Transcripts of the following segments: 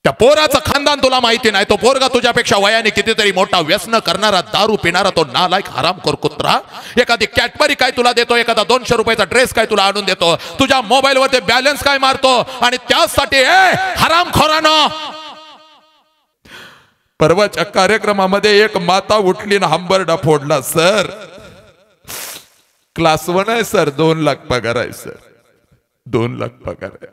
त्या पोराचं खानदान तुला माहिती नाही. तो पोरगा तुझ्यापेक्षा वयाने कितीतरी मोठा, व्यसन करणारा, दारू पिणारा, तो नालायक हरामखोर कुत्रा एखादी कॅडबरी काय तुला देतो, एखादा 200 रुपयाचा ड्रेस काय तुला आणून देतो, तुझ्या मोबाईलवर ते बॅलन्स काय मारतो, आणि त्यासाठी हरामखोरानं. परवाच्या कार्यक्रमामध्ये एक माता उठली ना हंबरडा फोडला. सर क्लास 1 आहे सर, 2 लाख पगार आहे सर, 2 लाख पगार आहे.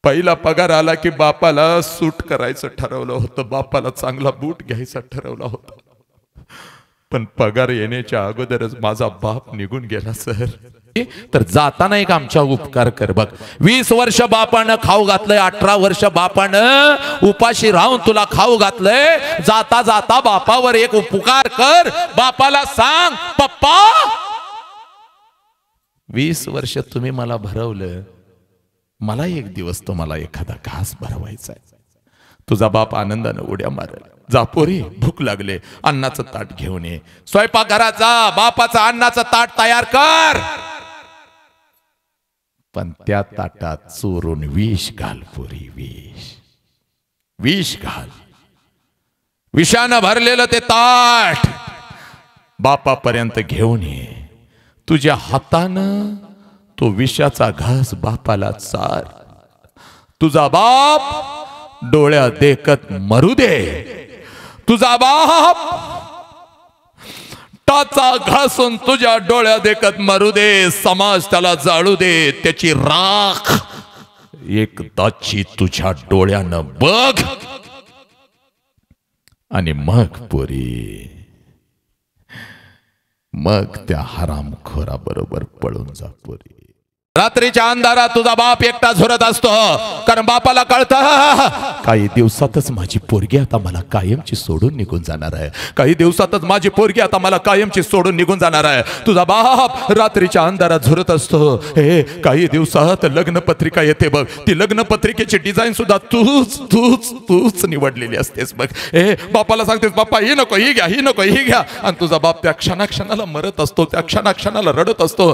पहिला पगार आला की बापाला सूट करायचं ठरवलं होतं, बापाला चांगला बूट घ्यायचा ठरवला होता, पण पगार येण्याच्या अगोदरच माझा बाप निघून गेला सर. तर जाताना एक आमच्या उपकार कर बघ. 20 वर्ष बापानं खाऊ घातलंय, 18 वर्ष बापानं उपाशी राहून तुला खाऊ घातलंय. जाता जाता बापावर एक उपकार कर, बापाला सांग पप्पा 20 वर्ष तुम्ही मला भरवलं, मला एक दिवस तुम्हाला एखादा घास भरवायचा आहे. तुझा बाप आनंदाने उड्या मारेल. जा पोरी भूक लागले, अन्नाचं ताट घेऊन ये, स्वयंपाकघरात जा, बापाचं अन्नाचं ताट तयार कर, पण त्या ताटात चोरून विष घाल पोरी, विष घाल. विषानं भरलेलं ते ताट बापापर्यंत घेऊन ये. तुझ्या हातानं तो विषाचा घास बापाला चार. तुझा बाप डोळ्या देखत मरू दे, तुझा बाप टाचा घासून तुझ्या डोळ्या देखत मरू दे, समाज त्याला जाळू दे, त्याची राख एकदाची तुझ्या डोळ्यानं बघ, आणि मग पोरी, मग त्या हरामखोरा बरोबर पळून जा पोरी. रात्रीच्या अंधारात तुझा बाप एकटा झोरत असतो, कारण बापाला कळतं काही दिवसातच माझी पोरगी आता मला कायमची सोडून निघून जाणार आहे, काही दिवसातच माझी पोरगी आता मला कायमची सोडून निघून जाणार आहे. तुझा बाप रात्रीच्या अंधारात झोरत असतो. काही दिवसात लग्नपत्रिका येते बघ, ती लग्नपत्रिकेची डिझाईन सुद्धा तूच निवडलेली असतेस बघ. बापाला सांगतेस बाप्पा ही नको, ही घ्या, ही नको, ही घ्या, आणि तुझा बाप त्या क्षणाक्षणाला मरत असतो, त्या क्षणाक्षणाला रडत असतो.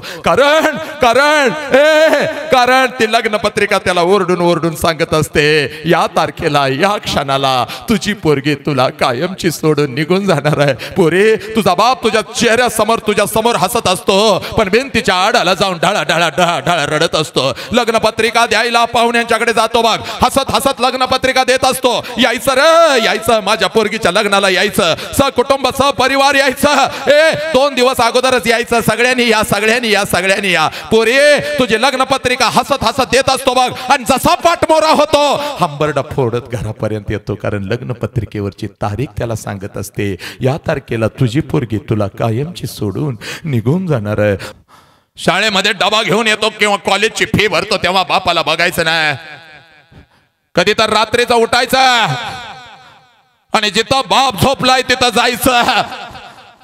कारण ती लग्नपत्रिका त्याला ओरडून सांगत असते, या तारखेला, या क्षणाला तुझी पोरगी तुला कायमची सोडून निघून जाणार आहे. पोरे, तुझा बाप तुझ्या चेहऱ्यासमोर, तुझ्या समोर हसत असतो, पण भिंतीच्या आडाला जाऊन ढाळा रडत असतो. लग्नपत्रिका द्यायला पाहुण्यांच्याकडे जातो बघ, हसत लग्नपत्रिका देत असतो. यायचं माझ्या पोरगीच्या लग्नाला यायचं, सकुटुंब सपरिवार यायचं. 2 दिवस अगोदरच यायचं, सगळ्यांनी या. पोरे, तुझी लग्नपत्रिका हसत देत असतो बघ, आणि जसा पाठमोरा होतो हंबरडा फोडत घरापर्यंत येतो, कारण लग्नपत्रिकेवरची तारीख त्याला सांगत असते, या तारखेला तुझी पोरगी तुला कायमची सोडून निघून जाणार आहे. शाळेमध्ये डबा घेऊन येतो किंवा कॉलेजची फी भरतो, तेव्हा बापाला बघायचं नाही. कधी तर रात्रीचं उठायचं आणि जिथं बाप झोपलाय तिथं जायचं,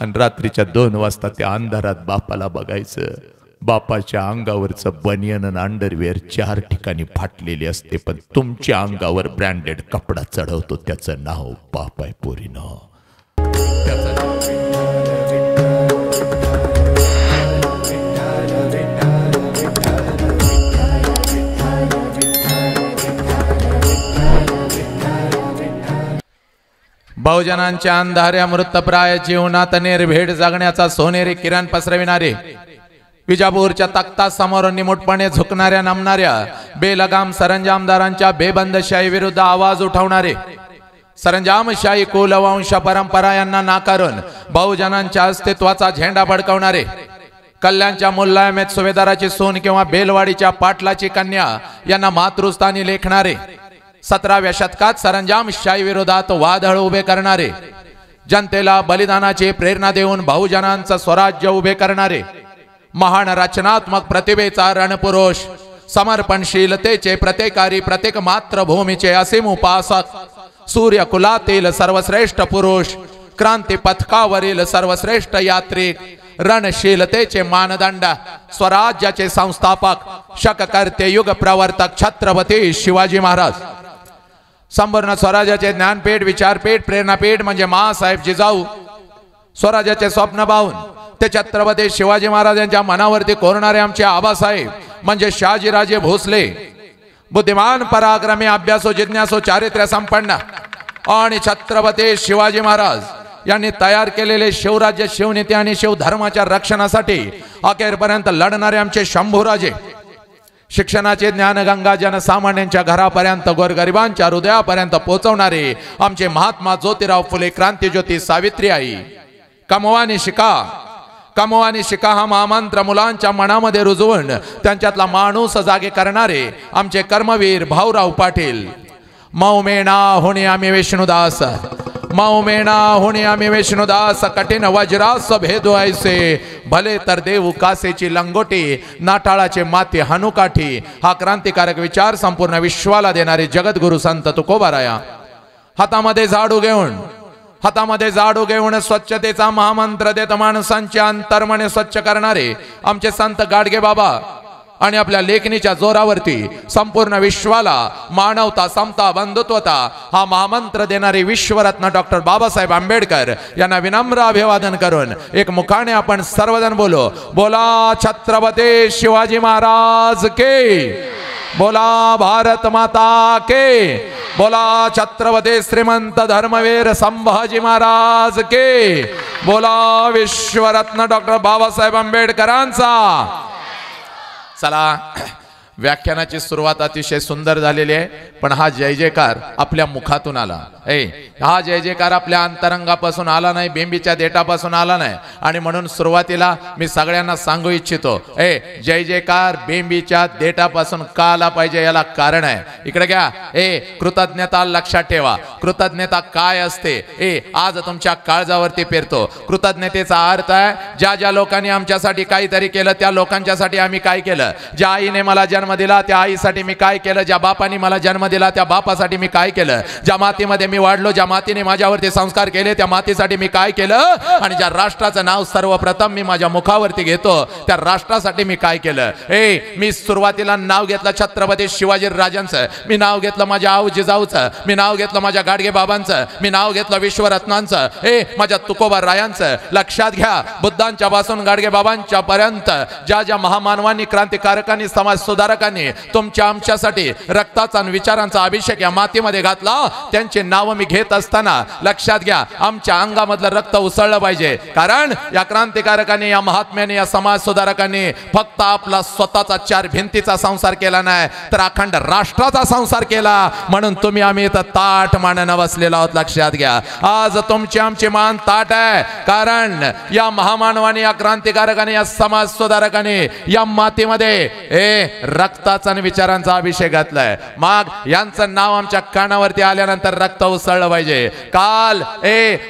आणि रात्रीच्या 2 वाजता त्या अंधारात बापाला बघायचं. बापाच्या अंगावरचं बनियन आणि अंडरवेअर 4 ठिकाणी फाटलेली असते, पण तुमच्या अंगावर ब्रँडेड कपडा चढवतो, त्याचं नाव बाप आहे पोरीनो. बहुजनांच्या अंधाऱ्या मृतप्राय जीवनात निर्भीड जगण्याचा सोनेरी किरण पसरविणारे, विजापूरच्या तख्ता समोर निमूटपणे झुकणाऱ्या नमणाऱ्या बेलगाम सरंजामदारांच्या बेबंदशाही विरुद्ध आवाज उठवणारे, सरंजामशाही कुलवंश परंपरा यांना नाकारून बहुजनांच्या अस्तित्वाचा झेंडा फडकवणारे, कल्याणच्या मुल्लायमेत सुभेदाराची सून किंवा बेलवाडीच्या पाटलाची कन्या यांना मातृस्थानी लेखणारे, 17व्या शतकात सरंजामशाही विरोधात वादळ उभे करणारे, जनतेला बलिदानाची प्रेरणा देऊन बहुजनांचं स्वराज्य उभे करणारे, महान रचनात्मक प्रतिभेचा रणपुरुष, समर्पणशीलतेचे प्रत्येकारी, प्रत्येक मातृभूमीचे असीम उपासक, सूर्यकुलातील सर्वश्रेष्ठ पुरुष, क्रांती पथकावरील सर्वश्रेष्ठ यात्रिक, रणशीलतेचे मानदंड, स्वराज्याचे संस्थापक, शककर्ते, युग प्रवर्तक छत्रपती शिवाजी महाराज, संपूर्ण स्वराज्याचे ज्ञानपीठ, विचारपीठ, प्रेरणापीठ म्हणजे माँसाहेब जिजाऊ, स्वराज्याचे स्वप्न पाहून ते छत्रपती शिवाजी महाराजांच्या मनावरती कोरणारे आमचे आबासाहेब म्हणजे शहाजीराजे भोसले, बुद्धिमान पराक्रमी अभ्यासो जिज्ञासो चारित्र्य संपन्न आणि छत्रपती शिवाजी महाराज यांनी तयार केलेले शिवराज्य शिवनीती आणि शिवधर्माच्या रक्षणासाठी अखेरपर्यंत लढणारे आमचे शंभूराजे, शिक्षणाचे ज्ञानगंगा जनसामान्यांच्या घरापर्यंत गोरगरिबांच्या हृदयापर्यंत पोहोचवणारे आमचे महात्मा ज्योतिराव फुले क्रांतिज्योती सावित्रीबाई, कमवानी शिका कमवानी शिका हा महामंत्र मुलांच्या मनामध्ये रुजवून त्यांच्यातला माणूस जागे करणारे आमचे कर्मवीर भाऊराव पाटील, मौमेना होणे आम्ही विष्णुदास, मौमेना होणे आम्ही विष्णुदास, कठीण वज्रास भेदो ऐसे, भले तर देऊ कासेची लंगोटी, नाटाळाचे माते हनुकाठी, हा क्रांतिकारक विचार संपूर्ण विश्वाला देणारे जगद्गुरु संत तुकोबाराया हातामध्ये झाडू घेऊन स्वच्छतेचा महामंत्र देत माणसांचे अंतर्मने स्वच्छ करणारे आमचे संत गाडगे बाबा आणि आपल्या लेखणीच्या जोरावरती संपूर्ण विश्वाला मानवता, समता, बंधुत्वता हा महामंत्र देणारे विश्वरत्न डॉक्टर बाबासाहेब आंबेडकर यांना विनम्र अभिवादन करून एक मुखाने आपण सर्वजण बोलो, बोला छत्रपती शिवाजी महाराज के, बोला भारत माता के, बोला छत्रपती श्रीमंत धर्मवीर संभाजी महाराज के, बोला विश्वरत्न डॉक्टर बाबासाहेब आंबेडकरांचा। चला, व्याख्यानाची सुरुवात अतिशय सुंदर झालेली आहे, पण हा जय जयकार आपल्या मुखातून आला, हा जय जयकार आपल्या अंतरंगापासून आला नाही, बेंबीच्या देठापासून आला नाही, आणि म्हणून सुरुवातीला मी सगळ्यांना सांगू इच्छितो, जय जयकार बेंबीच्या देठापासून का आला पाहिजे याला कारण आहे। इकडे घ्या, कृतज्ञता लक्षात ठेवा, कृतज्ञता काय असते आज तुमच्या काळजावरती पेरतो। कृतज्ञतेचा अर्थ आहे ज्या ज्या लोकांनी आमच्यासाठी काहीतरी केलं त्या लोकांच्यासाठी आम्ही काय केलं, ज्या आईने मला जन्म दिला त्या आईसाठी मी काय केलं, ज्या बापाने मला जन्म दिला त्या बापासाठी मी काय केलं, ज्या मातीमध्ये मी वाढलो, ज्या मातीने माझ्यावरती संस्कार केले त्या मातीसाठी मी काय केलं, आणि ज्या राष्ट्राचं नाव सर्वप्रथम मी माझ्या मुखावरती घेतो त्या राष्ट्रासाठी मी काय केलं। मी सुरुवातीला नाव घेतलं छत्रपती शिवाजी राजांचं, मी नाव घेतलं माझ्या आऊ जिजाऊचं, मी नाव घेतलं माझ्या गाडगे बाबांचं, मी नाव घेतलं विश्वरत्नांचं, माझ्या तुकोबा रायांचं। लक्षात घ्या, बुद्धांच्या पासून गाडगे बाबांच्या पर्यंत ज्या ज्या महामानवांनी, क्रांतिकारकांनी, समाज सुधारकांनी तुमच्या आमच्यासाठी रक्ताचा आणि विचारांचा अभिषेक या मातीमध्ये घातला, त्यांचे नाव मी घेत असताना लक्षात घ्या आमच्या अंगामधलं रक्त उसळलं पाहिजे, कारण या क्रांतिकारकांनी, या महात्म्यांनी, या समाज सुधारकांनी फक्त आपला स्वतःचा चार भिंतीचा संसार केला नाही तर अखंड राष्ट्राचा संसार केला, म्हणून तुम्ही आम्ही इथं ताट मानानं बसलेलो आहोत। लक्षात घ्या, आज तुमची आमची मान ताट आहे, कारण या महामानवांनी, या क्रांतिकारकांनी, या समाज सुधारकांनी या मातीमध्ये रक्ताचा आणि विचारांचा अभिषेक घातलाय। मग यांचं नाव आमच्या कानावरती आल्यानंतर रक्त उसळलं पाहिजे। काल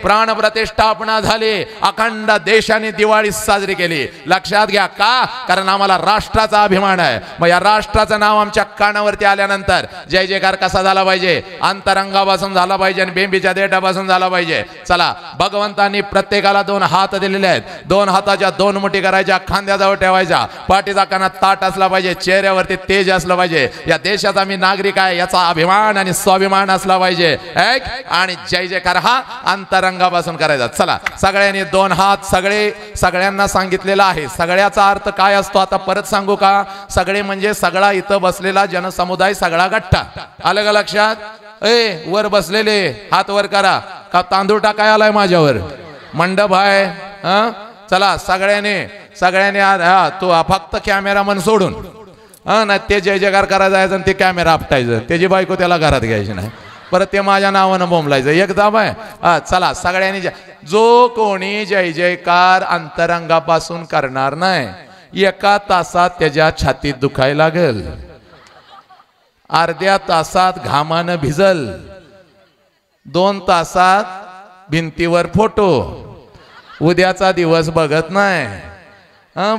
प्राण प्रतिष्ठापना झाली, अखंड देशाने दिवाळी साजरी केली। लक्षात घ्या, का? कारण आम्हाला राष्ट्राचा अभिमान आहे। मग या राष्ट्राचं नाव आमच्या कानावरती आल्यानंतर जय जयकार कसा झाला पाहिजे, अंतरंगापासून झाला पाहिजे आणि बेंबीच्या देठापासून झाला पाहिजे। चला, भगवंतांनी प्रत्येकाला दोन हात दिलेले आहेत, दोन हाताच्या दोन मुठी करायच्या, खांद्याजवळ ठेवायच्या, पाठीचा कानात ताट असला पाहिजे, चेहऱ्यावरती तेज असलं पाहिजे, या देशाचा मी नागरिक आहे याचा अभिमान आणि स्वाभिमान असला पाहिजे, आणि जय जयकार हा अंतरंगापासून करायचा। चला, सगळ्यांनी दोन हात, सगळ्यांना सांगितलेला आहे। सगळ्याचा अर्थ काय असतो आता परत सांगू का? सगळे म्हणजे सगळा इथं बसलेला जनसमुदाय सगळा गठ्ठा, आलं का लक्षात? वर बसलेले हात वर करा, का तांदूळ टाकाय आलाय माझ्यावर, मंडप आहे? चला, सगळ्यांनी तू फक्त कॅमेरामन सोडून ना ते जय जयकार करायला जायचं आणि ते कॅमेरा आपटायचं, त्याची बायको त्याला घरात घ्यायची नाही, परत ते माझ्या नावानं बोंबलायचं, एकदम आहे। चला, सगळ्यांनी जो कोणी जय जयकार अंतरंगापासून करणार नाही, एका तासात त्याच्या छातीत दुखायला लागेल, अर्ध्या तासात घामानं भिजल, 2 तासात भिंतीवर फोटो, उद्याचा दिवस बघत नाही,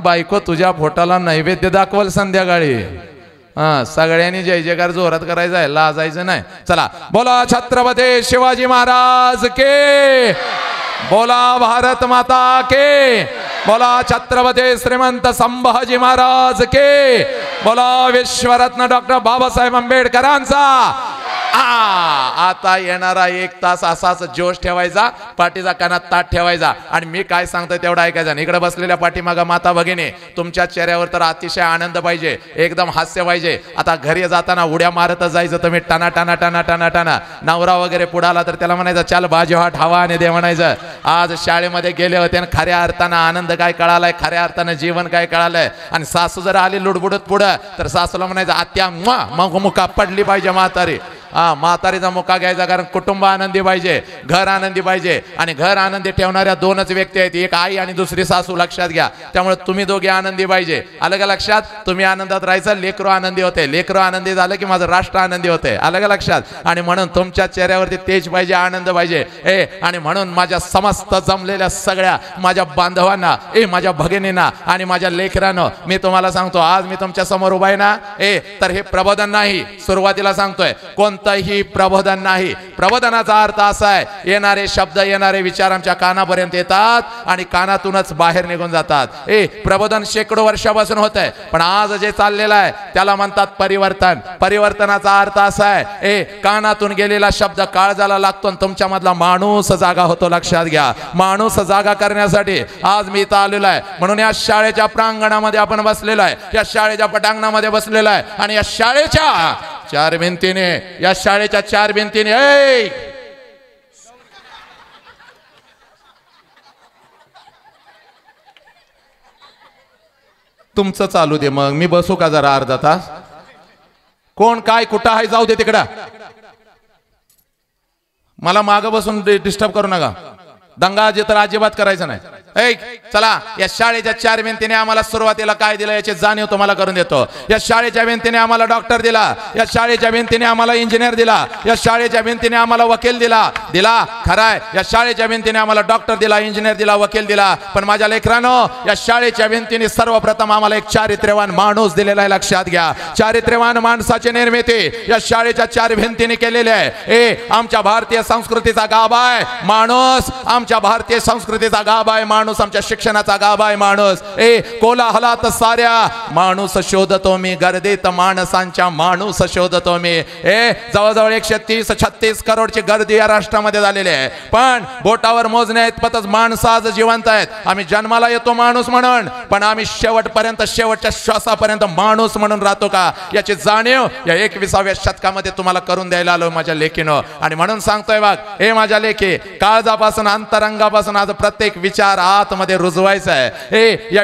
बायको तुझ्या फोटाला नैवेद्य दाखवल संध्याकाळी। सगळ्यांनी जय जयकार जोरात करायचा आहे, लाजायचं नाही। चला, बोला छत्रपती शिवाजी महाराज के, बोला भारत माता के, बोला छत्रपती श्रीमंत संभाजी महाराज के, बोला विश्वरत्न डॉक्टर बाबासाहेब आंबेडकरांचा। आता येणारा 1 तास असाच जोश ठेवायचा, पाठीचा कानात ताट ठेवायचा आणि मी काय सांगतोय तेवढं ऐकायचं. इकडे बसलेल्या पाठीमागा माता भगिनी, तुमच्या चेहऱ्यावर तर अतिशय आनंद पाहिजे, एकदम हास्य पाहिजे. आता घरी जाताना उड्या मारतच जायचं तुम्ही, टाना टाना टाना टाना टाना. नवरा वगैरे पुढाला तर त्याला म्हणायचं चाल बाजू हा ठावा आणि दे म्हणायचं. आज शाळेमध्ये गेले होते आणि खऱ्या अर्थानं आनंद काय कळालाय, खऱ्या अर्थानं जीवन काय कळालंय. आणि सासू जर आली लुडबुडत पुढं तर सासूला म्हणायचं आत्या मग मुका पडली पाहिजे म्हातारी. म्हातारीचा मुका घ्यायचा, कारण कुटुंब आनंदी पाहिजे, घर आनंदी पाहिजे. आणि घर आनंदी ठेवणाऱ्या 2च व्यक्ती आहेत, एक आई आणि दुसरी सासू, लक्षात घ्या. त्यामुळे तुम्ही दोघे आनंदी पाहिजे. आलं का लक्षात? तुम्ही आनंदात राहायचं, लेकरू आनंदी होते. लेकरू आनंदी झालं की माझं राष्ट्र आनंदी होते. आलं का लक्षात? आणि म्हणून तुमच्या चेहऱ्यावरती तेज पाहिजे, आनंद पाहिजे. आणि म्हणून माझ्या समस्त जमलेल्या सगळ्या माझ्या बांधवांना, माझ्या भगिनींना आणि माझ्या लेकरांना मी तुम्हाला सांगतो, आज मी तुमच्या समोर उभा आहे ना, तर हे प्रबोधन नाही. सुरुवातीला सांगतोय कोणतंही प्रबोधन नाही. प्रबोधनाचा अर्थ असा आहे, येणारे शब्द, येणारे विचार आमच्या कानापर्यंत येतात आणि कानातूनच बाहेर निघून जातात. प्रबोधन शेकडो वर्षापासून होत आहे, पण आज जे चाललेलं आहे त्याला म्हणतात परिवर्तन. परिवर्तनाचा अर्थ असा आहे, कानातून गेलेला शब्द काळजाला लागतो आणि तुमच्या मधला माणूस जागा होतो. लक्षात घ्या, माणूस जागा करण्यासाठी आज मी इथं आलेलो आहे. म्हणून या शाळेच्या प्रांगणामध्ये आपण बसलेलो आहे, या शाळेच्या पटांगणामध्ये बसलेलो आहे आणि या शाळेच्या 4 भिंतीने, या शाळेच्या 4 भिंतीने तुमचं चालू दे, मग मी बसू का जरा अर्धा तास? कोण काय कुठं आहे जाऊ दे तिकडं, मला मागं बसून डिस्टर्ब करू नका. दंगा तर अजिबात करायचं नाही. चला, या शाळेच्या 4 भिंतीने आम्हाला सुरुवातीला काय दिलं याची जाणीव तुम्हाला करून देतो. या शाळेच्या भिंतीने आम्हाला डॉक्टर दिला, या शाळेच्या भिंतीने आम्हाला इंजिनियर दिला, या शाळेच्या भिंतीने आम्हाला वकील दिला खराय. या शाळेच्या भिंतीने आम्हाला डॉक्टर दिला, इंजिनियर दिला, वकील दिला. पण माझ्या लेकरांनो, या शाळेच्या भिंतीने सर्वप्रथम आम्हाला एक चारित्र्यवान माणूस दिलेला आहे. लक्षात घ्या, चारित्र्यवान माणसाची निर्मिती या शाळेच्या 4 भिंतीने केलेली आहे. आमच्या भारतीय संस्कृतीचा गाभा आहे माणूस, आमच्या भारतीय संस्कृतीचा गाभा आहे माणूस, आमच्या शिक्षणाचा गाभा आहे माणूस. कोलाहलात साऱ्या माणूस शोधतो मी, गर्दीत माणसांच्या माणूस शोधतो मी. जवळजवळ 130-136 करोडची गर्दी या राष्ट्रामध्ये झालेली आहे, पण बोटावर मोजण्या इतपतच माणसं आज जिवंत आहेत. आम्ही जन्माला येतो माणूस म्हणून, पण आम्ही शेवटपर्यंत, शेवटच्या श्वासापर्यंत माणूस म्हणून राहतो का, याची जाणीव या 21व्या शतकामध्ये तुम्हाला करून द्यायला आलो माझ्या लेकीनो. आणि म्हणून सांगतोय बघ, माझ्या लेकी, काळजापासून अंतरंगापासून आज प्रत्येक विचार आतमध्ये रुजवायचा आहे. या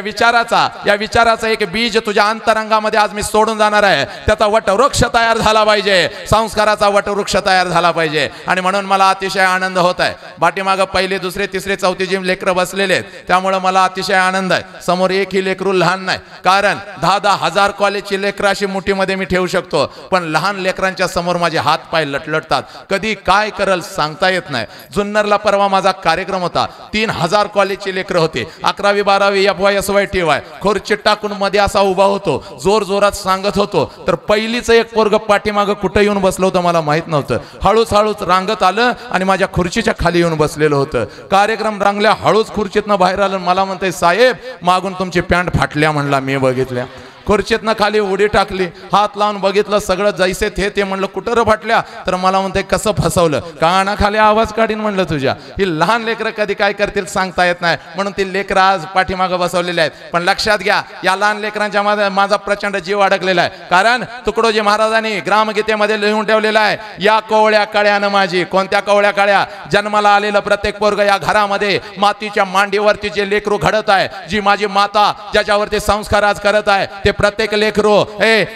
विचाराचं एक बीज तुझ्या अंतरंगामध्ये आज मी सोडून जाणार आहे. त्याचा वटवृक्ष तयार झाला पाहिजे, संस्काराचा वटवृक्ष तयार झाला पाहिजे. आणि म्हणून मला अतिशय आनंद होत आहे. पाठीमागं 1ली, 2री, 3री, 4थी जी लेकरं बसलेले आहेत, त्यामुळे मला अतिशय आनंद आहे. समोर एकही लेकरू लहान नाही, कारण 10-10 हजार कॉलेजची लेकरं अशी मुठीमध्ये मी ठेवू शकतो, पण लहान लेकरांच्या समोर माझे हात पाय लटलटतात. कधी काय करल सांगता येत नाही. जुन्नरला परवा माझा कार्यक्रम होता, 3000 कॉलेजची लेकरं होते, 11वी 12वी FY TY. खुर्ची टाकून मध्ये असा उभा होतो, जोर जोरात सांगत होतो, तर पहिलीचं एक पोरग पाठीमागं कुठं येऊन बसलं होतं मला माहित नव्हतं. हळूच रांगत आलं आणि माझ्या खुर्चीच्या खाली येऊन बसलेलं होतं. कार्यक्रम रांगल्या, हळूच खुर्चीतनं बाहेर आलं. मला म्हणते, साहेब मागून तुमची पॅन्ट फाटल्या. म्हणला मी बघितल्या. खुर्चीतनं खाली उडी टाकली, हात लावून बघितलं, सगळं जैसे ते म्हणलं कुठं र फाटल्या, तर मला म्हणते कसं फसवलं, कानाखाली आवाज काढीन म्हणलं तुझ्या. ही लहान लेकरं कधी काय करतील सांगता येत नाही, म्हणून ती लेकरं आज पाठीमागं बसवलेली आहेत. पण लक्षात घ्या, या लहान लेकरांच्या मध्ये माझा प्रचंड जीव अडकलेला आहे, कारण तुकडोजी महाराजांनी ग्रामगीतेमध्ये लिहून ठेवलेला आहे, या कोवळ्या कळ्यानं माझी. कोणत्या कोवळ्या कळ्या? जन्माला आलेलं प्रत्येक पोरग या घरामध्ये मातीच्या मांडीवरती जे लेकरू घडत आहे, जी माझी माता ज्याच्यावरती संस्कार आज करत आहे, ते प्रत्येक लेकरू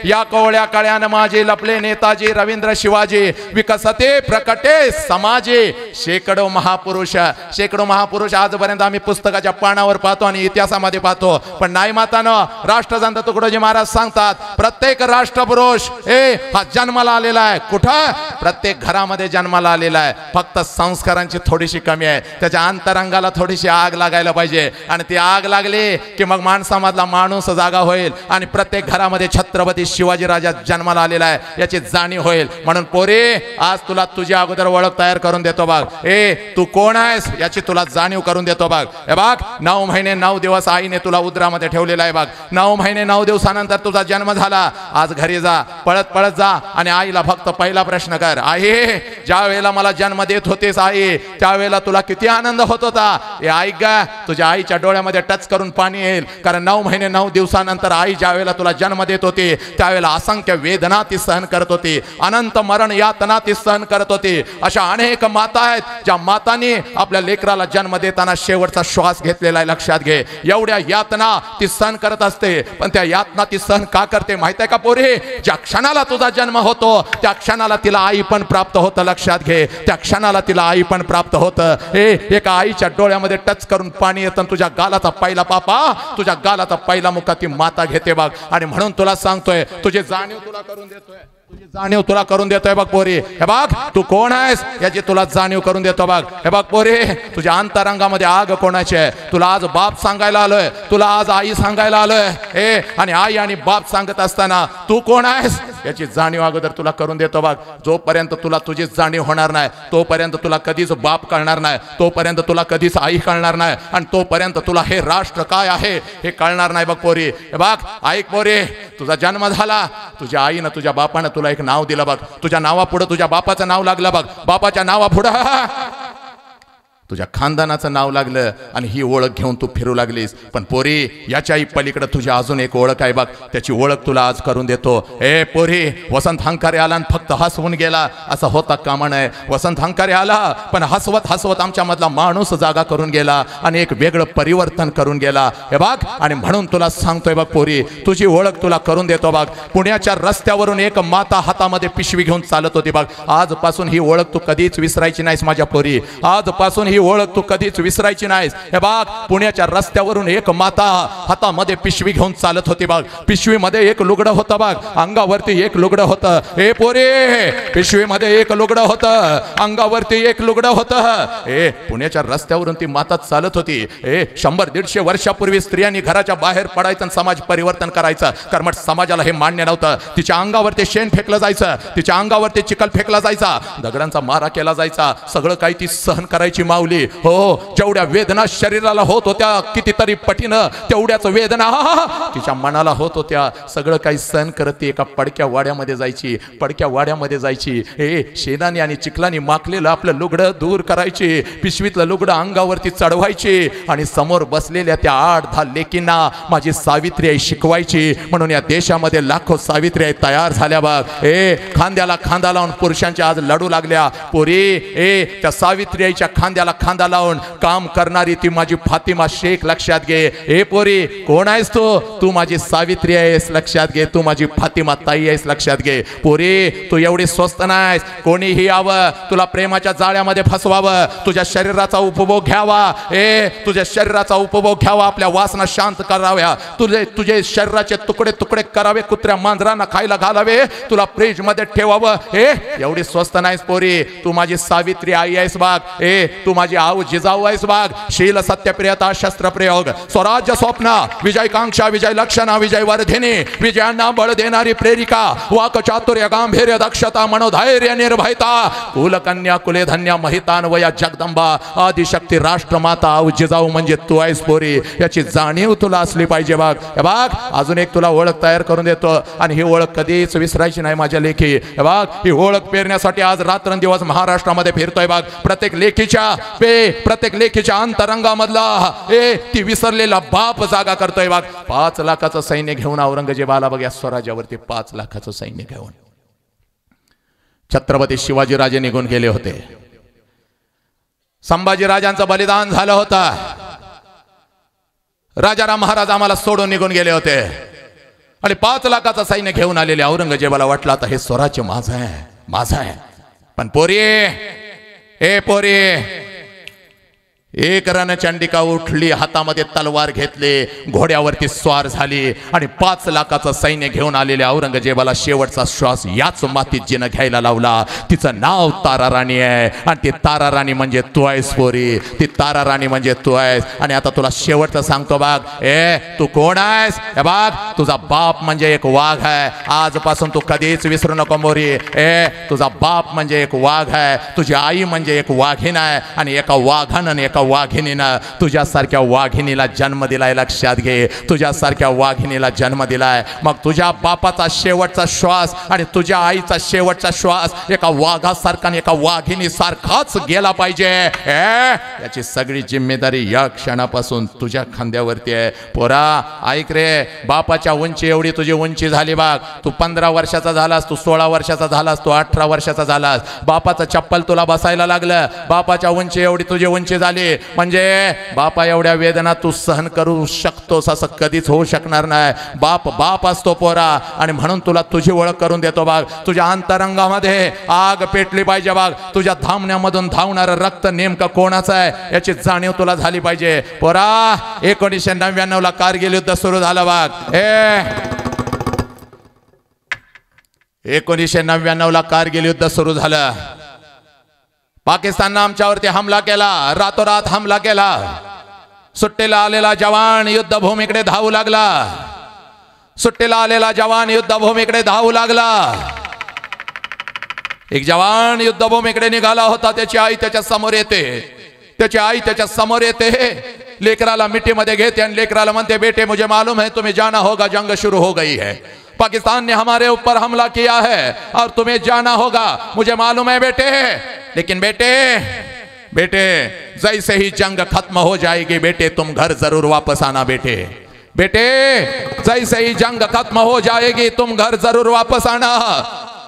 या कोवळ्या कळ्यानं माझे लपले नेताजी रवींद्र शिवाजी विकसते प्रकटे समाजे. शेकडो महापुरुष आजपर्यंत आम्ही पुस्तकाच्या पानावर पाहतो आणि इतिहासामध्ये पाहतो, पण नाही मातानं, राष्ट्रसंत तुकडोजी महाराज सांगतात, प्रत्येक राष्ट्रपुरुष हा जन्माला आलेला आहे. कुठं? प्रत्येक घरामध्ये जन्माला आलेला आहे. फक्त संस्कारांची थोडीशी कमी आहे, त्याच्या अंतरंगाला थोडीशी आग लागायला पाहिजे, आणि ती आग लागली की मग माणसामधला माणूस जागा होईल आणि प्रत्येक घरामध्ये छत्रपती शिवाजी राजा जन्माला आलेला आहे याची जाणीव होईल. म्हणून पोरे आज तुला तुझ्या अगोदर ओळख तयार करून देतो बघ. तू कोण आहेस याची तुला जाणीव करून देतो बघ. हे बघ 9 महिने 9 दिवस आईने तुला उदरामध्ये ठेवलेला आहे बघ. 9 महिने 9 दिवसानंतर तुझा जन्म झाला. आज घरी जा, पळत पळत जा आणि आईला फक्त पहिला प्रश्न कर, आई ज्या वेळेला मला जन्म देत होतेस आई त्यावेळेला तुला किती आनंद होत होता. हे ऐक गा, तुझ्या आईच्या डोळ्यामध्ये टच करून पाणी येईल. कारण 9 महिने 9 दिवसानंतर आई ज्या वेळेला तुला जन्म देत होती त्यावेळेला असंख्य वेदना ती सहन करत होती, अनंत मरण यातना ती सहन करत होती. अशा अनेक माता आहेत ज्या मातांनी आपल्या लेकराला जन्म देताना शेवटचा श्वास घेतलेला आहे. लक्षात घे, एवढ्या यातना ती सहन करत असते. पण त्या यातना ती सहन का करते माहित आहे का पोरे? ज्या क्षणाला तुझा जन्म होतो त्या क्षणाला तिला आई पण प्राप्त होतं. लक्षात घे, त्या क्षणाला तिला आई पण प्राप्त होतं. एका आईच्या डोळ्यामध्ये टच करून पाणी येतं. तुझ्या गालाचा पहिला पापा, तुझ्या गालाचा पहिला मुका ती माता घेते बघ. आणि म्हणून तुला सांगतोय, तुझी जाणीव तुला करून देतोय, तुझी जाणीव तुला करून देतोय बघ पोरी. हे बघ तू कोण आहेस याची तुला जाणीव करून देतो बघ. हे बघ पोरी, तुझ्या अंतरंगामध्ये आग कोणाची आहे? तुला आज बाप सांगायला आलोय, तुला आज आई सांगायला आलोय. आणि आई आणि बाप सांगत असताना तू कोण आहेस याची जाणीव अगोदर तुला करून देतो बघ. जोपर्यंत तुला तुझी जाणीव होणार नाही तोपर्यंत तुला कधीच बाप कळणार नाही, तोपर्यंत तुला कधीच आई कळणार नाही, आणि तोपर्यंत तुला हे राष्ट्र काय आहे हे कळणार नाही बघ पोरी. हे बघ ऐक पोरी, तुझा जन्म झाला, तुझ्या आईनं तुझ्या बापानं तुला एक नाव दिलं बघ. तुझ्या नावापुढे तुझ्या बापाचं नाव लागलं बघ. बापाच्या नावापुढं तुझ्या खानदानाचं नाव लागलं आणि ही ओळख घेऊन तू फिरू लागलीस. पण पोरी याच्याही पलीकडे तुझी अजून एक ओळख आहे बघ. त्याची ओळख तुला आज करून देतो. पोरी, वसंत हंकारे आला आणि फक्त हसवून गेला असं होता कामा नये. वसंत हंकारे आला पण हसवत हसवत आमच्या मधला माणूस जागा करून गेला आणि एक वेगळं परिवर्तन करून गेला. हे बघ, आणि म्हणून तुला सांगतोय बघ पोरी, तुझी ओळख तुला करून देतो बघ. पुण्याच्या रस्त्यावरून एक माता हातामध्ये पिशवी घेऊन चालत होती बघ. आजपासून ही ओळख तू कधीच विसरायची नाहीस माझ्या पोरी. आजपासून ही ओळख तू कधीच विसरायची नाहीस. हे बघ, पुण्याच्या रस्त्यावरून एक माता हातामध्ये पिशवी घेऊन चालत होती बघ. पिशवीमध्ये एक लुगडं होतं बघ, अंगावरती एक लुगडं होतं. हे पोरे, पिशवीमध्ये एक लुगडं होतं, अंगावरती एक लुगडं होतं. पुण्याच्या रस्त्यावरून ती माता चालत होती. 100-150 वर्षापूर्वी स्त्रियांनी घराच्या बाहेर पडायचं आणि समाज परिवर्तन करायचं. कर्मठ समाजाला हे मान्य नव्हतं. तिच्या अंगावरती शेण फेकलं जायचं, तिच्या अंगावरती चिखल फेकला जायचा, दगडांचा मारा केला जायचा. सगळं काही ती सहन करायची माऊली. हो, जेवढ्या वेदना शरीराला होत होत्या कितीतरी पटीनं तेवढ्याच वेदना तिच्या मनाला होत होत्या. सगळं काही सहन करत ती एका पडक्या वाड्यामध्ये जायची, पडक्या वाड्यामध्ये जायची. शेणाने आणि चिखलाने माखलेलं आपलं लुगडं दूर करायची, पिशवीतलं लुगडं अंगावरती चढवायची आणि समोर बसलेल्या त्या 8-10 लेकींना माझी सावित्री आई शिकवायची. म्हणून या देशामध्ये लाखो सावित्री आई तयार झाल्या बघ. खांद्याला खांदा लावून पुरुषांच्या आज लढू लागल्या पोरी. त्या सावित्री आईच्या खांद्याला खांदा लावून काम करणारी ती माझी फातिमा शेख. लक्षात घे पोरी, कोण आहेस तू? तू माझी सावित्री आहेस. लक्षात घे, तू माझी फातिमा ताई आहेस. लक्षात घे पोरी, तू एवढी स्वस्त नाहीस. कोणीही यावं तुला प्रेमाच्या जाळ्यामध्ये फसवावं, तुझ्या शरीराचा उपभोग घ्यावा. तुझ्या शरीराचा उपभोग घ्यावा, आपल्या वासना शांत कराव्या, तुझे शरीराचे तुकडे तुकडे करावे, कुत्र्या मांजरांना खायला घालावे, तुला फ्रीज मध्ये ठेवावं. एवढी स्वस्त नाहीस पोरी. तू माझी सावित्री आई आहेस बाग. तू माझी आऊ जिजाऊ आहेस बाग. शील सत्यप्रियता शस्त्रप्रयोग स्वराज्य स्वप्न विजयकांक्षा विजय लक्षणा विजय वर्धिनी विजयांना बळ देणारी प्रेरिका वाक चातुर्य गांभीर्य दक्षता मनोधैर्य निर्भयता कुलकन्या कुले धन्या महितान्वया जगदंबा आदिशक्ती राष्ट्रमाता आऊ जिजाऊ म्हणजे तू आहेस पोरी. याची जाणीव तुला असली पाहिजे बाग. बाग, अजून एक तुला ओळख तयार करून देतो आणि ही ओळख कधीच विसरायची नाही माझ्या लेखी. बाग, ही ओळख पेरण्यासाठी आज रात्रंदिवस महाराष्ट्रामध्ये फिरतोय बाग. प्रत्येक लेखीच्या अंतरंगामधला ती विसरलेला बाप जागा करतोय बाग. 5 लाखाचं सैन्य घेऊन औरंगजेब आला बघ या स्वराज्यावरती. 5 लाखाचं सैन्य घेऊन छत्रपती शिवाजी राजे निघून गेले होते. संभाजी राजांचं बलिदान झालं होतं. राजाराम महाराज आम्हाला सोडून निघून गेले होते आणि 5 लाखाचं सैन्य घेऊन आलेले औरंगजेबाला वाटलं आता हे स्वराज्य माझं आहे, माझं आहे. पण पोरी, पोरी, एक रणचंडिका उठली, हातामध्ये तलवार घेतली, घोड्यावरती स्वार झाली आणि 5 लाखाचं सैन्य घेऊन आलेल्या औरंगजेबाला शेवटचा श्वास याच मातीत जिनं घ्यायला लावला. तिचं नाव तारा राणी आहे आणि ती तारा राणी म्हणजे तू आहेस पोरी, ती तारा राणी म्हणजे तू आहेस. आणि आता तुला शेवटचं सांगतो बघ, तू कोण आहेस? हे बघ, तुझा बाप म्हणजे एक वाघ आहे. आजपासून तू कधीच विसरू नको मोरी. तुझा बाप म्हणजे एक वाघ आहे, तुझी आई म्हणजे एक वाघीण आहे आणि एका वाघानं एका वाघिणीनं तुझ्यासारख्या वाघिणीला जन्म दिलाय. लक्षात घे, तुझ्यासारख्या वाघिणीला जन्म दिलाय. मग तुझ्या बापाचा शेवटचा श्वास आणि तुझ्या आईचा शेवटचा श्वास एका वाघासारखा आणि एका वाघिणीसारखाच गेला पाहिजे. याची सगळी जिम्मेदारी या क्षणापासून तुझ्या खांद्यावरती आहे. पोरा ऐक रे, बापाच्या उंची एवढी तुझी उंची झाली बघ. तू 15 वर्षाचा झालास, तू 16 वर्षाचा झालास, तू 18 वर्षाचा झालास. बापाचं चप्पल तुला बसायला लागलं, बापाच्या उंची एवढी तुझी उंची झाली. म्हणजे बापा एवढ्या वेदना तू सहन करू शकतोस असं कधीच होऊ शकणार नाही. बाप बाप असतो पोरा. आणि म्हणून तुला तुझी ओळख करून देतो बघ. तुझ्या अंतरंगामध्ये आग पेटली पाहिजे बघ. तुझ्या धामण्यामधून धावणारं रक्त नेमकं कोणाचं आहे याची जाणीव तुला झाली पाहिजे. पोरा 1999 ला कारगिल युद्ध सुरू झालं बघ. 1999 ला कारगिल युद्ध सुरू झालं. पाकिस्ताननं आमच्यावरती हमला केला, रातोरात हमला केला. सुट्टीला आलेला जवान युद्धभूमीकडे धावू लागला. सुट्टीला आलेला जवान युद्धभूमीकडे धावू लागला. एक जवान युद्धभूमीकडे निघाला होता. त्याची आई त्याच्या समोर येते. त्याची आई त्याच्या समोर येते, लेकराला मिट्टीमध्ये घेते आणि लेकराला म्हणते, बेटे मुझे मालूम है तुम्हें जाना होगा, जंग शुरू हो गई है. पाकिस्तान ने हमारे ऊपर हमला किया है और तुम्हें जाना होगा, मुझे मालूम है बेटे. लेकिन बेटे बेटे जैसे ही जंग खत्म हो जाएगी बेटे तुम घर जरूर वापस आना. बेटे बेटे जैसे ही जंग खत्म हो जाएगी तुम घर जरूर वापस आना.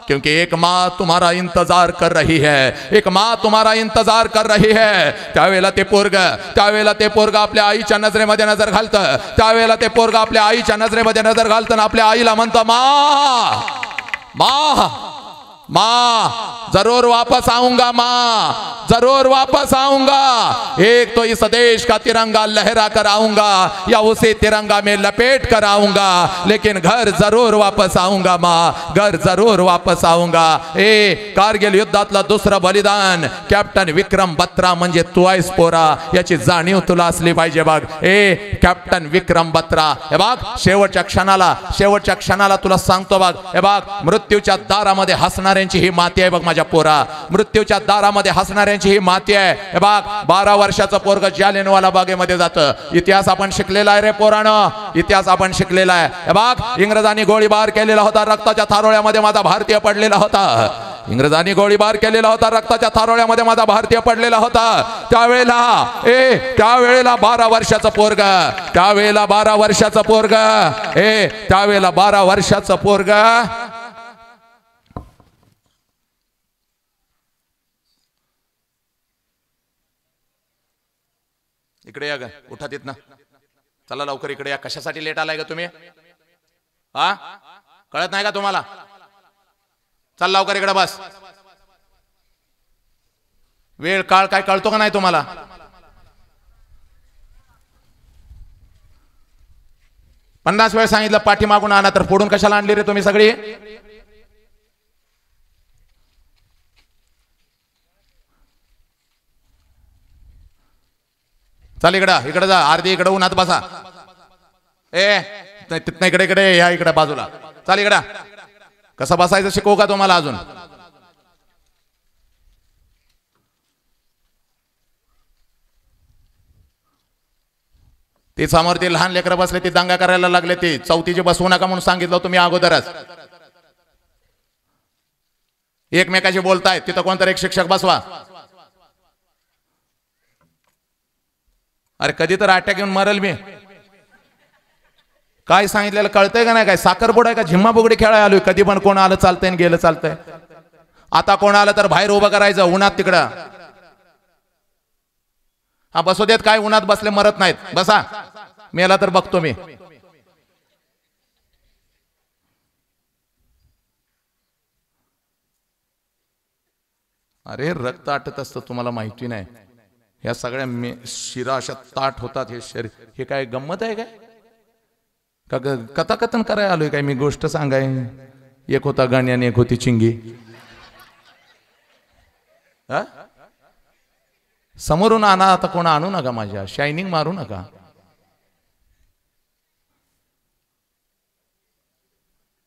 क्योंकि एक माँ तुम्हारा इंतजार कर रही है. एक माँ तुम्हारा इंतजार कर रही है. त्यावेळेला ते पोरग आपल्या आईच्या नजरेमध्ये नजर घालतं. त्यावेळेला ते पोरग आपल्या आईच्या नजरेमध्ये नजर घालतं आणि आपल्या आईला म्हणतं, माँ माँ माँ जरूर वापस आऊंगा, माँ जरूर वापस आऊंगा. एक तो इस देश का तिरंगा लहरा कर आऊंगा या उसे तिरंगा में लपेट कर आऊंगा, लेकिन घर जरूर वापस आऊंगा माँ, घर जरूर वापस आऊंगा. कारगिल युद्धातलं दुसरं बलिदान कॅप्टन विक्रम बत्रा म्हणजे तू आहेस पोरा. याची जाणीव तुला असली पाहिजे बघ. कॅप्टन विक्रम बत्रा. हे बघ, शेवटच्या क्षणाला तुला सांगतो बघ. हे बघ, मृत्यूच्या दारामध्ये हसणाऱ्यांची ही माती आहे बघ माझ्या पोरा. मृत्यूच्या दारामध्ये हसणाऱ्यांची ही माती आहे. हे बघ, 12 वर्षाचं पोरग जालियनवाला बागेमध्ये जातं. इतिहास आपण शिकलेला आहे रे पोरानं, इतिहास आपण शिकलेला आहे. हे बघ, इंग्रजांनी गोळीबार केलेला होता, रक्ताच्या थारोळ्यामध्ये माझा भारतीय पडलेला होता. इंग्रजांनी गोळीबार केलेला होता, रक्ताच्या थारोळ्यामध्ये माझा भारतीय पडलेला होता. त्यावेळेला 12 वर्षाचं पोरग, त्यावेळेला 12 वर्षाचं पोरग, त्यावेळेला 12 वर्षाचं पोरग. इकडे या ग, उठा तिथनं, चला लवकर इकडे या. कशासाठी लेट आलाय का तुम्ही? हा, कळत नाही का तुम्हाला? चल लवकर इकडे बस. वेळ काळ काय कळतो का नाही तुम्हाला? पन्नास वेळ सांगितलं पाठी मागून आणा, तर फोडून कशाला आणली रे तुम्ही सगळी? चल इकडे जा, अर्धी इकडे उन्हात बसा. तिथनं इकडे या, इकडे बाजूला. चल इकडे. कसं बसायचं शिकवू का तुम्हाला अजून? ती समोर ती लहान लेकरं बसले, ती दंगा करायला लागले. ती चौथीची बसवू नका म्हणून सांगितलं तुम्ही अगोदरच. एकमेकाशी बोलतायत, तिथं कोणतरी एक शिक्षक बसवा. अरे कधी तर अटॅक येऊन मरल मी. काय सांगितलेलं कळतंय का नाही? काय साखरपुडा आहे का झिम्मा बुगडी खेळायला आलोय? कधी पण कोण आलं चालतंय आणि गेलं चालतंय. आता कोण आलं तर बाहेर उभं करायचं उन्हात तिकडं. हा बसू देत, काय उन्हात बसले मरत नाहीत. बसा, मेला तर बघतो मी. अरे रक्त आटत असतं, तुम्हाला माहिती नाही. या सगळ्या शिरा अशा ताट होतात, हे शरीर, हे काय गंमत आहे काय? का कथाकथन करायला आलोय काय? मी गोष्ट सांगाय. एक होता गाणी आणि एक होती चिंगी. समोरून आणा, आता कोण आणू नका, माझ्या शायनिंग मारू नका.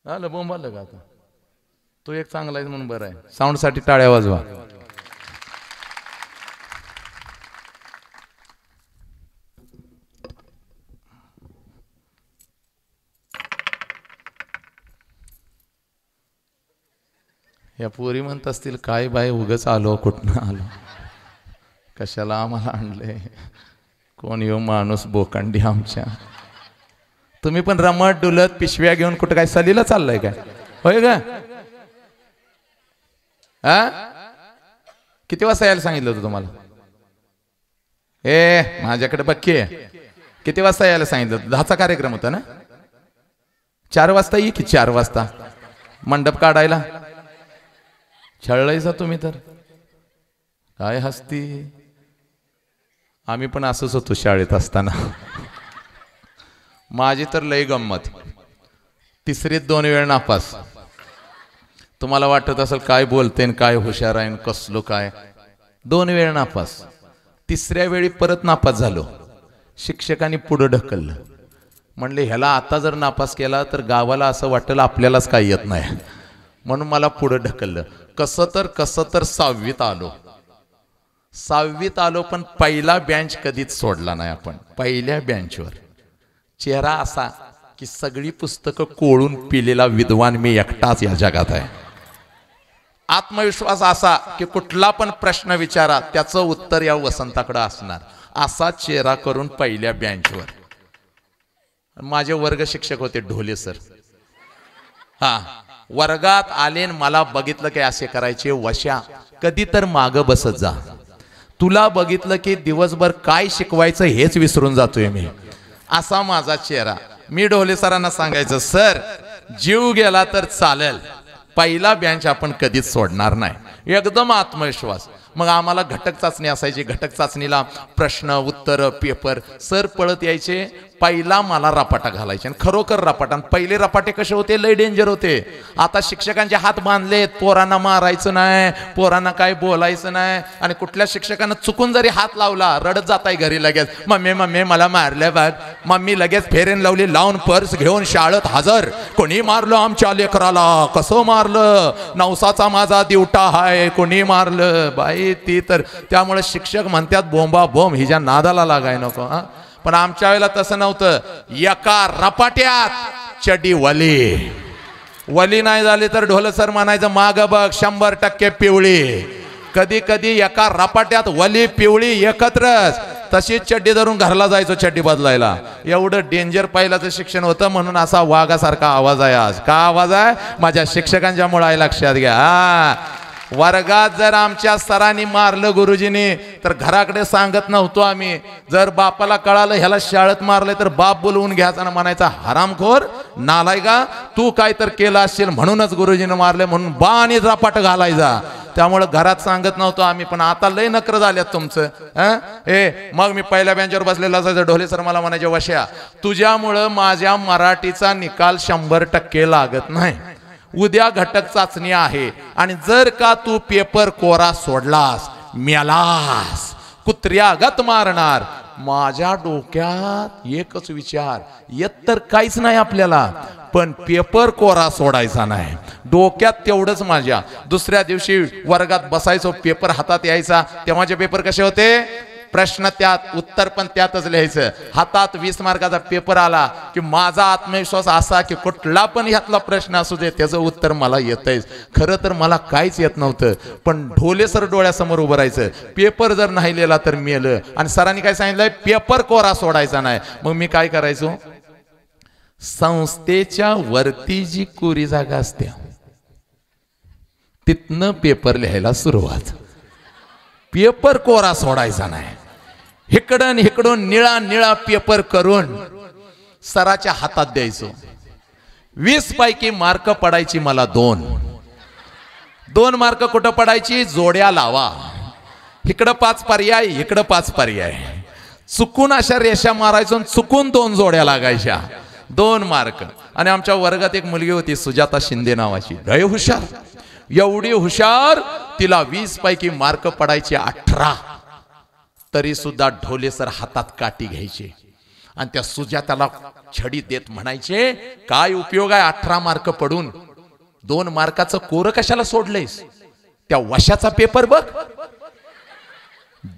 आलं बोंब आलं का? आता तो एक चांगला आहे म्हणून बरं आहे. साऊंड साठी टाळ्या वाजवा. या पोरी म्हणत असतील काय बाय उगच आलो, कुठनं आलो, कशाला आम्हाला आणले, कोण येऊ माणूस बोकांडी आमच्या. तुम्ही पण रमत डुलत पिशव्या घेऊन कुठं काय सलीला चाललंय काय? होय का? किती वाजता यायला सांगितलं होतं तुम्हाला? माझ्याकडे बक्की आहे. किती वाजता यायला सांगितलं होतं? 10चा कार्यक्रम होता ना? 4 वाजता ये की 4 वाजता मंडप काढायला. छळलायचा तुम्ही तर. काय हसती. आम्ही पण असंच होतो शाळेत असताना. माझी तर लय गंमत. 3रीत 2 वेळ नापास. तुम्हाला वाटत असेल काय बोलते काय हुशार आहे कसलो काय. 2 वेळ नापास. 3ऱ्या वेळी परत नापास झालो. शिक्षकांनी पुढे ढकललं. म्हणले ह्याला आता जर नापास केला तर गावाला असं वाटेल आपल्यालाच काही येत नाही, म्हणून मला पुढे ढकललं. कसं तर 6वीत आलो. 6वीत आलो, पण पहिला बेंच कधीच सोडला नाही आपण. पहिल्या बेंचवर चेहरा असा की सगळी पुस्तकं कोळून पिलेला विद्वान मी एकटाच या जगात आहे. आत्मविश्वास असा की कुठला पण प्रश्न विचारा त्याचं उत्तर या वसंताकडे असणार, असा चेहरा करून पहिल्या बेंचवर. माझे वर्ग शिक्षक होते ढोले सर. वर्गात आले मला बघितलं की असे करायचे, वशा कधी तर माग बसत जा, तुला बघितलं की दिवसभर काय शिकवायचं हेच विसरून जातोय मी, असा माझा चेहरा. मी ढोले सरांना सांगायचं सर जीव गेला तर चालेल, पहिला बेंच आपण कधीच सोडणार नाही. एकदम आत्मविश्वास. मग आम्हाला घटक चाचणी असायची. घटक चाचणीला प्रश्न उत्तर पेपर सर पळत यायचे. पहिला मला रपाटा घालायचे, आणि खरोखर रपाटा. पहिले रपाटे कसे होते, लय डेंजर होते. आता शिक्षकांचे हात बांधलेत, पोरांना मारायचं नाही, पोरांना काय बोलायचं नाही. आणि कुठल्या शिक्षकांना चुकून जरी हात लावला रडत जाताय घरी लगेच, मम्मी मला मारल्या बघ. मम्मी लगेच फेरेन लावली लावून पर्स घेऊन शाळेत हजर. कोणी मारलं आमच्या लेकराला, कसं मारलं, नवसाचा माझा दिवटा हाय, कोणी मारलं बाई ती तर. त्यामुळे शिक्षक म्हणतात बोंबा बोंब हिच्या नादाला लागाय नको. पण आमच्या वेळेला तसं नव्हतं. एका रपाट्यात चडी वली नाही झाली तर ढोले सर म्हणायचं माग बघ 100% पिवळी. कधी कधी एका रपाट्यात वली पिवळी एकत्रच. तशीच चड्डी धरून घरला जायचो चड्डी बदलायला. एवढं डेंजर पहिल्याचं शिक्षण होतं, म्हणून असा वाघासारखा आवाज आहे आज. का आवाज आहे? माझ्या शिक्षकांच्या मुळे आहे, लक्षात घ्या. वर्गात जर आमच्या सरांनी मारलं गुरुजींनी तर घराकडे सांगत नव्हतो आम्ही. जर बापाला कळालं ह्याला शाळेत मारलंय तर बाप बोलवून घ्यायचा ना म्हणायचा हरामखोर नालायका तू काय तर केलं असेल म्हणूनच गुरुजीने मारले म्हणून बाणी रपाट घालायचा. त्यामुळे घरात सांगत नव्हतो आम्ही. पण आता लय नकर झाल्यात तुमचं. मग मी पहिल्या बेंचवर बसलेला असायचं. ढोले सर मला म्हणायचे वश्या तुझ्यामुळं माझ्या मराठीचा निकाल 100% लागत नाही. उद्या घटक चाचणी आहे आणि जर का तू पेपर कोरा सोडलास मेलास, कुत्र्यागत मारणार. माझ्या डोक्यात एकच विचार, येत तर काहीच नाही आपल्याला, पण पेपर कोरा सोडायचा नाही. डोक्यात तेवढंच माझ्या. दुसऱ्या दिवशी वर्गात बसायचो, पेपर हातात यायचा. तेव्हाचे पेपर कसे होते, प्रश्न त्यात उत्तर पण त्यातच लिहायचं. हातात 20 मार्काचा पेपर आला की माझा आत्मविश्वास असा की कुठला पण ह्यातला प्रश्न असू दे त्याचं उत्तर मला येतंय. खरं तर मला काहीच येत नव्हतं, पण ढोले सर डोळ्यासमोर उभं राहायचं. पेपर जर नाही लिहिला तर मेलं. आणि सरांनी काय सांगितलंय, पेपर कोरा सोडायचा नाही. मग मी काय करायचो, संस्थेच्या वरती जी कोरी जागा असते तिथनं पेपर लिहायला सुरुवात. पेपर कोरा सोडायचा नाही. इकडून निळा निळा पेपर करून सराच्या हातात द्यायचो. 20 पैकी मार्क पडायची मला 2 मार्क कुठं पडायची, जोड्या लावा. इकडं 5 पर्याय, इकडं 5 पर्याय. चुकून अशा रेषा मारायचो, चुकून 2 जोड्या लागायच्या, 2 मार्क. आणि आमच्या वर्गात एक मुलगी होती सुजाता शिंदे नावाची, लय हुशार, एवढी हुशार, तिला 20 पैकी मार्क पडायचे 18. तरी सुद्धा ढोले सर हातात काठी घ्यायचे आणि त्या सुजाताला छडी देत म्हणायचे, काय उपयोग आहे 18 मार्क पडून, 2 मार्काचं कोरं कशाला सोडलेस, त्या वशाचा पेपर बघ,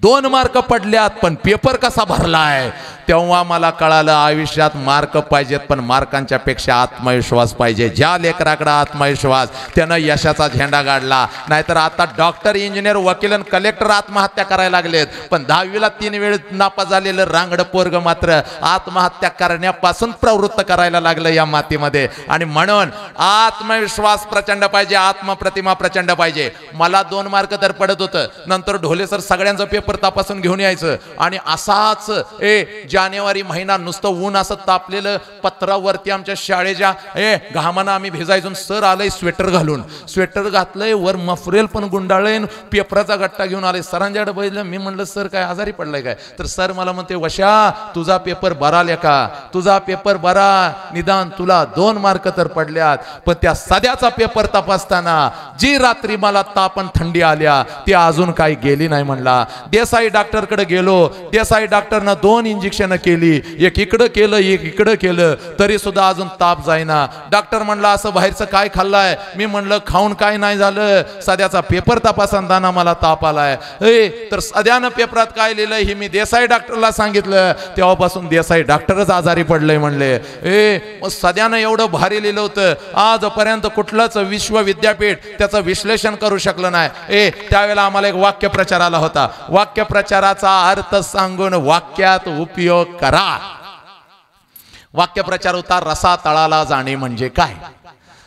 2 मार्क पडल्यात पण पेपर कसा भरलाय. तेव्हा मला कळालं आयुष्यात मार्क पाहिजेत पण मार्कांच्या पेक्षा आत्मविश्वास पाहिजे. ज्या लेकराकडे आत्मविश्वास त्यानं यशाचा झेंडा गाडला. नाहीतर आता डॉक्टर, इंजिनियर, वकील आणि कलेक्टर आत्महत्या करायला लागलेत, पण 10वीला 3 वेळ नापास झालेलं रांगड पोरग मात्र आत्महत्या करण्यापासून प्रवृत्त करायला लागलं या मातीमध्ये. आणि म्हणून आत्मविश्वास प्रचंड पाहिजे, आत्मप्रतिमा प्रचंड पाहिजे. मला 2 मार्क तर पडत होतं. नंतर ढोले सर सगळ्यांचा पेपर तपासून घेऊन यायचं आणि असाच जानेवारी महिना नुसतं ऊन असं तापलेलं पत्रावरती आमच्या शाळेच्या घामानं आम्ही भिजायचो. सर आलंय स्वेटर घालून, स्वेटर घातलंय, वर मफरेल पण गुंडाळलंय, पेपराचा गट्टा घेऊन आले. सरांच्याकडे बघितलं. मी म्हणलं सर काय आजारी पडलाय काय, तर सर मला म्हणते, वशा तुझा पेपर बरा लेका, तुझा पेपर बरा, निदान तुला 2 मार्क तर पडल्यात. पण त्या सध्याचा पेपर तपासताना जी रात्री मला ताप आणि थंडी आल्या ती अजून काही गेली नाही म्हणला. देसाई डॉक्टरकडे गेलो, देसाई डॉक्टरनं 2 इंजेक्शन केली, एक इकडं केलं, एक इकडं केलं, तरी सुद्धा अजून ताप जाईना. डॉक्टर म्हणला असं बाहेरचं काय खाल्लाय. मी म्हणलं खाऊन काय नाही झालं, सध्याचा पेपर तपासताना मला ताप आलाय. तर सध्यानं पेपरात काय लिहिलंय हे मी देसाई डॉक्टरला सांगितलं. तेव्हापासून देसाई डॉक्टरच आजारी पडलंय म्हणले. सध्यानं एवढं भारी लिहिलं होतं, आजपर्यंत कुठलंच विश्वविद्यापीठ त्याचं विश्लेषण करू शकलं नाही. त्यावेळेला आम्हाला एक वाक्य प्रचार आला होता. वाक्य प्रचाराचा अर्थ सांगून वाक्यात उपयोग करा. वाक्यप्रचार होता रसा तळाला जाणे म्हणजे काय.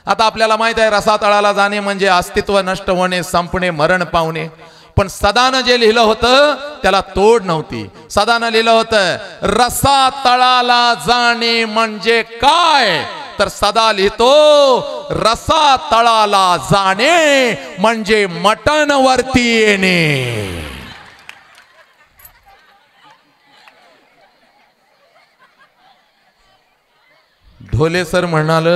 आता आपल्याला माहित आहे रसा तळाला जाणे म्हणजे अस्तित्व नष्ट होणे, संपणे, मरण पावणे. पण सदानं जे लिहिलं होतं त्याला तोड नव्हती. सदानं लिहिलं होतं रसा तळाला जाणे म्हणजे काय, तर सदा लिहितो रसा तळाला जाणे म्हणजे मटण वरती येणे. ढोले सर म्हणाल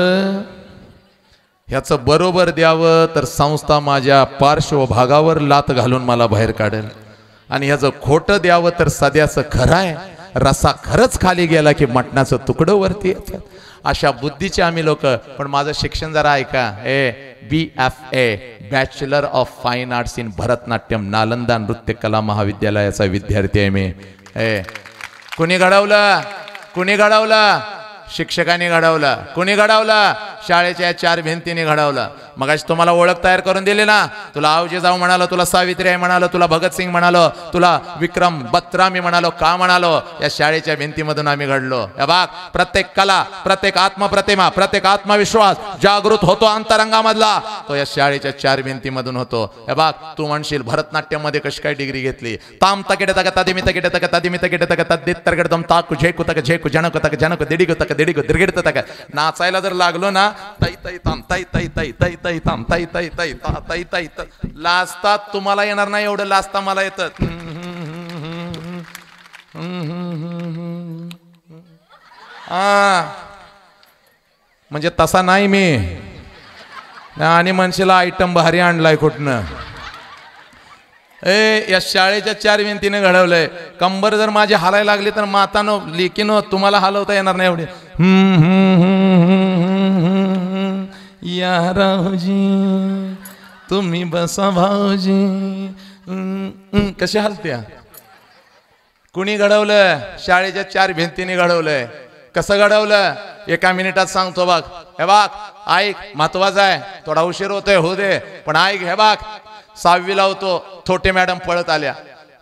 ह्याचं बरोबर द्यावं तर संस्था माझ्या पार्श्वभागावर लात घालून मला बाहेर काढेल, आणि ह्याचं खोटं द्यावं तर सध्याचं खरं आहे, रसा खरंच खाली गेला की मटणाचं तुकडं वरती येतं. अशा बुद्धीचे आम्ही लोक. पण माझं शिक्षण जरा ऐका. BFA bachelor of fine arts in Bharatanatyam, Nalanda नृत्य कला महाविद्यालयाचा विद्यार्थी आहे मी. कुणी घडवलं, कुणी घडवलं, शिक्षकांनी घडवलं. कुणी घडवलं, शाळेच्या 4 भिंतीने घडवलं. मग आज तुम्हाला ओळख तयार करून दिली ना. तुला आवजी जाऊ म्हणालो, तुला सावित्री आहे म्हणालो, तुला भगतसिंग म्हणालो, तुला विक्रम बत्रा मी म्हणालो. का म्हणालो, या शाळेच्या भिंतीमधून आम्ही घडलो. या बाग प्रत्येक कला, प्रत्येक आत्मप्रतिमा, प्रत्येक आत्मविश्वास जागृत होतो अंतरंगामधला, तो या शाळेच्या 4 भिंतीमधून होतो. या बाग तू म्हणशील भरतनाट्यम मध्ये कशी काय डिग्री घेतली. ताम तकेट तक तदिमी तकेट तक तदिमी तकेट तक तद्दित तरगडदम ताकु झेकु तक झेकु जनक तक जनक दिडिगु तक दिडिगु दिरगडत तक. नाचायला जर लागलो ना, तै तै ताम तै तै तै तै तै ताम तै तै तै तै तै तै. लाजतात तुम्हाला येणार नाही एवढं लाजता मला येतं. म्हणजे तसा नाही मी. आणि म्हणशीला आयटम भारी आणलाय कुठनं. या शाळेच्या 4 भिंतीने घडवलंय. कंबर जर माझी हालायला लागली तर मातानो लेकीनो तुम्हाला हलवता येणार नाही एवढे. या रावजी तुम्ही बसा भाऊजी. कशी हलत्या. कुणी घडवलं, शाळेच्या 4 भिंतीने घडवलंय. कसं घडवलं 1 मिनिटात सांगतो बघ. हे बघ ऐक, महत्वाचं आहे, थोडा उशीर होतोय होऊ दे पण ऐक. हे बघ 6वीला होतो, थोटे मॅडम पळत आल्या.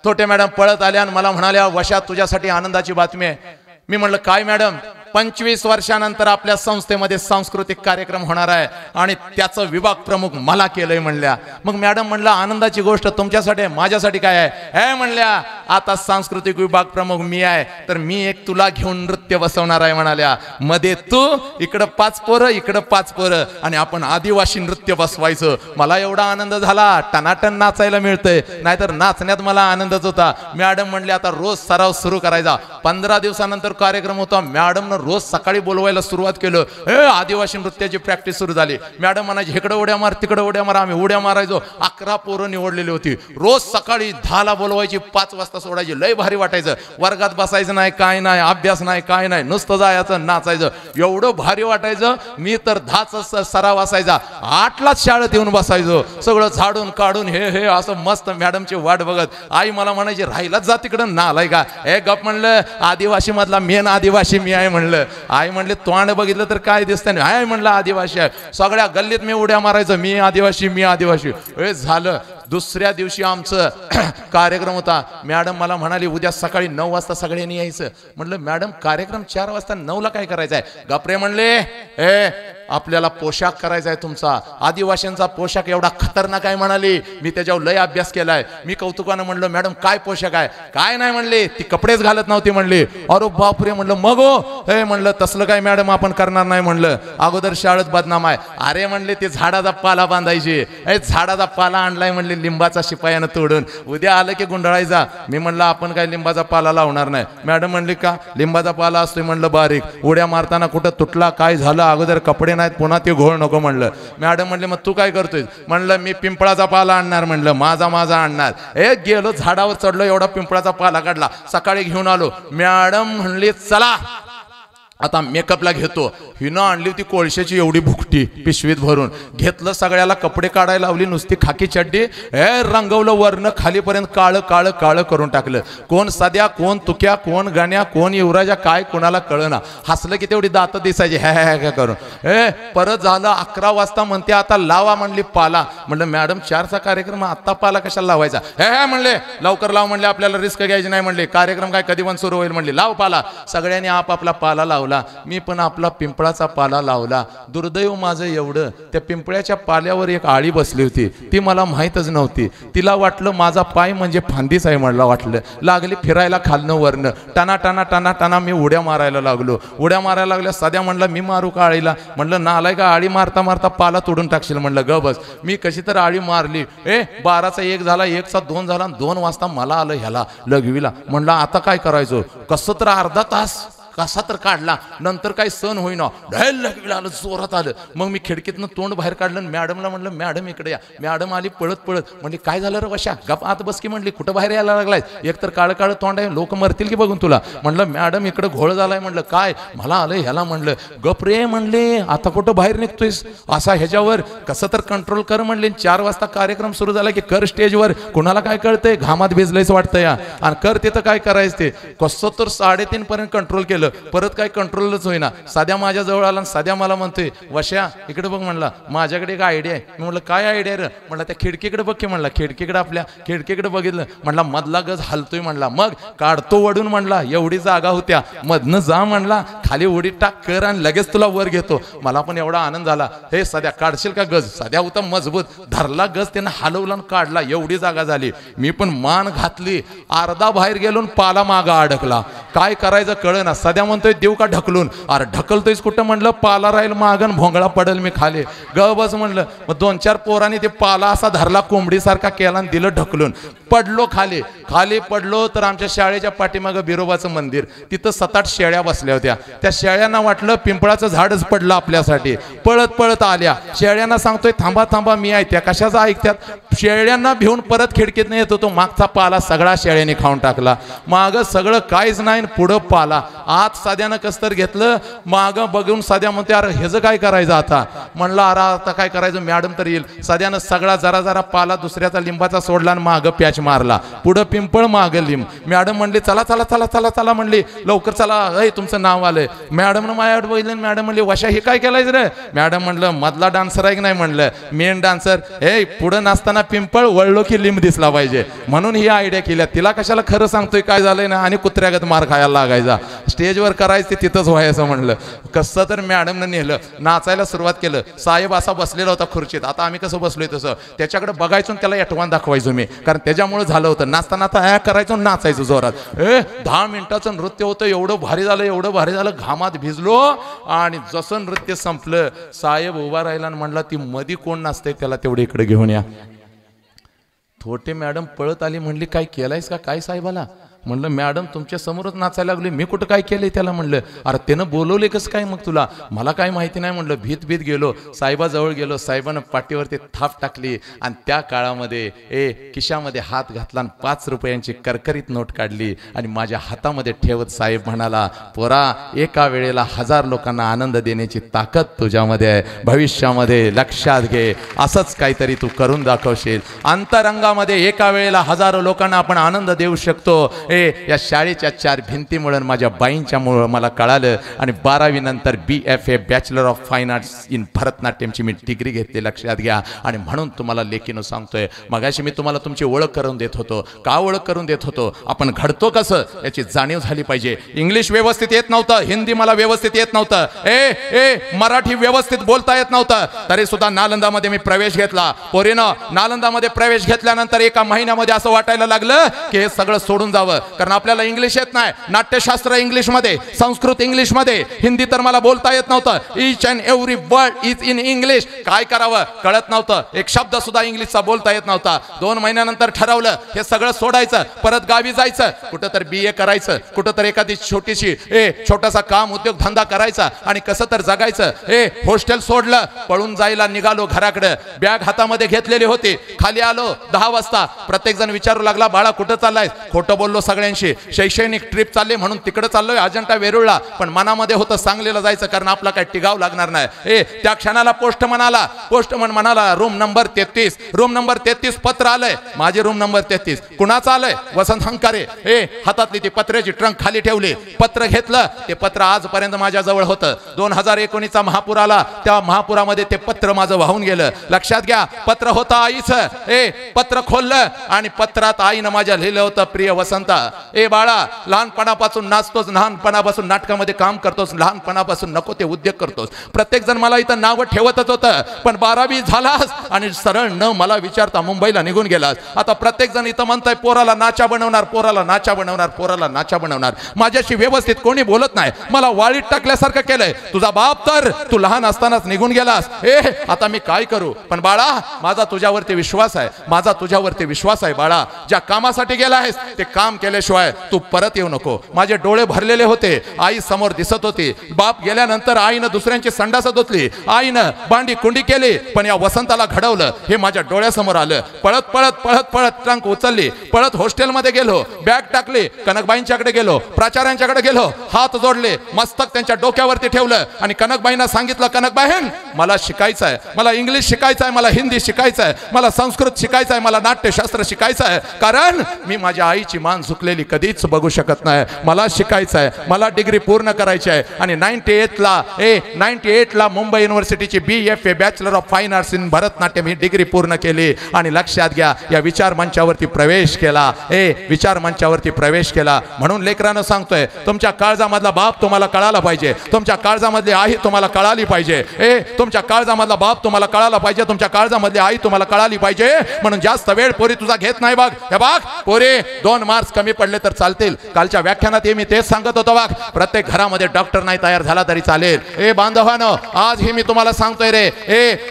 थोटे मॅडम पळत आल्या आणि मला म्हणाल्या, वशा तुझ्यासाठी आनंदाची बातमी आहे. मी म्हणलं काय मॅडम. 25 वर्षानंतर आपल्या संस्थेमध्ये सांस्कृतिक कार्यक्रम होणार आहे आणि त्याचं विभाग प्रमुख मला केलंय म्हणल्या. मग मॅडम म्हणलं आनंदाची गोष्ट तुमच्यासाठी, माझ्यासाठी काय आहे. हे म्हणल्या आता सांस्कृतिक विभाग प्रमुख मी आहे, तर मी एक तुला घेऊन नृत्य बसवणार आहे म्हणाल्या. मध्ये तू, इकडं 5 पोरं, इकडं 5 पोरं, आणि आपण आदिवासी नृत्य बसवायचं. मला एवढा आनंद झाला, टनाटन नाचायला मिळतंय, नाहीतर नाचण्यात मला आनंदच होता. मॅडम म्हणले आता रोज सराव सुरू करायचा. 15 दिवसानंतर कार्यक्रम होता. मॅडमनं रोज सकाळी बोलवायला सुरुवात केलं. आदिवासी नृत्याची प्रॅक्टिस सुरू झाली. मॅडम म्हणायची इकडे उड्या मार, तिकडे उड्या मार. आम्ही उड्या मारायचो. 11 पोरं निवडलेली होती. रोज सकाळी 10ला बोलवायची, 5 वाजता सोडायची. लय भारी वाटायचं. वर्गात बसायचं नाही, काय नाही, अभ्यास नाही, काय नाही, नुसतं जायचं, नाचायचं. एवढं भारी वाटायचं. मी तर 10चा सराव असायचा, 8लाच शाळेत येऊन बसायचो. सगळं झाडून काढून हे असं मस्त मॅडमची वाट बघत. आई मला म्हणायची राहिलाच जा तिकडं, नालाय का. हे गप म्हणलं, आदिवासी मधला मेन आदिवासी मी आहे म्हणलं. आई म्हणले तोंड बघितलं तर काय दिसतं नाही. आहे म्हणलं आदिवासी आहे. सगळ्या गल्लीत मी उड्या मारायचं, मी आदिवासी, मी आदिवासी. झालं. दुसऱ्या दिवशी आमचं कार्यक्रम होता. मॅडम मला म्हणाली उद्या सकाळी 9 वाजता सगळ्यांनी यायचं. म्हटलं मॅडम कार्यक्रम 4 वाजता, 9ला काय करायचं आहे. गपरे म्हणले आपल्याला पोशाख करायचा आहे तुमचा, आदिवासींचा पोशाख एवढा खतरनाक आहे म्हणाली. मी त्याच्यावर लय अभ्यास केलाय. मी कौतुकानं म्हणलं मॅडम काय पोशाख आहे. काय नाही म्हणले, ती कपडेच घालत नव्हती म्हणली. अरे बापरे म्हणलं मग हे म्हणलं तसलं काय मॅडम आपण करणार नाही म्हणलं, अगोदर शाळेत बदनाम आहे. अरे म्हणले ते झाडाचा पाला बांधायची. झाडाचा पाला आणलाय म्हणले लिंबाचा शिपायानं तोडून, उद्या आलं की गुंडाळायचा. मी म्हणलं आपण काय लिंबाचा पाला लावणार नाही. मॅडम म्हणली का, लिंबाचा पाला असतोय म्हणलं बारीक, उड्या मारताना कुठं तुटला काय झालं, अगोदर कपडे नाहीत पुन्हा ते घोळ नको म्हणलं. मॅडम म्हणले मग तू काय करतोय. म्हणलं मी पिंपळाचा पाला आणणार म्हणलं, माझा आणणार. गेलो झाडावर चढलो, एवढा पिंपळाचा पाला काढला, सकाळी घेऊन आलो. मॅडम म्हणली चला आता मेकअपला घेतो. हिनं आणली होती कोळशाची एवढी भुकटी पिशवीत भरून. घेतलं, सगळ्याला कपडे काढायला लावली, नुसती खाकी चड्डी रंगवलं, वरनं खालीपर्यंत काळं काळं काळं करून टाकलं. कोण सध्या, कोण तुक्या, कोण गाण्या, कोण युवराजा, काय कोणाला कळना. हसलं की तेवढी दात दिसायची हे करून. परत झालं 11 वाजता म्हणते आता लावा म्हणली पाला. म्हणलं मॅडम 4चा कार्यक्रम, आत्ता पाला कशाला लावायचा. म्हणले लवकर लाव म्हणले, आपल्याला रिस्क घ्यायची नाही म्हणले, कार्यक्रम काय कधी पण सुरू होईल म्हणले, लाव पाला. सगळ्यांनी आपापला पाला लावला. मी पण आपला पिंपळाचा पाला लावला. दुर्दैव माझं एवढं, त्या पिंपळाच्या पाल्यावर एक आळी बसली होती, ती मला माहीतच नव्हती. तिला वाटलं माझा पाय म्हणजे फांदीच आहे म्हणला वाटलं. लागली फिरायला खालनं वरनं, टाना टाना टाना टाना. मी उड्या मारायला लागलो. उड्या मारायला लागल्या. सध्या म्हणलं मी मारू का आळीला. म्हणलं नालाय का, आळी मारता मारता पाला तोडून टाकशील म्हणलं. ग बस. मी कशी तर आळी मारली. 12चा 1 झाला, 1चा 2 झाला, 2 वाजता मला आलं ह्याला लघवीला. म्हणलं आता काय करायचं. कसं तर अर्धा तास कसा तर काढला, नंतर काही सण होईना, लघवीला आलं, जोरात आलं. मग मी खिडकीतनं तोंड बाहेर काढलं. मॅडमला म्हणलं मॅडम इकडे या. मॅडम आली पळत पळत. म्हणली काय झालं रे वशा, गप आत बस की म्हणली, कुठं बाहेर यायला लागलाय, एक तर काळं काळं तोंड आहे, लोक मरतील की बघून तुला. म्हणलं मॅडम इकडं घोळ झालाय. म्हणलं काय, मला आलं ह्याला. म्हणलं गप रे म्हणले, आता कुठं बाहेर निघतोयस, असा ह्याच्यावर कसं तर कंट्रोल कर म्हणले. 4 वाजता कार्यक्रम सुरू झाला की कर स्टेजवर, कुणाला काय कळतंय, घामात भिजलंयच वाटतं या, आणि कर तिथं काय करायचं ते. कसं तर 3:30 पर्यंत कंट्रोल केलं. परत काय कंट्रोलच होईना. साध्या माझ्या जवळ आला, साध्या मला म्हणतोय वश्या इकडे बघ म्हणला, माझ्याकडे एक आयडिया आहे. मी म्हणलं काय आयडिया रे. म्हणला त्या खिडकीकडे बघ की म्हणला. खिडकीकडे, आपल्या खिडकीकडे बघितलं. म्हणला मधला गज हलतोय म्हणला, मग काढतो वडून म्हणला, एवढी जागा होत्या, मधनं जा म्हणला, खाली उडी टाक कर आणि लगेच तुला वर घेतो. मला पण एवढा आनंद झाला. साध्या काढशील का गज. साध्या होता मजबूत, धरला गज, त्यानं हलवला आणि काढला, एवढी जागा झाली. मी पण मान घातली, अर्धा बाहेर गेलो, पाला मागा अडकला. काय करायचं कळना. साध्या म्हणतोय देऊ का ढकलून. अरे ढकलतोयस कुठं म्हणलं, पाला राहील मागन, भोंगळा पडेल मी खाली. ग बस म्हणलं. मग 2-4 पोरांनी ते पाला असा धरला, कोंबडीसारखा केला आणि दिलं ढकलून. पडलो खाली. खाली पडलो तर आमच्या शाळेच्या पाठीमागं बिरोबाचं मंदिर, तिथं 7-8 शेळ्या बसल्या होत्या. त्या शेळ्यांना वाटलं पिंपळाचं झाडच पडलं आपल्यासाठी. पळत पळत आल्या. शेळ्यांना सांगतोय थांबा थांबा मी आहे. त्या कशाचा ऐकत्यात. शेळ्यांना भिवून परत खिडकीतनं येत होतो. मागचा पाला सगळा शेळ्यांनी खाऊन टाकला. मागं सगळं काहीच नाही, पुढं पाला. आत साध्यानं कसतर घेतलं. मागं बघून साध्या म्हणते अरे ह्याचं काय करायचं आता. म्हणलं अरे आता काय करायचं, मॅडम तर येईल. साध्यानं सगळा जरा जरा पाला दुसऱ्याचा लिंबाचा सोडला आणि मागं पॅच मारला. पुढं पिंपळ मागं लिंब. मॅडम म्हणली चला चला चला चला चला म्हणली, लवकर चला, तुमचं नाव आलंय. मॅडम माझ्यावर बघितलं. मॅडम म्हणली वशा हे काय केलायच रे. मॅडम म्हणलं मधला डान्सर आहे की नाही म्हणलं, मेन डान्सर. पुढं नाचताना पिंपळ, वळलो की लिंब दिसला पाहिजे, म्हणून ही आयडिया केल्या. तिला कशाला खरं सांगतोय काय झालंय ना, आणि कुत्र्यागत मार खाल्ला. खायला लागायचा. स्टेजवर करायचं ते तिथंच व्हायचं म्हणलं. कसं तर मॅडमनं नेलं, नाचायला सुरुवात केलं. साहेब असा बसलेला होता खुर्चीत, आता आम्ही कसं बसलोय तसं त्याच्याकडे बघायचो आणि त्याला एटवान दाखवायचो मी, कारण त्याच्यामुळे झालं होतं. नाचताना आता करायचो, नाचायचो जोरात. 10 मिनिटाचं नृत्य होतं, एवढं भारी झालं, एवढं भारी झालं, घामात भिजलो. आणि जसं नृत्य संपलं, साहेब उभा राहिला आणि म्हणला, ती मधी कोण नाचते त्याला तेवढे इकडे घेऊन या. थोटे मॅडम पळत आली, म्हणली काय केलायस का काय साहेबाला? म्हणलं मॅडम तुमच्या समोरच नाचायला लागले, मी कुठं काय केलंय त्याला? म्हणलं अरे त्यानं बोलवले कसं काय मग तुला? मला काय माहिती नाही म्हणलं. भीत गेलो, साहेबाजवळ गेलो. साहेबानं पाठीवरती थाप टाकली आणि त्या काळामध्ये खिशामध्ये हात घातला आणि 5 रुपयांची करकरीत नोट काढली आणि माझ्या हातामध्ये ठेवत साहेब म्हणाला, पोरा एका वेळेला 1000 लोकांना आनंद देण्याची ताकद तुझ्यामध्ये आहे, भविष्यामध्ये लक्षात घे, असंच काहीतरी तू करून दाखवशील. अंतरंगामध्ये एका वेळेला 1000 लोकांना आपण आनंद देऊ शकतो. या शाळेच्या 4 भिंतीमुळे माझ्या बाईंच्यामुळे मला कळालं. आणि 12वी नंतर BFA bachelor of fine arts in भरतनाट्यमची मी डिग्री घेतली, लक्षात घ्या. आणि म्हणून तुम्हाला लेखीनं सांगतोय, मगाशी मी तुम्हाला तुमची ओळख करून देत होतो. का ओळख करून देत होतो? आपण घडतो कसं याची जाणीव झाली पाहिजे. इंग्लिश व्यवस्थित येत नव्हतं, हिंदी मला व्यवस्थित येत नव्हतं, मराठी व्यवस्थित बोलता येत नव्हतं, तरी सुद्धा नालंदामध्ये मी प्रवेश घेतला. पोरीनं नालंदामध्ये प्रवेश घेतल्यानंतर एका महिन्यामध्ये असं वाटायला लागलं की हे सगळं सोडून जावं, कारण आपल्याला इंग्लिश येत नाही. नाट्यशास्त्र इंग्लिशमध्ये, संस्कृत इंग्लिशमध्ये, हिंदी तर मला बोलता येत नव्हतं. Each and every word is in English. काय करावं कळत नव्हतं, एक शब्द सुद्धा इंग्लिशचा बोलता येत नव्हता. 2 महिन्यानंतर ठरवलं हे सगळं सोडायचं, परत गावी जायचं, कुठं तर BA करायचं, कुठं तर एखादी छोटीशी छोटासा काम उद्योग धंदा करायचा आणि कसं तर जगायचं. हॉस्टेल सोडलं, पळून जायला निघालो घराकडे. बॅग हातामध्ये घेतलेली होती. खाली आलो 10 वाजता. प्रत्येक जण विचारू लागला, बाळा कुठं चाललाय? खोटं बोललो सगळ्यांशी. शैक्षणिक ट्रिप चालली म्हणून तिकडे चाललोय अजंठा वेरूळला, पण मनामध्ये होतं सांगलीला जायचं, कारण आपला काय टिगाव लागणार नाही. त्या क्षणाला पोस्टमन म्हणाला रूम नंबर 33. रूम नंबर 33 पत्र आलंय. माझे रूम नंबर 33. कुणाचं आलंय? वसंत हंकारे. हातातली ती पत्र्याची ट्रंक खाली ठेवली. पत्र घेतलं. ते पत्र आजपर्यंत माझ्या जवळ होतं. 2019चा महापूर आला, त्या महापुरामध्ये ते पत्र माझं वाहून गेलं. लक्षात घ्या, पत्र होतं आईचं. पत्र खोललं आणि पत्रात आईनं माझ्या लिहिलं होतं, प्रिय वसंता, बाळा, लहानपणापासून नाचतोस, लहानपणापासून नाटकामध्ये काम करतोस, लहानपणापासून नको ते उद्योग करतोस. प्रत्येक जण मला इथं नाव ठेवतच होतं, पण 12वी झालास आणि सरळ न मला विचारता मुंबईला निघून गेलास. आता प्रत्येक जण इथं म्हणताय पोराला नाचा बनवणार, पोराला नाचा बनवणार, पोराला नाचा बनवणार. माझ्याशी व्यवस्थित कोणी बोलत नाही. मला वाळीत टाकल्यासारखं केलंय. तुझा बाप तर तू लहान असतानाच निघून गेलास. आता मी काय करू? पण बाळा, माझा तुझ्यावरती विश्वास आहे, माझा तुझ्यावरती विश्वास आहे. बाळा, ज्या कामासाठी गेला आहेस ते काम केल्याशिवाय तू परत येऊ नको. माझे डोळे भरलेले होते, आई समोर दिसत होती. बाप गेल्यानंतर आईनं दुसऱ्यांची संडास धुतली, आईनं भांडी कुंडी केली, पण या वसंताला घडवलं हे माझ्या डोळ्यासमोर आलं. पळत पळत पळत पळत ट्रंक उचलली, पळत हॉस्टेलमध्ये गेलो, बॅग टाकली, कनकबाईंच्याकडे गेलो, प्राचार्यांच्याकडे गेलो, हात जोडले, मस्तक त्यांच्या डोक्यावरती ठेवलं आणि कनकबाईंना सांगितलं, कनकबाईन, मला शिकायचं आहे, मला इंग्लिश शिकायचं आहे, मला हिंदी शिकायचं आहे, मला संस्कृत शिकायचं आहे, मला नाट्यशास्त्र शिकायचं आहे, कारण मी माझ्या आईची मान झुकलेली कधीच बघू शकत नाही. मला शिकायचं आहे, मला डिग्री पूर्ण करायची आहे. आणि 98ला मुंबई युनिव्हर्सिटीची BFA bachelor of fine arts in Bharatanatyam ही डिग्री पूर्ण केली. आणि लक्षात घ्या, या विचार मंचावरती प्रवेश केला. विचार मंचावरती प्रवेश केला. म्हणून लेकरानं सांगतोय, तुमच्या काळजामधला बाप तुम्हाला कळाला पाहिजे, तुमच्या काळजामधली आई तुम्हाला कळाली पाहिजे. तुमच्या काळजामधला बाप तुम्हाला कळाला पाहिजे, तुमच्या काळजामधली आई तुम्हाला कळाली पाहिजे. म्हणून जास्त वेळ पोरी तुझा घेत नाही. बघ हे बघ पोरी, 2 मार्क्स कमी पडले तर चालतील. कालच्या व्याख्यानात मी तेच सांगत होतो. बघ, प्रत्येक घरामध्ये डॉक्टर नाही तयार झाला तरी चालेल. बांधवानो, आज ही मी तुम्हाला सांगतोय रे,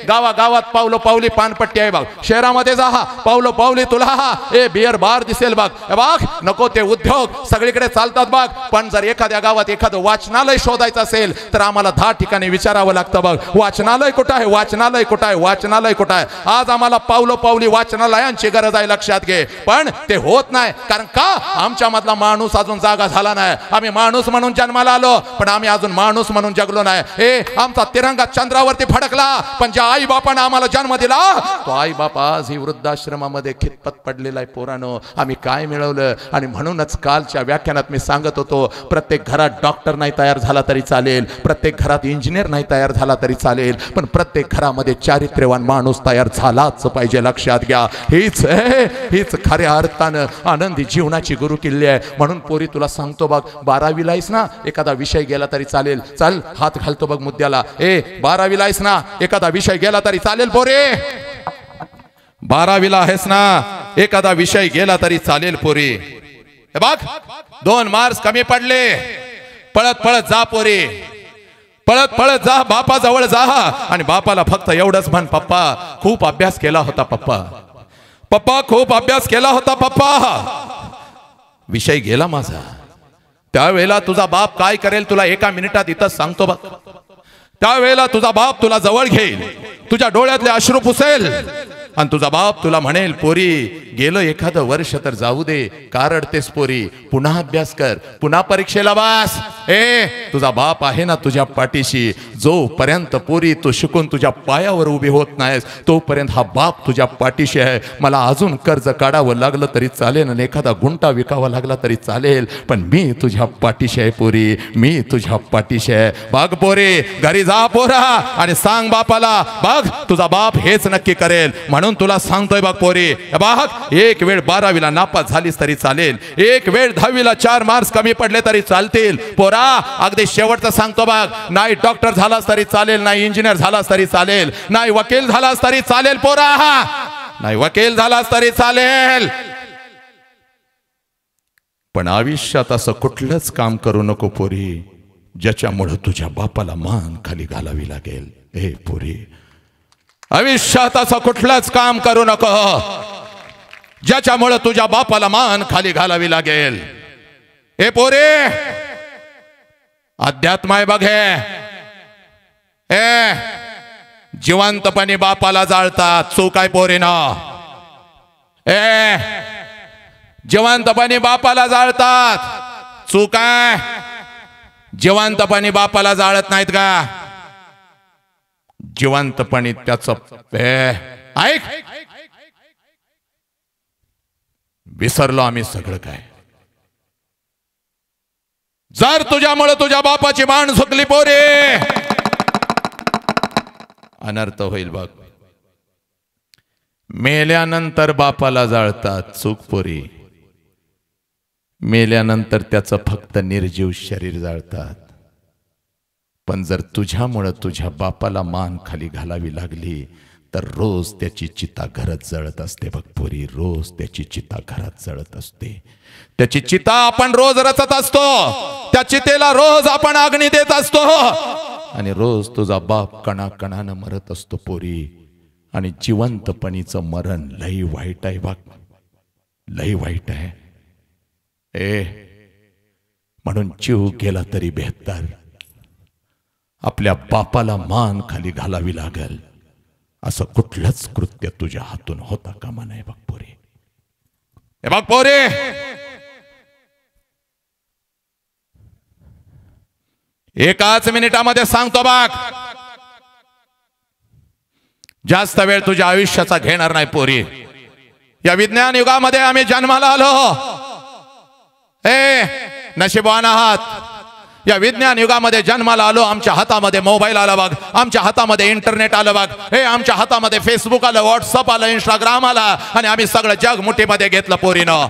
गावागावात पावलो पावली पानपट्टी आहे. बघ, शहरामध्ये जा, पावलो पावली तुला बिअर बार दिसेल. बघ बघ, नको ते उद्योग सगळीकडे चालतात. बघ, पण जर एखाद्या गावात एखादं वाचनालय शोधायचं असेल तर आम्हाला 10 ठिकाणी विचारावं लागतं. बघ, वाचनालय कुठं आहे, वाचनालय कुठं आहे, वाचनालय कुठं आहे. आज आम्हाला पावलो पावली वाचनालयांची गरज आहे, लक्षात घे. पण ते होत नाही, कारण का? आमच्या मधला माणूस अजून जागा झाला नाही. आम्ही माणूस म्हणून जन्माला आलो, पण आम्ही अजून माणूस म्हणून जगलो नाही. आमचा तिरंगा चंद्रावरती फडकला, पण ज्या आई बापाने आम्हाला जन्म दिला तो आई बाप आज ही वृद्धाश्रमामध्ये खितपत पडलेला आहे. पोरानो, आम्ही काय मिळवलं? आणि म्हणूनच कालच्या व्याख्यानात मी सांगत होतो, प्रत्येक घरात डॉक्टर नाही तयार झाला तरी चालेल, प्रत्येक घरात इंजिनियर नाही तयार झाला तरी चालेल, पण प्रत्येक घरामध्ये चारित्र्यवान माणूस तयार झालाच पाहिजे. लक्षात घ्या, हीच खऱ्या अर्थानं आनंदी जीवनाची जीवनाची गुरु किल्ली आहे. म्हणून पोरी तुला सांगतो बघ, 12वीला आहेस ना, एखादा विषय गेला तरी चालेल. चल हात घालतो बघ मुद्द्याला. 12वीला आहेस ना, एखादा विषय गेला तरी चालेल पोरे. 12वीला आहेस ना, एखादा विषय गेला तरी चालेल पोरी. हे बघ 2 मार्क्स कमी पडले, पळत पळत जा पोरी, पळत पळत जा, बापाजवळ जा आणि बापाला फक्त एवढंच म्हण, पप्पा खूप अभ्यास केला होता पप्पा, पप्पा खूप अभ्यास केला होता पप्पा. विषय गेला माझा. त्यावेळेला तुझा बाप काय करेल तुला एका मिनिटात इथं सांगतो बघ. त्यावेळेला तुझा बाप तुला जवळ घेईल, तुझ्या डोळ्यातले अश्रू पुसेल आणि तुझा बाप तुला म्हणेल, पोरी गेलं एखादं वर्ष तर जाऊ दे, का रडतेस पोरी, पुन्हा अभ्यास कर, पुन्हा परीक्षेला बस. तुझा बाप आहे ना तुझ्या पाठीशी. जोपर्यंत पोरी तू शिकून तुझ्या पायावर उभी होत नाहीस तोपर्यंत हा बाप तुझ्या पाठीशी आहे. मला अजून कर्ज काढावं लागलं तरी चालेल आणि एखादा गुंटा विकावा लागला तरी चालेल, पण मी तुझ्या पाठीशी आहे पोरी, मी तुझ्या पाठीशी आहे. बघ पोरी, घरी जा पोरा आणि सांग बापाला, बघ तुझा बाप हेच नक्की करेल. म्हणून तुला सांगतोय बघ पोरी, बघ एक वेळ 12वीला नापास झालीस तरी चालेल, एक वेळ 10वीला 4 मार्क्स कमी पडले तरी चालतील पोरा. अगदी शेवटचं सांगतो बघ, नाही डॉक्टर झालास तरी चालेल, नाही इंजिनियर झालास तरी चालेल, नाही वकील झालास तरी चालेल पोरा, नाही वकील झालास तरी चालेल, पण आयुष्यात असं कुठलंच काम करू नको पोरी ज्याच्यामुळे तुझ्या बापाला मान खाली घालावी लागेल. हे पोरी, आयुष्यात असं कुठलंच काम करू नको ज्याच्यामुळे तुझ्या बापाला मान खाली घालावी लागेल. हे पोरे, अध्यात्म आहे बघे. जिवंतपणी बापाला जाळतात, चूक आहे पोरीनो. जिवंतपणी बापाला जाळतात, चूक आहे. जिवंतपणी बापाला जाळत नाहीत का? जिवंतपणी त्याचं ऐक, विसरलो आम्ही सगळं काय. जर तुझ्यामुळे तुझ्या बापाची मान झुकली पोरे, अनर्थ होईल बघ. मेल्यानंतर बापाला जाळतात, चूक पोरी. मेल्यानंतर त्याचं फक्त निर्जीव शरीर जाळतात. पण जर तुझ्यामुळे तुझ्या बापाला मान खाली घालावी लागली तर रोज त्याची चिता घरात जळत असते बघ पोरी, रोज त्याची चिता घरात जळत असते. त्याची चिता आपण रोज रचत असतो, त्या चितेला रोज आपण अग्नी देत असतो आणि रोज तुझा बाप कणाकणानं मरत असतो पोरी. आणि जिवंतपणीचं मरण लई वाईट आहे बघ, लई वाईट आहे. म्हणून जीव गेला तरी बेहतर आपल्या बापाला मान खाली घालावी लागेल असं कुठलंच कृत्य तुझ्या हातून होता कामा नये बघ पोरे. हे बघ पोरे, एकाच मिनिटामध्ये सांगतो बघ, जास्त वेळ तुझ्या आयुष्याचा घेणार नाही पोरी. या विज्ञान युगामध्ये आम्ही जन्माला आलो, नशिबवान आहात. या विज्ञान युगामध्ये जन्माला आलो, आमच्या हातामध्ये मोबाईल आला बघ, आमच्या हातामध्ये इंटरनेट आलं बघ, आमच्या हातामध्ये फेसबुक आलं, व्हॉट्सअप आलं, इंस्टाग्राम आला आणि आम्ही सगळं जग मुठीमध्ये घेतलं पोरीनं.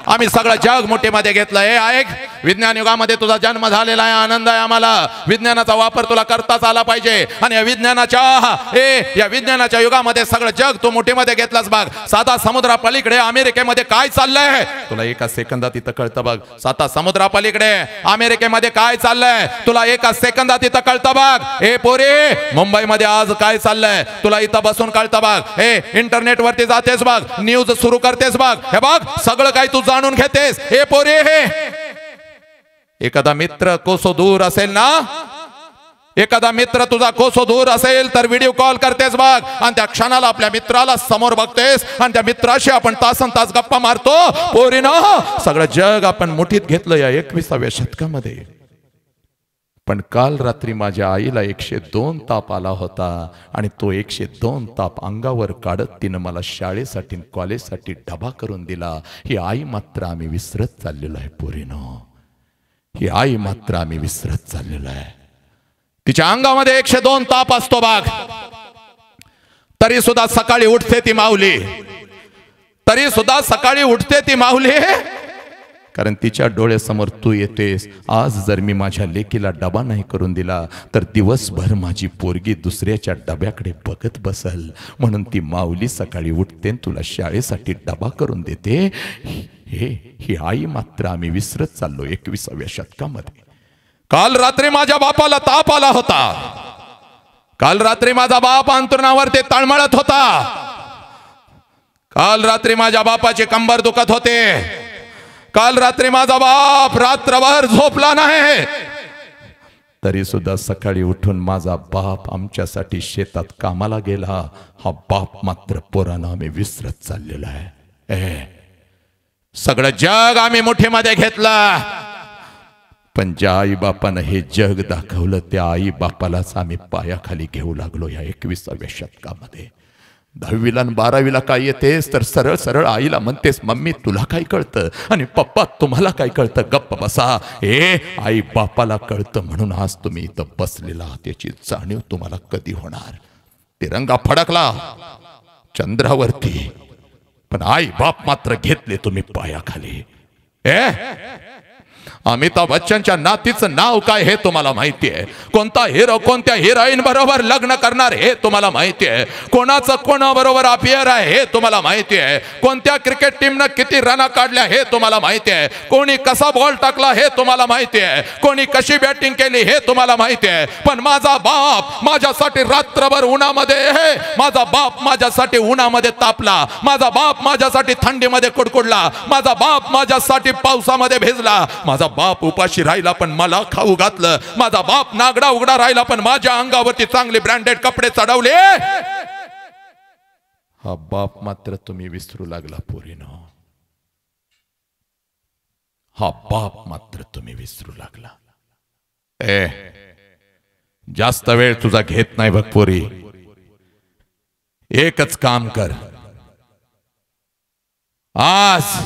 आम्ही सगळं जग मुठीमध्ये घेतलं. ऐक, विज्ञान युगामध्ये तुझा जन्म झालेला आहे, आनंद आहे आम्हाला. विज्ञानाचा वापर तुला करताच आला पाहिजे आणि या विज्ञानाच्या युगामध्ये सगळं जग तू मुठीमध्ये घेतलास बघ. साता समुद्रा पलीकडे अमेरिकेमध्ये काय चाललंय तुला एका सेकंदात इथं कळतं बघ. साता समुद्रा पलीकडे अमेरिकेमध्ये काय चाललंय तुला एका सेकंदात इथं कळतं बघ. पोरे, मुंबईमध्ये आज काय चाललंय तुला इथं बसून कळतं बघ. इंटरनेट वरती जातेस बघ, न्यूज सुरू करतेस बघ, हे बघ सगळं काही तू जाणून घेतेस. पोरे, एखादा मित्र कोसो दूर असेल ना, एखादा मित्र तुझा कोसो दूर असेल तर व्हिडिओ कॉल करतेस बघ आणि त्या क्षणाला आपल्या मित्राला समोर बघतेस आणि त्या मित्राशी आपण तासन तास गप्पा मारतो. पोरीनं, सगळं जग आपण मुठीत घेतलं या 21व्या शतकामध्ये. पण काल रात्री माझ्या आईला 102 ताप आला होता आणि तो 102 ताप अंगावर काढत तिनं मला शाळेसाठी कॉलेजसाठी डबा करून दिला. ही आई मात्र आम्ही विसरत चाललेलो आहे पोरीनो, ही आई मात्र आम्ही विसरत चाललेलो आहे. तिच्या अंगामध्ये 102 ताप असतो बाग, तरी सुद्धा सकाळी उठते ती माऊली, तरी सुद्धा सकाळी उठते ती माऊली कारण तिच्या डोळ्यासमोर तू येतेस. आज जर मी माझ्या लेकीला डबा नाही करून दिला तर दिवसभर माझी पोरगी दुसऱ्याच्या डब्याकडे बघत बसल. म्हणून ती माऊली सकाळी उठते तुला शाळेसाठी डबा करून देते. ही आई मात्र आम्ही विसरत चाललो 21व्या शतकामध्ये. काल रात्री माझ्या बापाला ताप आला होता. काल रात्री माझा बाप अंथरुणावर ते तळमळत होता. काल रात्री माझ्या बापाचे कंबर दुखत होते. काल रात्री माझा बाप रात्रभर झोपला नाही. तरी सुद्धा सकाळी उठून माझा बाप आमच्यासाठी शेतात कामाला गेला. हा बाप मात्र पोरांना आम्ही विसरत चाललेला आहे. सगळं जग आम्ही मुठीमध्ये घेतलं. पण ज्या आई बापानं हे जग दाखवलं त्या आई बापालाच आम्ही पायाखाली घेऊ लागलो या 21व्या शतकामध्ये. 10वीला आणि 12वीला काय येतेस तर सरळ सरळ आईला म्हणतेस मम्मी तुला काय कळतं आणि पप्पा तुम्हाला काय कळतं, गप्प बसा. आई बापाला कळतं म्हणून आज तुम्ही इथं बसलेला आहात याची जाणीव तुम्हाला कधी होणार. तिरंगा फडकला चंद्रावरती पण आई बाप मात्र घेतले तुम्ही पायाखाली. अमिताभ बच्चनच्या नातीचं नाव काय हे तुम्हाला माहिती आहे. कोणता हिरो कोणत्या हिरोईन बरोबर लग्न करणार हे तुम्हाला माहिती आहे. कोणाचं कोणाबरोबर अफेअर आहे हे तुम्हाला माहिती आहे. कोणत्या क्रिकेट टीमनं किती रना काढल्या हे तुम्हाला माहिती आहे. कोणी कसा बॉल टाकला हे तुम्हाला माहिती आहे. कोणी कशी बॅटिंग केली हे तुम्हाला माहिती आहे. पण माझा बाप माझ्यासाठी रात्रभर उन्हामध्ये माझा बाप माझ्यासाठी उन्हामध्ये तापला. माझा बाप माझ्यासाठी थंडीमध्ये कुडकुडला. माझा बाप माझ्यासाठी पावसामध्ये भिजला. माझा बाप उपाशी राहिला पण मला खाऊ घातलं. माझा बाप नागडा उघडा राहिला पण माझ्या अंगावरती चांगले ब्रँडेड कपडे चढवले. हा बाप मात्र तुम्ही विसरू लागला पोरीनो. हा बाप मात्र तुम्ही विसरू लागला. जास्त वेळ तुझा घेत नाही बघ पोरी. एकच काम कर. आज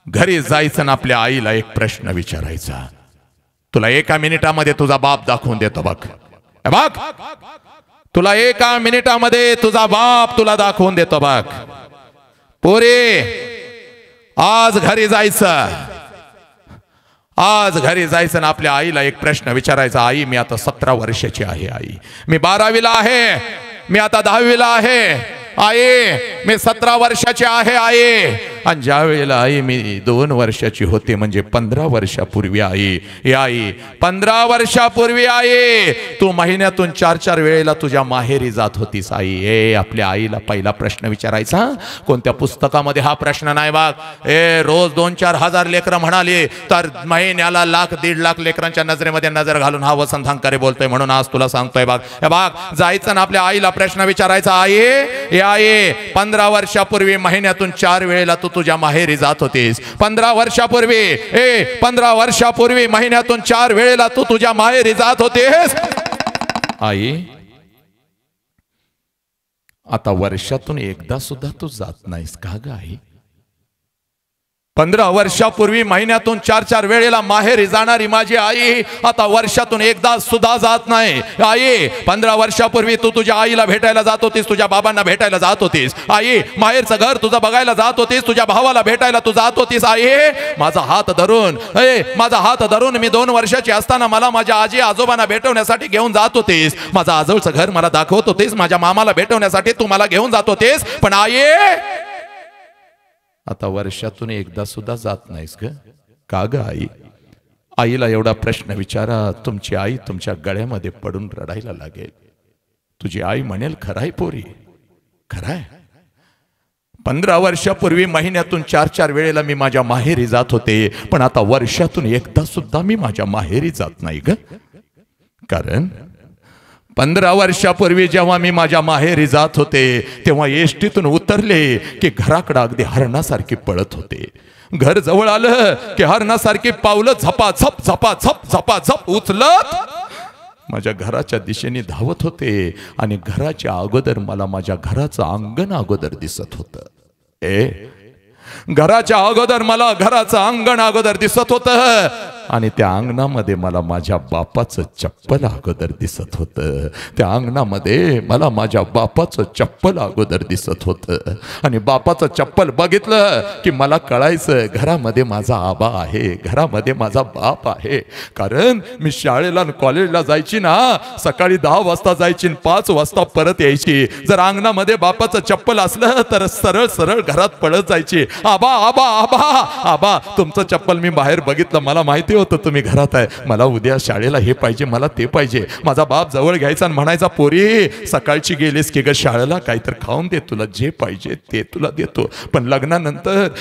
घरी जायचं ना आपल्या आईला एक प्रश्न विचारायचा. तुला 1 मिनिटामध्ये तुझा बाप दाखवून देतो बघ. बघ तुला 1 मिनिटामध्ये तुझा बाप तुला दाखवून देतो बघ. पोरे आज घरी जायचं. आज घरी जायचं ना आपल्या आईला एक प्रश्न विचारायचा. आई मी आता 17 वर्षाची आहे. आई मी 12वीला आहे. मी आता 10वीला आहे. आई मी 17 वर्षाची आहे. आई आणि ज्या वेळेला आई मी 2 वर्षाची होते म्हणजे 15 वर्षापूर्वी आई 15 वर्षापूर्वी आई तू महिन्यातून 4-4 वेळेला तुझ्या माहेरी जात होतीस. आई आपल्या आईला पहिला प्रश्न विचारायचा. कोणत्या पुस्तकामध्ये हा प्रश्न नाही बघ. रोज 2-4 हजार लेकरं म्हणाली तर महिन्याला 1-1.5 लाख लेकरांच्या नजरेमध्ये नजर घालून हा वसंत हंकारे बोलतोय म्हणून आज तुला सांगतोय बघ. बघ जायचं ना आपल्या आईला प्रश्न विचारायचा. आई 15 वर्षापूर्वी महिन्यातून 4 वेळेला तू तुझ्या माहेरी जात होतीस. 15 वर्षापूर्वी महिन्यातून 4 वेळेला तू तुझ्या माहेरी जात होतीस. आई आता वर्षातून एकदा सुद्धा तू जात नाहीस का ग आई? 15 वर्षापूर्वी महिन्यातून 4-4 वेळेला माहेरी जाणारी माझी आई आता वर्षातून एकदा सुद्धा जात नाही. आई 15 वर्षापूर्वी तू तुझ्या आईला भेटायला जात होतीस. तुझ्या बाबांना भेटायला जात होतीस. आई माहेरचं घर तुझं बघायला जात होतीस. तुझ्या भावाला भेटायला तू जात होतीस. आई माझा हात धरून मी 2 वर्षाची असताना मला माझ्या आजी आजोबांना भेटवण्यासाठी घेऊन जात होतीस. माझं आजोळचं घर मला दाखवत होतीस. माझ्या मामाला भेटवण्यासाठी तू मला घेऊन जात होतीस. पण आई आता वर्षातून एकदा सुद्धा जात नाहीस ग का ग आई? आईला एवढा प्रश्न विचारा. तुमची आई तुमच्या गळ्यामध्ये पडून रडायला लागेल. तुझी आई म्हणेल खराय पोरी खराय. 15 वर्षापूर्वी महिन्यातून 4-4 वेळेला मी माझ्या माहेरी जात होते. पण आता वर्षातून एकदा सुद्धा मी माझ्या माहेरी जात नाही ग. कारण 15 वर्षापूर्वी जेव्हा मी माझ्या माहेरी जात होते तेव्हा एसटीतून उतरले की घराकडे अगदी हरणासारखी पळत होते. घर जवळ आलं की हरणासारखी पावलं झपाझप झपाझप झपाझप उचलत माझ्या घराच्या दिशेने धावत होते. आणि घराच्या अगोदर मला माझ्या घराचं अंगण अगोदर दिसत होतं. घराच्या अगोदर मला घराचं अंगण अगोदर दिसत होतं. आणि त्या अंगणामध्ये मला माझ्या बापाचं चप्पल अगोदर दिसत होतं. त्या अंगणामध्ये मला माझ्या बापाचं चप्पल अगोदर दिसत होतं. आणि बापाचं चप्पल बघितलं की मला कळायचं घरामध्ये माझा आबा आहे, घरामध्ये माझा बाप आहे. कारण मी शाळेला कॉलेजला जायची ना, सकाळी 10 वाजता जायची, 5 वाजता परत यायची. जर अंगणामध्ये बापाचं चप्पल असलं तर सरळ सरळ घरात पळत जायची. आबा आबा आबा आबा, तुमचं चप्पल मी बाहेर बघितलं, मला माहिती होतं तुम्ही घरात आहे, मला उद्या शाळेला हे पाहिजे, मला ते पाहिजे. माझा बाप जवळ घ्यायचा आणि म्हणायचा, पोरी सकाळची गेलीस की ग शाळेला, काहीतरी खाऊन दे, तुला जे पाहिजे ते तुला देतो. पण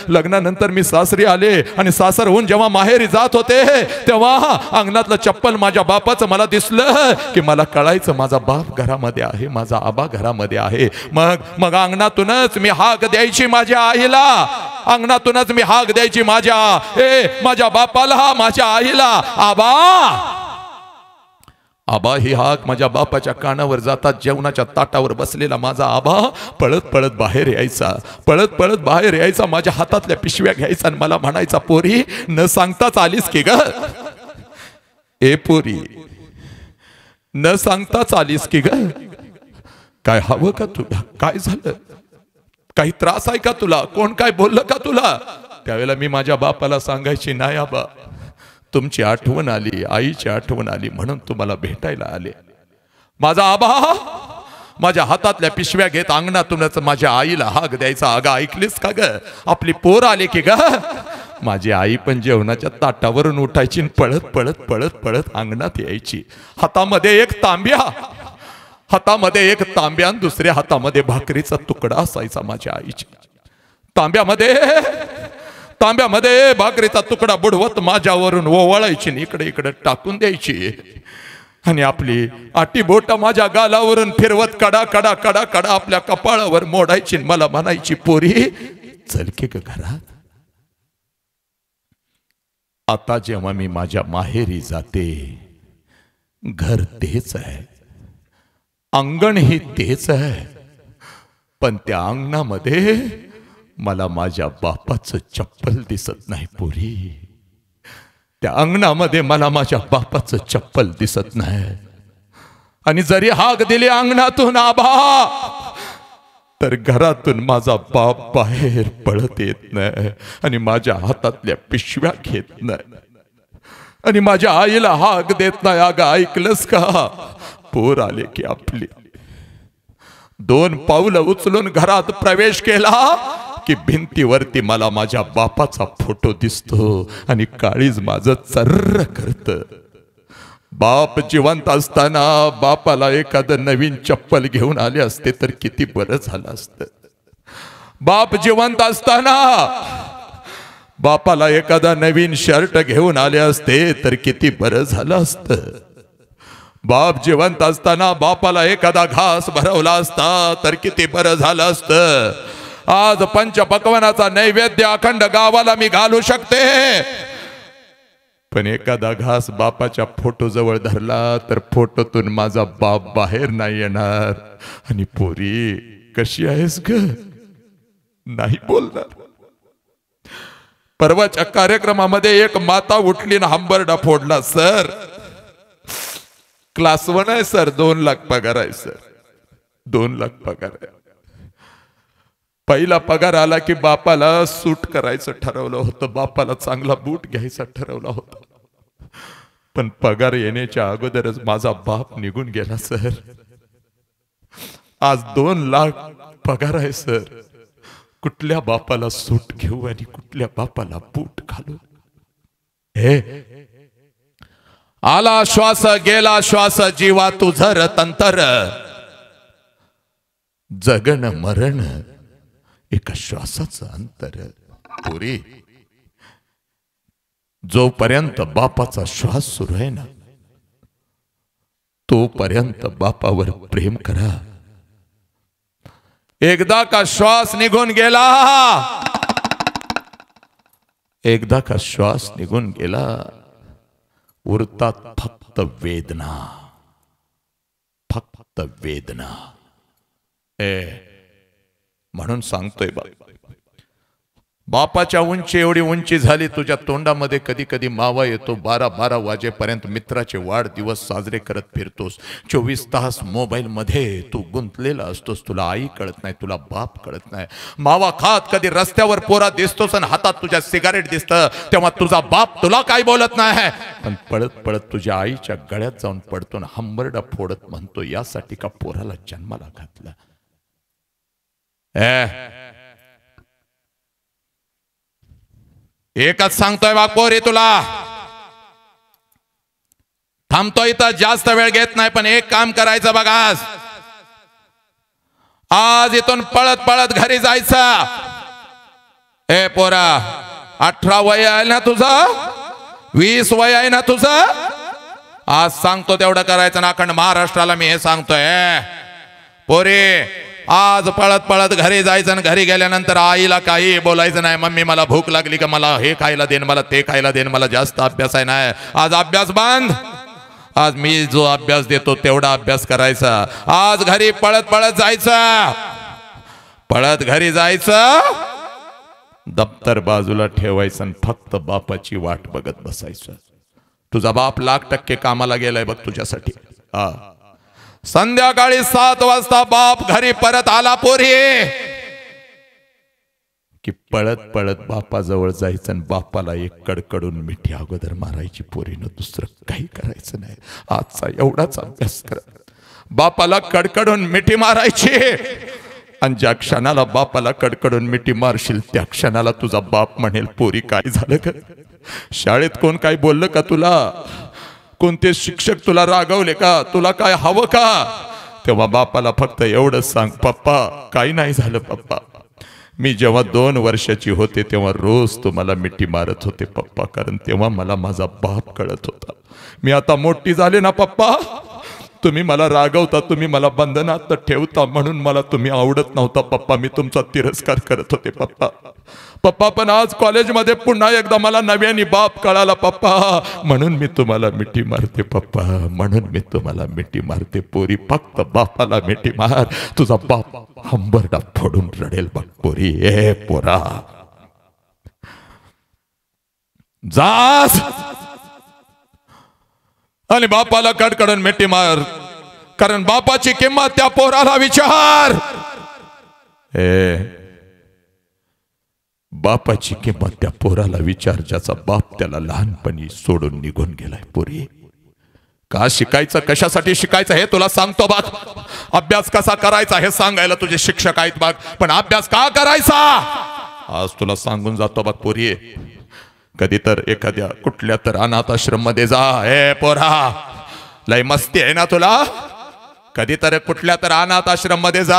लग्नानंतर मी सासरी आले आणि सासरहून जेव्हा माहेरी जात होते तेव्हा अंगणातलं चप्पल माझ्या बापाचं मला दिसलं की मला कळायचं माझा बाप घरामध्ये आहे, माझा आबा घरामध्ये आहे. मग अंगणातूनच मी हाक द्यायची माझ्या आईला, अंगणातूनच मी हाक द्यायची माझ्या बापाला, माझ्या आईला, आबा आबा. ही हाक माझ्या बापाच्या कानावर जातात. जेवणाच्या ताटावर बसलेला माझा आबा पळत पळत बाहेर यायचा, पळत पळत बाहेर यायचा, माझ्या हातातल्या पिशव्या घ्यायचा आणि मला म्हणायचा, पोरी न सांगताच आलीस की ग, ए पोरी न सांगताच आलीस की ग, काय हवं का तुला, काय झालं, काही त्रास आहे का तुला, कोण काय बोललं का तुला. त्यावेळेला मी माझ्या बापाला सांगायची, नाही आबा, तुमची आठवण आली, आईची आठवण आली म्हणून तुम्हाला भेटायला आले. माझा आबा माझ्या हातातल्या पिशव्या घेत अंगणातूनच माझ्या आईला हाक द्यायचा, अगं ऐकलीस का ग, आपली पोर आले की ग. माझी आई पण जेवणाच्या ताटावरून उठायची, पळत पळत पळत पळत अंगणात यायची. हातामध्ये एक तांब्या, दुसऱ्या हातामध्ये भाकरीचा तुकडा असायचा माझ्या आईच्या. तांब्यामध्ये भाकरीचा तुकडा बुडवत माझ्यावरून ओवाळायची, इकडे इकडे टाकून द्यायची आणि आपली आटी बोट माझ्या गालावरून फिरवत कडा कडा कडा कडा आपल्या कपाळावर मोडायची. मला म्हणायची, पोरी चल की ग घरात. आता जेव्हा मी माझ्या माहेरी जाते, घर तेच आहे, अंगण ही तेच आहे, पण त्या अंगणामध्ये मला माझ्या बापाचं चप्पल दिसत नाही पोरी. त्या अंगणामध्ये मला माझ्या बापाचं चप्पल दिसत नाही. आणि जरी हाक दिली अंगणातून आबा, तर घरातून माझा बाप बाहेर पळत येत नाही आणि माझ्या हातातल्या पिशव्या घेत नाही आणि माझ्या आईला हाक देत नाही, अगं ऐकलंस का, पोर आले की आपली. 2 पावलं उचलून घरात प्रवेश केला की भिंतीवरती मला माझ्या बापाचा फोटो दिसतो आणि काळीज माझं चर्र करत. बाप जिवंत असताना बापाला एखादं नवीन चप्पल घेऊन आले असते तर किती बरं झालं असतं. बाप जिवंत असताना बापाला एखादा नवीन शर्ट घेऊन आले असते तर किती बरं झालं असतं. बाप जिवंत असताना बापाला एखादा घास भरवला असता तर किती बरं झालं असतं. आज पंचपक्वानाचा नैवेद्य अखंड गावाला मी घालू शकते, पण एखादा घास बापाच्या फोटो जवळ धरला तर फोटोतून माझा बाप बाहेर नाही येणार. आणि पोरी कशी आहेस ग, नाही बोलणार. परवाच्या कार्यक्रमामध्ये एक माता उठली ना हंबरडा फोडला, सर क्लास 1 आहे सर, 2 लाख पगार आहे सर, 2 लाख पगार आहे. पहिला पगार आला की बापाला सूट करायचं ठरवलं होतं, बापाला चांगला बूट घ्यायचा ठरवला होता, पण पगार येण्याच्या अगोदरच माझा बाप निघून गेला सर. आज 2 लाख पगार आहे सर, कुठल्या बापाला सूट घेऊ आणि कुठल्या बापाला बूट घालू. हे आला श्वास गेला श्वास, जीवा तुझर तंतर, जगन मरण एका श्वासाचं अंतर. पुरी जोपर्यंत बापाचा श्वास सुरू आहे ना, तोपर्यंत बापावर प्रेम करा. एकदा का श्वास निघून गेला, एकदा का श्वास निघून गेला, उरतात फक्त वेदना, फक्त वेदना. म्हणून सांगतोय बा, बापाच्या उंची एवढी उंची झाली, तुझ्या तोंडामध्ये कधी कधी मावा येतो. 12-12 वाजेपर्यंत मित्राचे वाढदिवस साजरे करत फिरतोस. 24 तास मोबाईल मध्ये तू गुंतलेला असतोस. तुला आई कळत नाही, तुला बाप कळत नाही. मावा खात कधी रस्त्यावर पोरा दिसतोस आणि हातात तुझ्या सिगारेट दिसतं, तेव्हा तुझा बाप तुला काय बोलत नाही. पण पळत पळत तुझ्या आईच्या गळ्यात जाऊन पडतो ना हंबरडा फोडत म्हणतो, यासाठी का पोराला जन्माला घातला. एकच सांगतोय बा पोरी तुला, थांबतोय तर जास्त वेळ घेत नाही, पण एक काम करायचं बघ. आज इथून पळत पळत घरी जायचं. ए पोरा, 18 वय आहे ना तुझं, 20 वय आहे ना तुझं, आज सांगतो तेवढं करायचं ना. अखंड महाराष्ट्राला मी हे सांगतोय. पोरे, आज पळत पळत घरी जायचं आणि घरी गेल्यानंतर आईला काही बोलायचं नाही. मम्मी मला भूक लागली का, मला हे खायला देन, मला ते खायला देन, मला जास्त अभ्यास आहे. नाही, आज अभ्यास बंद. आज मी जो अभ्यास देतो तेवढा अभ्यास करायचा. आज घरी पळत पळत जायचं, पळत घरी जायचं, दप्तर बाजूला ठेवायचं आणि फक्त बापाची वाट बघत बसायचं. तुझा बाप 1,00,000% कामाला गेलाय बघ तुझ्यासाठी. संध्याकाळी 7 वाजता बाप घरी परत आला पोरी की पळत पळत बापाजवळ जायचं आणि बापाला एक कडकडून मिठी अगोदर मारायची. पोरीनं दुसरं काही करायचं नाही. आजचा एवढाच अभ्यास कर. बापाला कडकडून मिठी मारायची आणि ज्या क्षणाला बापाला कडकडून मिठी मारशील त्या क्षणाला तुझा बाप म्हणेल, पोरी काय झालं का, शाळेत कोण काय बोललं का तुला, कोणते शिक्षक तुला रागवले का, तुला काय हवं का. तेव्हा बापाला फक्त एवढंच सांग, पप्पा काही नाही झालं पप्पा. मी जेव्हा 2 वर्षाची होते तेव्हा रोज तुम्हाला मिठी मारत होते पप्पा, कारण तेव्हा मला माझा बाप कळत होता. मी आता मोठी झाले ना पप्पा, तुम्ही मला रागवता, तुम्ही मला बंधनात ठेवता, म्हणून मला तुम्ही आवडत नव्हता पप्पा. मी तुमचा तिरस्कार करत होते पप्पा. पप्पा पण आज कॉलेजमध्ये पुन्हा एकदा मला नव्याने बाप कळाला पप्पा, म्हणून मी तुम्हाला मिठी मारते पप्पा, म्हणून मी तुम्हाला मिठी मारते. पोरी, फक्त बापाला मिठी मार, तुझा बाप हंबरडा फोडून रडेल बघ पोरी. ए पोरा, जास आणि बापाला कडकडून मिठी मार, कारण बापाची किंमत त्या पोराला विचार. बापाची किंमत त्या पोराला विचार, ज्याचा बाप त्याला लहानपणी सोडून निघून गेलाय. पोरी, का शिकायचं, कशासाठी शिकायचं हे तुला सांगतो बघ. अभ्यास कसा करायचा हे सांगायला तुझे शिक्षक आहेत बघ, पण अभ्यास का करायचा आज तुला सांगून जातो बघ. पोरी, कधी तर एखाद्या कुठल्या तर अनाथ आश्रम मध्ये जा. ए पोरा, लय मस्ती आहे ना तुला. कधी तर कुठल्या तर अनाथ आश्रम मध्ये जा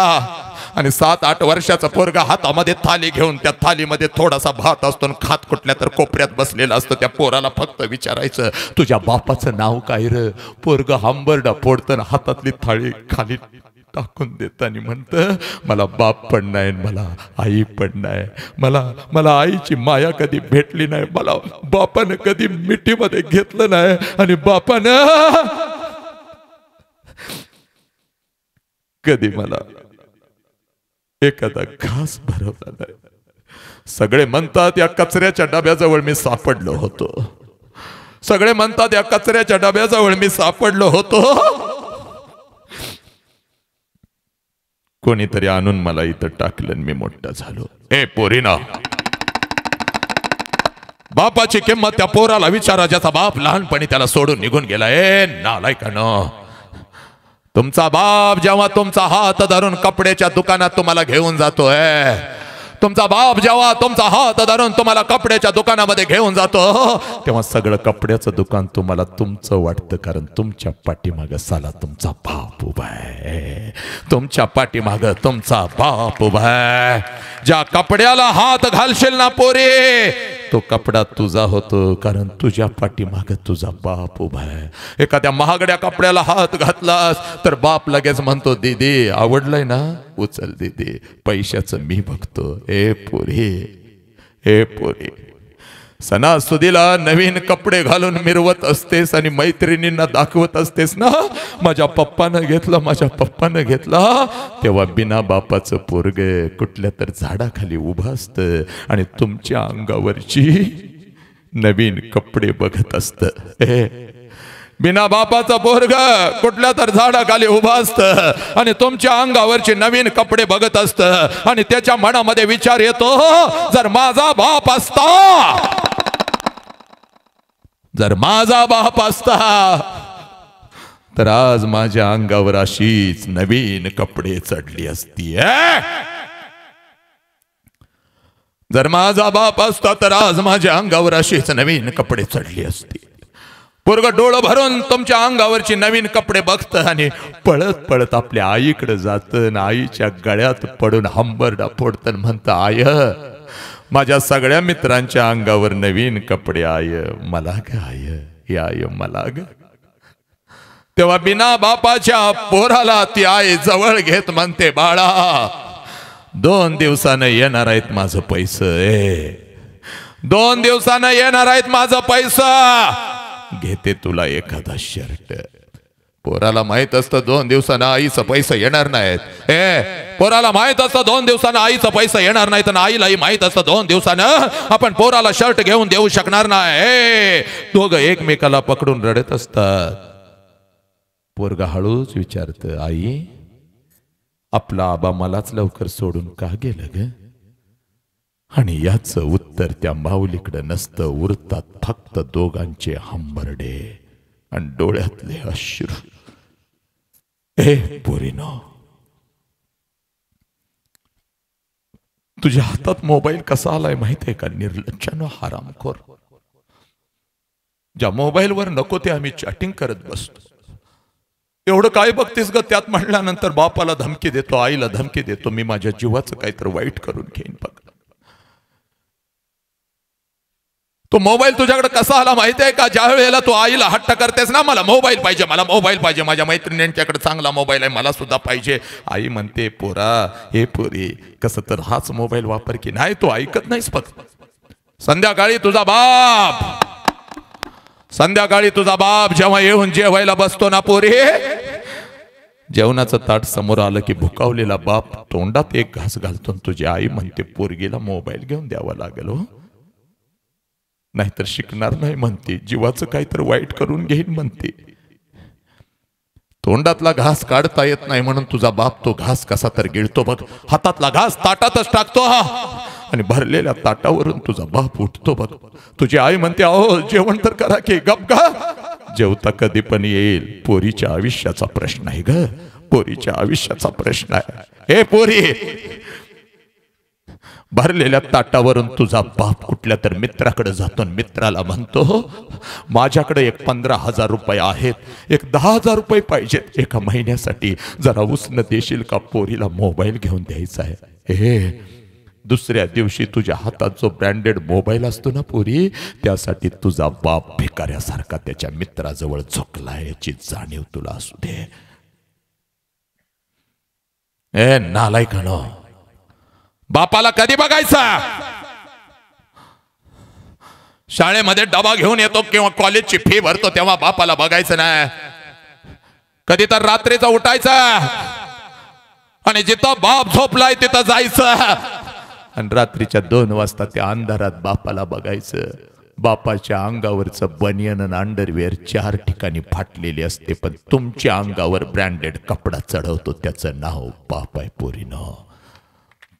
आणि 7-8 वर्षाचा पोरगा हातामध्ये थाली घेऊन, त्या थालीमध्ये थोडासा भात असतो, खात कुठल्या तर कोपऱ्यात बसलेला असतो. त्या पोराला फक्त विचारायचं, तुझ्या बापाचं नाव काय र. पोरगा हंबरडा फोडतं, हातातली थाळी खाली टाकून देताना म्हणतं, मला बाप पण नाही, मला आई पण नाही, मला आईची माया कधी भेटली नाही, मला बापानं कधी मिठीमध्ये घेतलं नाही, आणि बापानं कधी मला एखादा घास भरवला नाही. सगळे म्हणतात या कचऱ्याच्या डब्याजवळ मी सापडलो होतो, सगळे म्हणतात या कचऱ्याच्या डब्याजवळ मी सापडलो होतो. कोणीतरी आणून मला इथं टाकलं, मी मोठा झालो. ए पोरीना, बापाची किंमत त्या पोराला विचारा ज्याचा बाप लहानपणी त्याला सोडून निघून गेला. ए नालायकानो, तुमचा बाप जेव्हा तुमचा हात धरून कपड्याच्या दुकानात तुम्हाला घेऊन जातोय, तुमचा बाप जेव्हा तुमचा हात धरून तुम्हाला कपड्याच्या दुकानामध्ये घेऊन जातो, तेव्हा सगळं कपड्याचं दुकान तुम्हाला तुमचं वाटतं, कारण तुमच्या पाठीमागं साला तुमचा बाप उभा आहे, तुमच्या पाठीमागं तुमचा बाप उभा आहे. ज्या कपड्याला हात घालशील ना पोरे, तो कपडा तुझा होतो, कारण तुझ्या पाठीमागं तुझा बाप उभा आहे. एखाद्या महागड्या कपड्याला हात घातलास तर बाप लगेच म्हणतो, दीदी आवडलंय ना, उचल दीदी, पैशाचं मी बघतो. ए पोरी, ए पोरी, सणासुदीला नवीन कपडे घालून मिरवत असतेस आणि मैत्रिणींना दाखवत असतेस ना, माझ्या पप्पानं घेतलं, माझ्या पप्पानं घेतला. तेव्हा बिना बापाचं पोरग कुठल्या तर झाडाखाली उभं असतं आणि तुमच्या अंगावरची नवीन कपडे बघत असतं. बिना बापाचं पोरग कुठल्या तर झाडाखाली उभं असतं आणि तुमच्या अंगावरचे नवीन कपडे बघत असतं आणि त्याच्या मनामध्ये विचार येतो, जर माझा बाप असता, जर माझा बाप असता तर आज माझ्या अंगावर अशीच नवीन कपडे चढली असती. जर माझा बाप असता तर आज माझ्या अंगावर अशीच नवीन कपडे चढली असती. पोरग डोळं भरून तुमच्या अंगावरची नवीन कपडे बघतं आणि पळत पळत आपल्या आईकडे जातं, आईच्या गळ्यात पडून हंबरडा फोडतं, म्हणतं, आय, माझ्या सगळ्या मित्रांच्या अंगावर नवीन कपडे, आय मला ग, आय, आय मला ग. तेव्हा बिना बापाच्या पोराला ती आई जवळ घेत म्हणते, बाळा 2 दिवसानं येणार आहेत माझं पैसे, 2 दिवसानं येणार आहेत माझं पैसा, घेते तुला एखादा शर्ट. पोराला माहित असतं 2 दिवसानं आईचं पैसे येणार नाहीत. पोराला माहित असतं 2 दिवसानं आईचं पैसे येणार नाहीत आणि आईलाही माहित असतं 2 दिवसानं आपण पोराला शर्ट घेऊन देऊ शकणार नाही. दोघं एकमेकाला पकडून रडत असतात. पोरगा हळूच विचारतं, आई, आपला आबा मलाच लवकर सोडून का गेलं ग? आणि याचं उत्तर त्या माऊलीकडे नसतं. उरतात फक्त दोघांचे हंबरडे आणि डोळ्यातले अश्रू. पोरीनो, तुझ्या हातात मोबाईल कसा आलाय माहितीये का? निर्लज्जानो, हरामखोर. ज्या मोबाईलवर नको ते आम्ही चॅटिंग करत बसतो. एवढं काय बघतेस ग? त्यात म्हणल्यानंतर बापाला धमकी देतो, आईला धमकी देतो, मी माझ्या जीवाचं काहीतरी वाईट करून घेईन. बघ, तो मोबाईल तुझ्याकडे कसा आला माहितीये का? ज्या वेळेला तू आईला हट्ट करतेस ना, मला मोबाईल पाहिजे, मला मोबाईल पाहिजे, माझ्या मैत्रिणींच्याकडे चांगला मोबाईल आहे, मला सुद्धा पाहिजे. आई म्हणते, पोरा, हे पोरी, कसं तर हाच मोबाईल वापर की. नाही, तू ऐकत नाहीस. फक्त संध्याकाळी तुझा बाप जेव्हा येऊन जेवायला बसतो ना पोरी, जेवणाचं ताट समोर आलं की भुकावलेला बाप तोंडात एक घास घालतो. तुझी आई म्हणते, पोरगीला मोबाईल घेऊन द्यावा लागेल हो, नाहीतर शिकणार नाही म्हणते, जीवाचं काहीतरी वाईट करून घेईन म्हणते. तोंडातला घास काढता येत नाही म्हणून तुझा बाप तो घास कसा तर गिळतो बघ. हातातला घास ताटातच टाकतो आणि भरलेल्या ताटावरून तुझा बाप उठतो बघ. तुझी आई म्हणते, अहो जेवण तर करा की. गप गा, जेवता कधी पण येईल. पोरीच्या आयुष्याचा प्रश्न आहे ग, पोरीच्या आयुष्याचा प्रश्न आहे. हे पोरी, भरलेल्या ताटावरून तुझा बाप कुठल्या तर मित्राकडे जातो, मित्राला म्हणतो, माझ्याकडे एक 15,000 रुपये आहेत, एक 10,000 रुपये पाहिजेत 1 महिन्यासाठी, जरा उसनं देशील का? पोरीला मोबाईल घेऊन द्यायचा आहे. दुसऱ्या दिवशी तुझ्या हातात जो ब्रँडेड मोबाईल असतो ना पोरी, त्यासाठी तुझा बाप भिकाऱ्यासारखा त्याच्या मित्राजवळ झोकला, याची जाणीव तुला असू दे. नालायकानो, बापाला कधी बघायचा? शाळेमध्ये डबा घेऊन येतो किंवा कॉलेजची फी भरतो तेव्हा बापाला बघायचं नाही. कधी तर रात्रीचा उठायचा आणि जिथं बाप झोपलाय तिथं जायचं आणि रात्रीच्या 2 वाजता त्या अंधारात बापाला बघायचं. बापाच्या अंगावरचं बनियन आणि अंडरवेअर 4 ठिकाणी फाटलेली असते, पण तुमच्या अंगावर ब्रँडेड कपडा चढवतो, त्याचं नाव बाप आहे पोरीनो,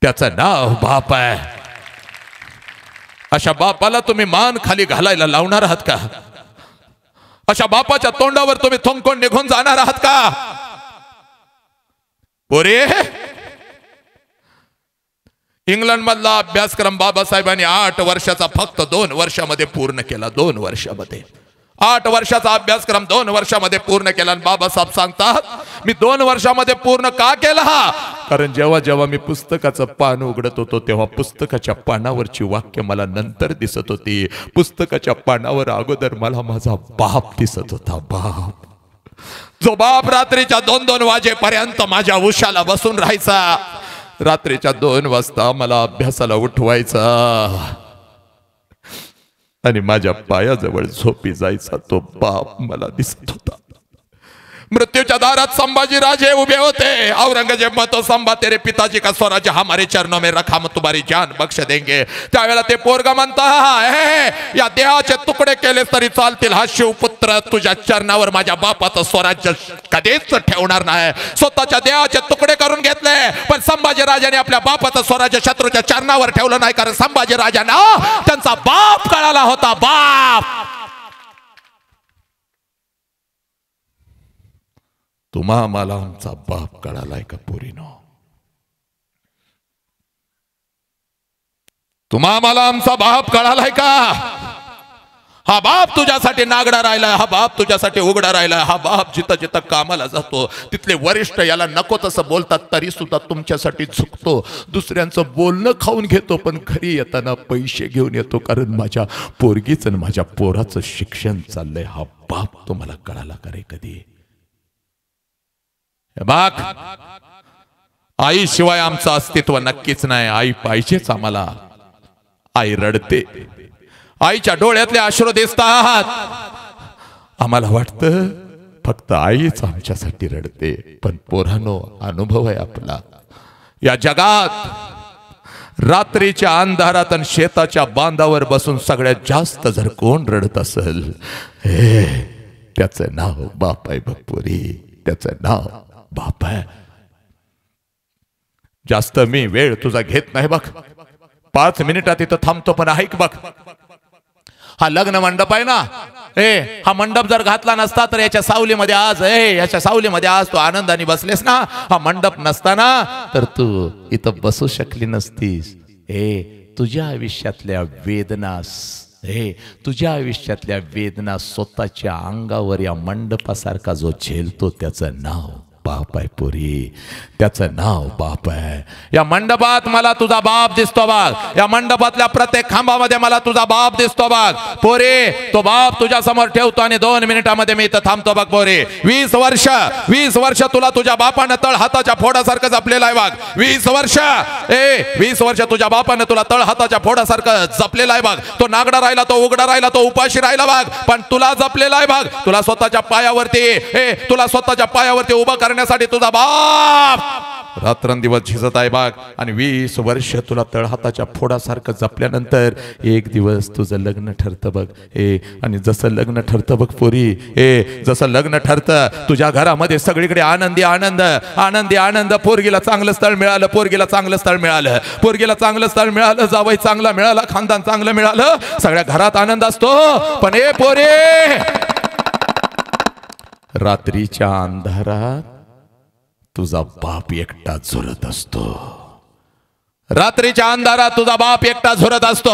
त्याचं नाव बाप आहे. अशा बापाला तुम्ही मान खाली घालायला लावणार आहात का? अशा बापाच्या तोंडावर तुम्ही थुंकून निघून जाणार आहात का? पोरे, इंग्लंड मधला अभ्यासक्रम बाबासाहेबांनी 8 वर्षाचा फक्त 2 वर्षामध्ये पूर्ण केला. 2 वर्षामध्ये 8 वर्षाचा अभ्यासक्रम 2 वर्षामध्ये पूर्ण केला. आणि बाबासाहेब सांगतात, मी 2 वर्षामध्ये पूर्ण का केला? कारण जेव्हा जेव्हा मी पुस्तकाचं पान उघडत होतो तेव्हा पुस्तकाच्या पानावरची वाक्य मला नंतर दिसत होती. पुस्तकाच्या पानावर अगोदर मला माझा बाप दिसत होता. बाप, जो बाप रात्रीच्या 2-2 वाजेपर्यंत माझ्या उशाला बसून राहायचा, रात्रीच्या 2 वाजता मला अभ्यासाला उठवायचा. आणि माझ्या पायाजवळ झोपी जायचा तो बाप मला दिसत होता। मृत्यूच्या दारात संभाजीराजे उभे होते। औरंगजेब म्हणतो संभा तेरे पिताजी का स्वराज्य हमारे चरणों में रखा, हम तुम्हारी जान बख्श देंगे। त्यावेळेला ते पोरगा म्हणता या देहाचे तुकडे केले तरी चालतील, हा शिवपुत्र तुझ्या चरणावर माझ्या बापाचं स्वराज्य कधीच ठेवणार नाही। स्वतःच्या देहाचे तुकडे करून घेतले, पण संभाजीराजाने आपल्या बापाचं स्वराज्य शत्रूच्या चरणावर ठेवलं नाही, कारण संभाजीराजांना त्यांचा बाप कळाला होता। बाप तुम्हा मला आमचा बाप कळालाय का पोरीनो? तुम्हा मला आमचा बाप कळालाय का? हा बाप तुझ्यासाठी नागडा राहिलाय, हा बाप तुझ्यासाठी उघडा राहिलाय, हा बाप जिथं जिथं कामाला जातो तिथले वरिष्ठ याला नको तसं बोलतात तरी सुद्धा तुमच्यासाठी झुकतो, दुसऱ्यांचं बोलणं खाऊन घेतो, पण घरी येताना पैसे घेऊन येतो, कारण माझ्या पोरगीचं आणि माझ्या पोराचं शिक्षण चाललंय। हा बाप तुम्हाला कळाला का रे कधी? बाग आई शिवाय आमचं अस्तित्व नक्कीच नाही। आई पाहिजेच आम्हाला। आई रडते, आईच्या डोळ्यातले अश्रू दिसतात, आम्हाला वाटतं फक्त आईच आमच्यासाठी रडते, पण पोरांनो अनुभव आहे आपला। या जगात रात्रीच्या अंधारात आणि शेताच्या बांधावर बसून सगळ्यात जास्त जर कोण रडत असेल, त्याचं नाव बाप आहे बपुरी, त्याचं नाव बाप आहे। जास्त मी वेळ तुझा घेत नाही बघ, 5 मिनिटात इथं थांबतो, पण ऐक बघ, हा लग्न मंडप आहे ना, हा मंडप जर घातला नसता तर याच्या सावलीमध्ये आज याच्या सावलीमध्ये आज तू आनंदाने बसलेस ना, हा मंडप नसताना तर तू इथं बसू शकली नसतीस। तुझ्या आयुष्यातल्या वेदना तुझ्या आयुष्यातल्या वेदना स्वतःच्या अंगावर या मंडपासारखा जो झेलतो त्याचं नाव बाप आहे पोरी, त्याचं नाव बाप आहे। या मंडपात मला तुझा बाप दिसतो बघ, या मंडपातल्या प्रत्येक खांबामध्ये मला तुझा बाप दिसतो बघ पोरे। तो बाप तुझ्या समोर ठेवतो आणि 2 मिनिटामध्ये मी इथं थांबतो बघ पोरे। 20 वर्ष तुला तुझ्या बापानं तळ हाताच्या फोडासारखं जपलेलं आहे बघ। 20 वर्ष तुझ्या बापानं तुला तळ हाताच्या फोडासारखं जपलेलं आहे बघ। तो नागडा राहिला, तो उघडा राहिला, तो उपाशी राहिला बघ, पण तुला जपलेला आहे बघ। तुला स्वतःच्या पायावरती उभं करण्यासाठी तुझा बाप रात्रंदिवस झिजत आहे बाग, आणि 20 वर्ष तुला तळहाताच्या फोडासारखं जपल्यानंतर एक दिवस तुझं लग्न ठरतं बघ। आणि जसं लग्न ठरतं बघ पोरी, जसं लग्न ठरतं तुझ्या घरामध्ये सगळीकडे आनंदी आनंद आनंदी आनंद। पोरगीला चांगलं स्थळ मिळालं, पोरगीला चांगलं स्थळ मिळालं, पोरगीला चांगलं स्थळ मिळालं, जावई चांगला मिळाला, खानदान चांगलं मिळालं, सगळ्या घरात आनंद असतो। पण पोरे रात्रीच्या अंधारात तुझा बाप एकटा झुरत असतो। रात्रीच्या अंधारात तुझा बाप एकटा झुरत असतो,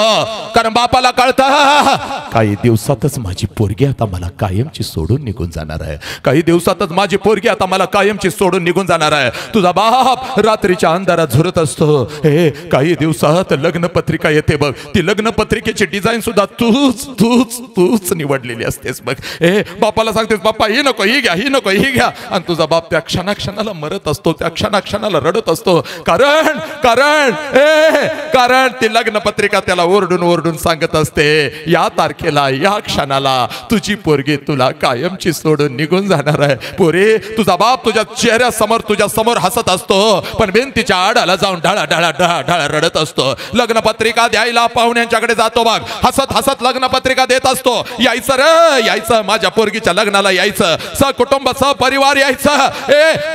कारण बापाला कळतं काही दिवसातच माझी पोरगी आता मला कायमची सोडून निघून जाणार आहे, काही दिवसातच माझी पोरगी आता मला कायमची सोडून निघून जाणार आहे। तुझा बाप रात्रीच्या अंधारात झुरत असतो। काही दिवसात लग्नपत्रिका येते बघ, ती लग्नपत्रिकेची डिझाईन सुद्धा तूच निवडलेली असतेस बघ। बापाला सांगतेस बाप्पा ही नको, ही घ्या, ही नको, ही घ्या, आणि तुझा बाप त्या क्षणाक्षणाला मरत असतो, त्या क्षणाक्षणाला रडत असतो, कारण ती लग्नपत्रिका त्याला ओरडून सांगत असते या तारखेला या क्षणाला तुझी पोरगी तुला कायमची सोडून निघून जाणार आहे। पोरे तुझा बाप तुझ्या चेहऱ्यासमोर तुझ्या समोर हसत असतो, पण भिंतीच्या आडाला जाऊन ढाळा रडत असतो। लग्नपत्रिका द्यायला पाहुण्यांच्याकडे जातो बघ, हसत लग्नपत्रिका देत असतो। यायचं माझ्या पोरगीच्या लग्नाला यायचं, सकुटुंब सपरिवार यायचं।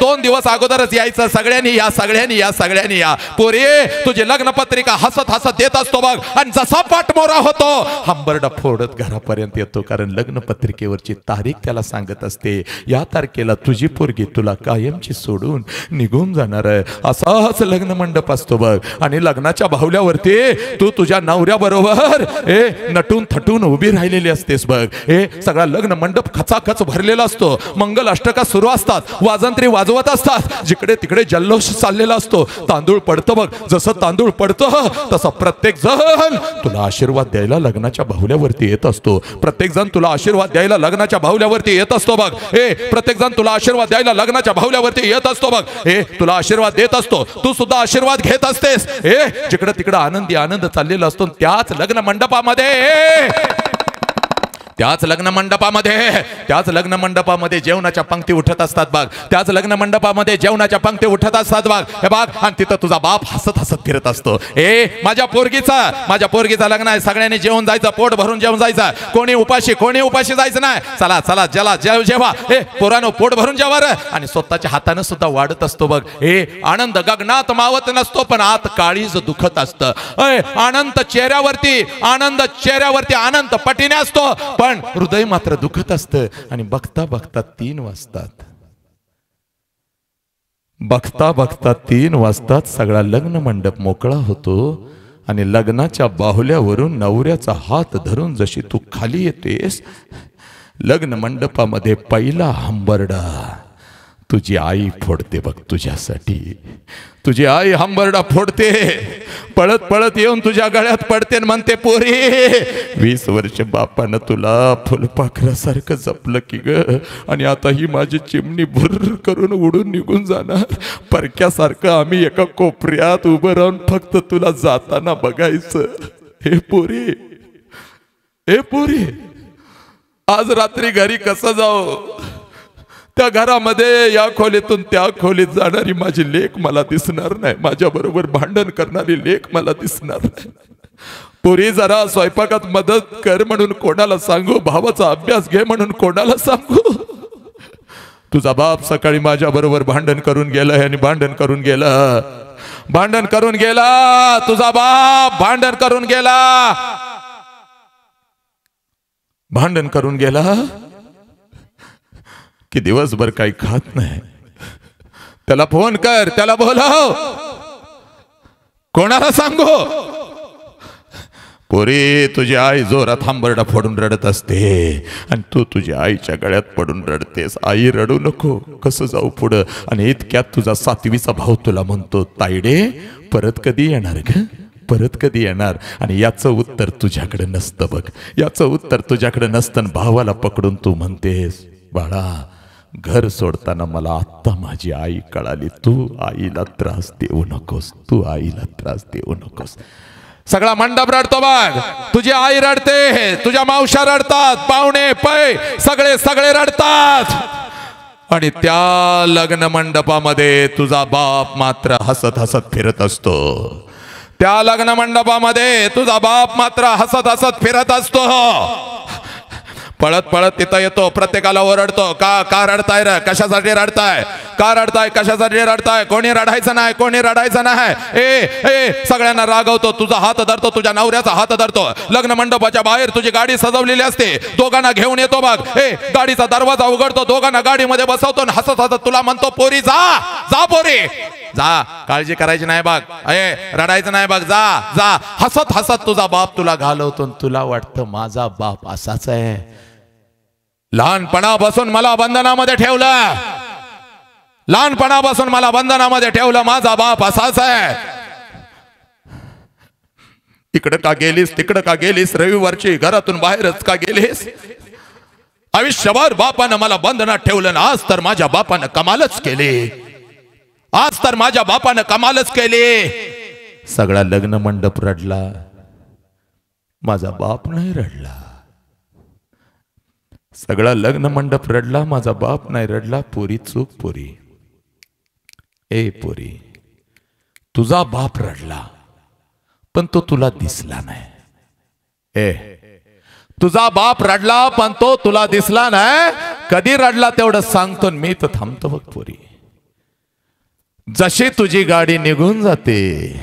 2 दिवस अगोदरच यायचं, सगळ्यांनी या पोरे। तुझी लग्नपत्रिका हसत देत असतो बघ, आणि जसा पाठमोरा होतो हंबरडा फोडत घरापर्यंत येतो, कारण लग्नपत्रिकेवरची तारीख त्याला सांगत असते या तारखेला तुझी पोरगी तुला कायमची सोडून निघून जाणार आहे। असाच लग्न मंडप असतो बघ, आणि लग्नाच्या बाहुल्यावरती तू तुझ्या नवऱ्याबरोबर नटून थटून उभी राहिलेली असतेस बघ। सगळा लग्न मंडप खचाखच भरलेला असतो, मंगल अष्टका सुरू असतात, वाजंत्री वाजवत असतात, जिकडे तिकडे जल्लोष चाललेला असतो। तांदूळ पडतं बघ, जसं तांदूळ पडतं तसं प्रत्येक जण तुला आशीर्वाद द्यायला लग्नाच्या बाहुल्यावरती येत असतो। प्रत्येक जण तुला आशीर्वाद द्यायला लग्नाच्या बाहुल्यावरती येत असतो बघ। प्रत्येक जण तुला आशीर्वाद द्यायला लग्नाच्या बाहुल्यावरती येत असतो बघ। तुला आशीर्वाद देत असतो, तू सुद्धा आशीर्वाद घेत असतेस। जिकडे तिकडे आनंदी आनंद चाललेला असतो, त्याच लग्न मंडपामध्ये त्याच लग्न मंडपामध्ये जेवणाच्या पंक्ती उठत असतात बघ. त्याच लग्न मंडपामध्ये जेवणाच्या पंक्ती उठत असतात बघ. हे बघ, आणि तिथं तुझा बाप हसत हसत फिरत असतो. माझ्या पोरगीचा लग्न आहे, सगळ्यांनी जेवून जायचं, पोट भरून जेवून जायचं, कोणी उपाशी जायचं नाही. चला चला ज्याला जेवा पोरानो पोट भरून जेवा रे. आणि स्वतःच्या हाताने सुद्धा वाढत असतो बघ. आनंद गगनात मावत नसतो, पण आत काळीज दुखत असतं. आनंद चेहऱ्यावरती आनंद पटीने असतो, पण हृदय मात्र दुखत असतं. आणि बघता बघता 3 वाजतात सगळा लग्न मंडप मोकळा होतो. आणि लग्नाच्या बाहुल्यावरून नवऱ्याचा हात धरून जशी तू खाली येतेस, लग्न मंडपामध्ये पहिला हंबरडा तुझी आई फोडते बघ तुझ्यासाठी. तुझी आई हंबरडा फोडते, पळत पळत येऊन तुझ्या गळ्यात पडते आणि म्हणते, पोरी 20 वर्ष बापानं तुला फुलपाखरासारखं जपलं की ग, आणि आता ही माझी चिमणी भुर्र करून उडून निघून जाणार. परक्यासारखं आम्ही एका कोपऱ्यात उभं राहून फक्त तुला जाताना बघायचं. हे पोरी आज रात्री घरी कसं जाऊ? त्या घरामध्ये या खोलीतून त्या खोलीत जाणारी माझी लेक मला दिसणार नाही, माझ्या बरोबर भांडण करणारी लेक मला दिसणार नाही. पोरी जरा स्वयंपाकात मदत कर म्हणून कोणाला सांगू? भावाचा अभ्यास घे म्हणून कोणाला सांगू? तुझा बाप सकाळी माझ्या बरोबर भांडण करून गेलाय आणि भांडण करून गेला. तुझा बाप भांडण करून गेला की दिवसभर काही खात नाही. त्याला फोन कर, त्याला बोलाव, कोणाला सांगू? पोरी तुझी आई जोरात हंबरडा फोडून रडत असते आणि तू तुझ्या आईच्या गळ्यात पडून रडतेस. आई रडू नको, कसं जाऊ पुढं? आणि इतक्यात तुझा 7वीचा भाऊ तुला म्हणतो, तायडे परत कधी येणार ग? परत कधी येणार? आणि याचं उत्तर तुझ्याकडे नसतं बघ, याचं उत्तर तुझ्याकडे नसतं. भावाला पकडून तू म्हणतेस, बाळा घर सोडताना मला आत्ता माझी आई कळाली, तू आईला त्रास देऊ नकोस. सगळा मंडप रडतो बघ, तुझी आई रडते, तुझ्या मावशा रडतात, पाहुणे पै सगळे रडतात. आणि त्या लग्न मंडपामध्ये तुझा बाप मात्र हसत हसत फिरत असतो. त्या लग्न मंडपामध्ये तुझा बाप मात्र हसत हसत फिरत असतो. पळत पळत तिथं येतो, प्रत्येकाला ओरडतो, का रडताय रे? कशासाठी रडताय? कशासाठी रडताय? कोणी रडायचं नाही. सगळ्यांना रागवतो, तुझा हात धरतो, तुझ्या नवऱ्याचा हात धरतो. लग्न मंडपाच्या बाहेर तुझी गाडी सजवलेली असते, दोघांना घेऊन येतो बघ. गाडीचा दरवाजा उघडतो, दोघांना गाडीमध्ये बसवतो, हसत हसत तुला म्हणतो, पोरी जा पोरी जा, काळजी करायची नाही बघ, रडायचं नाही बघ, जा. हसत हसत तुझा बाप तुला घालवतो. तुला वाटतं माझा बाप असाच आहे? लहानपणापासून मला बंधनामध्ये ठेवलं, माझा बाप असाच आहे. इकडं का गेलीस, तिकडं का गेलीस, रविवारची घरातून बाहेरच का गेलीस? आयुष्यभर बापानं मला बंधनात ठेवलं, आज तर माझ्या बापानं कमालच केली. सगळा लग्न मंडप रडला, माझा बाप नाही रडला. सगळा लग्न मंडप रडला, माझा बाप नाही रडला. पोरी चूक पोरी, पोरी तुझा बाप रडला, पण तो तुला दिसला नाही. तुझा बाप रडला, पण तो तुला दिसला नाही. कधी रडला तेवढं सांगतो, मी तर थांबतो बघ. पोरी जशी तुझी गाडी निघून जाते,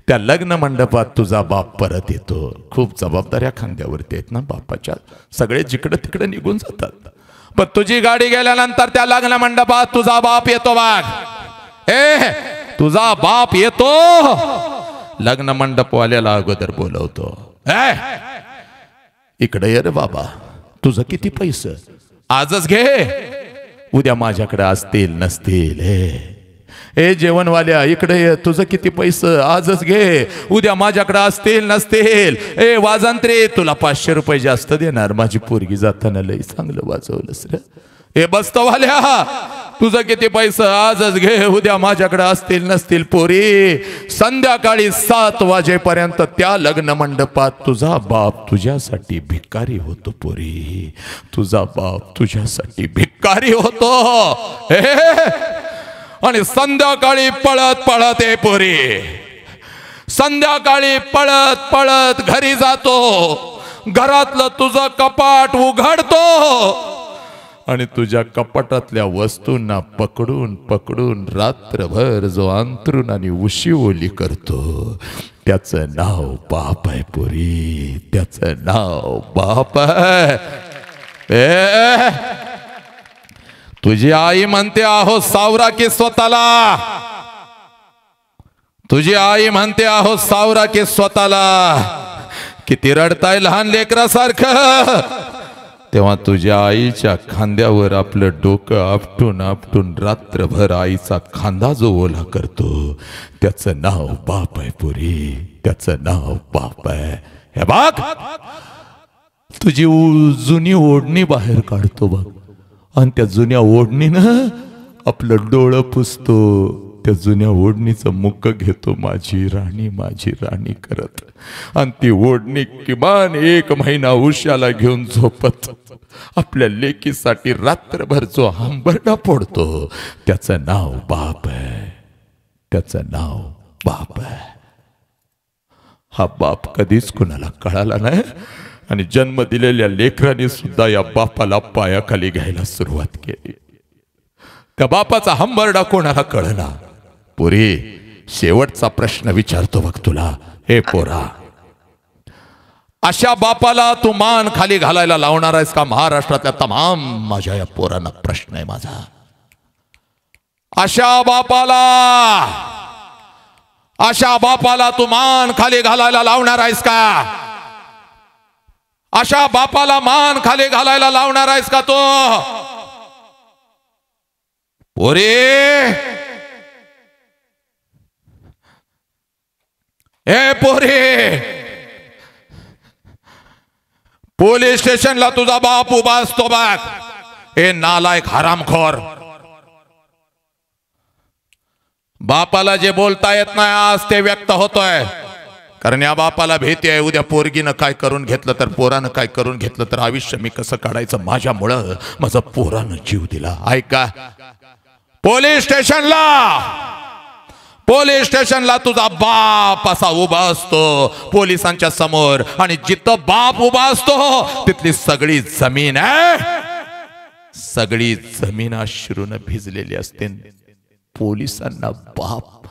त्या लग्न मंडपात तुझा बाप परत येतो. खूप जबाबदाऱ्या खांद्यावरती आहेत ना बापाच्या, सगळे जिकडं तिकडे निघून जातात. पण तुझी गाडी गेल्यानंतर त्या लग्न मंडपात तुझा बाप येतो बघ. तुझा बाप येतो, लग्न मंडपवाल्याला अगोदर बोलवतो, इकडे ये रे बाबा, तुझं किती पैसे आजच घे, उद्या माझ्याकडे असतील नसतील. जेवणवाल्या इकडे ये, तुझं किती पैसे आजच घे, उद्या माझ्याकडे असतील नसतील. वाजंत्री तुला 500 रुपये जास्त देणार, माझी पोरगी जाताना लई चांगलं वाजवलंस रे. बसतोवाल्या तुझं किती पैसा आजच घे, उद्या माझ्याकडे असतील नसतील. पोरी, संध्याकाळी 7 वाजेपर्यंत त्या लग्न मंडपात तुझा बाप तुझ्यासाठी भिकारी होतो. पोरी, तुझा बाप तुझ्यासाठी भिकारी होतो. आणि संध्याकाळी पळत पळत ये पोरी, संध्याकाळी पळत पळत घरी जातो, घरातलं तुझं कपाट उघडतो आणि तुझ्या कपाटातल्या वस्तूंना पकडून पकडून रात्रभर जो अंथरूण आणि उशिओली करतो, त्याचं नाव बाप आहे. पोरी, त्याचं नाव बाप आहे. तुझी आई म्हणते आहो सावरा की स्वतःला, तुझी आई म्हणते आहो सावरा की स्वतःला. किती रडताय लहान लेकरासारखं. तेव्हा तुझ्या आईच्या खांद्यावर आपलं डोकं आपटून आपटून रात्रभर आईचा खांदा जो ओला करतो, त्याचं नाव बाप आहे. पुरी, त्याचं नाव बाप आहे. हे बघ, तुझी जुनी ओढणी बाहेर काढतो बघ, आणि त्या जुन्या ओढणीनं आपलं डोळं पुसतो. त्या जुन्या ओढणीचं मुख घेतो माझी राणी करत, आणि ती ओढणी किमान 1 महिना उशाला घेऊन झोपत आपल्या लेकीसाठी रात्रभर जो हंबरडा फोडतो, त्याचं नाव बाप आहे. त्याचं नाव बाप आहे. हा बाप कधीच कुणाला कळाला नाही, आणि जन्म दिलेल्या लेकरांनी सुद्धा या बापाला पायाखाली घ्यायला सुरुवात केली. त्या बापाचा हंबरडा कोणाला कळला. पुरी, शेवटचा प्रश्न विचारतो बघ तुला. हे पोरा, अशा बापाला तू मान खाली घालायला लावणार आहेस का? महाराष्ट्रातल्या तमाम माझ्या या पोरांना प्रश्न आहे माझा. अशा बापाला तू मान खाली घालायला लावणार आहेस का? अशा बापाला मान खाली घालायला लावणार आहेस का तो? पोरे, ए पोरे, पोलीस स्टेशनला तुझा बाप उभा असतो बघ. ए नालायक हरामखोर, बापाला जे बोलता येत नाही आज ते व्यक्त होतोय, कारण या बापाला भीती आहे उद्या पोरगीनं काय करून घेतलं तर, पोरानं काय करून घेतलं तर आयुष्य मी कसं काढायचं. माझ्यामुळं माझा पोरानं जीव दिला. ऐका, पोलीस स्टेशनला तुझा बाप असा उभा असतो पोलिसांच्या समोर, आणि जिथं बाप उभा असतो तिथली सगळी जमीन आहे, सगळी जमीन अश्रूने भिजलेली असते. पोलिसांना बाप,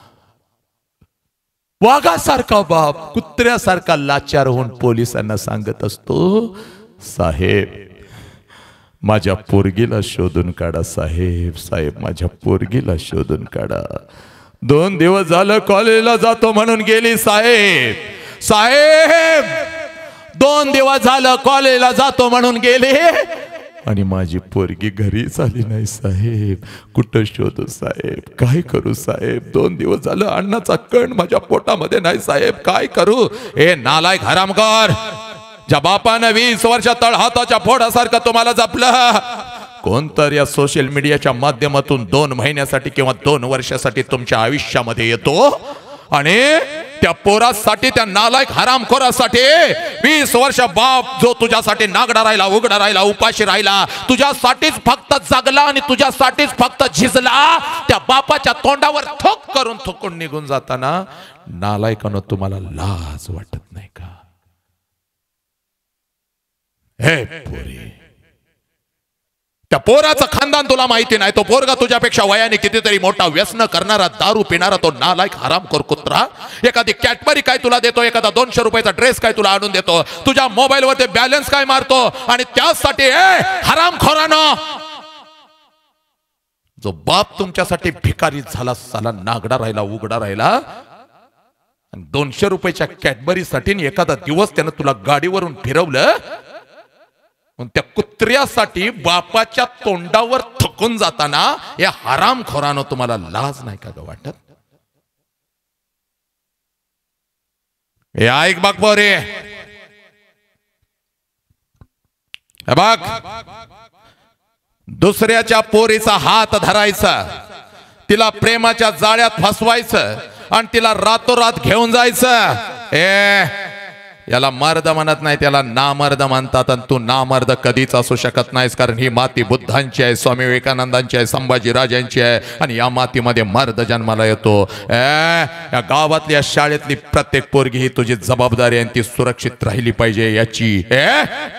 वाघासारखा बाप कुत्र्यासारखा लाचार होऊन पोलिसांना सांगत असतो, साहेब माझ्या पोरगीला शोधून काढा, साहेब माझ्या पोरगीला शोधून काढा. 2 दिवस झालं कॉलेजला जातो म्हणून गेली साहेब. 2 दिवस झालं कॉलेजला जातो म्हणून गेली, आणि माझी पोरगी घरीच आली नाही साहेब. कुठं शोधू साहेब, काय करू साहेब? 2 दिवस झालं अन्नाचा कण माझ्या पोटामध्ये नाही साहेब, काय करू? हे नालायक हरामखोर, ज्या बापानं 20 वर्षात तळहाताच्या फोडासारखं तुम्हाला जपलं, कोणतरी या सोशल मीडियाच्या माध्यमातून 2 महिन्यासाठी किंवा 2 वर्षासाठी तुमच्या आयुष्यामध्ये येतो, आणि त्या पोरासाठी, त्या नालायक हरामखोरासाठी 20 वर्ष बाप जो तुझ्यासाठी नागडा राहिला, उघडा राहिला, उपाशी राहिला, तुझ्यासाठीच फक्त जगला आणि तुझ्यासाठीच फक्त झिजला, त्या बापाच्या तोंडावर थोक करून थुकून निघून जाताना नालायकानं तुम्हाला लाज वाटत नाही का? हे पोरी, त्या पोराचं खानदान तुला माहिती नाही. तो पोरगा तुझ्यापेक्षा वयाने कितीतरी मोठा व्यसन करणारा, दारू पिणारा, तो नालायक हरामखोर कुत्रा एखादी कॅडबरी काय तुला देतो, एखादा 200 रुपयाचा ड्रेस काय तुला आणून देतो, तुझ्या मोबाईलवर ते बॅलन्स काय मारतो, आणि त्यासाठी हरामखोरानं, जो बाप तुमच्यासाठी भिकारी झाला, साला नागडा राहिला, उघडा राहिला, 200 रुपयाच्या कॅडबरीसाठी एखादा दिवस त्यानं तुला गाडीवरून फिरवलं, त्या कुत्र्यासाठी बापाच्या तोंडावर थकून जाताना या हरामखोरानं तुम्हाला लाज नाही का ग वाटत? हे ऐक बघ पोरे, हे बघ, दुसऱ्याच्या पोरीचा हात धरायचा, तिला प्रेमाच्या जाळ्यात फसवायचं आणि तिला रातोरात घेऊन जायचं. याला मर्द म्हणत नाही, त्याला नामर्द म्हणतात. आणि तू नामर्द कधीच असू शकत नाहीस, कारण ही माती बुद्धांची आहे, स्वामी विवेकानंदांची आहे, संभाजी राजांची आहे. आणि या मातीमध्ये मर्द जन्माला येतो. या गावातली या शाळेतली प्रत्येक पोरगी ही तुझी जबाबदारी आहे, ती सुरक्षित राहिली पाहिजे याची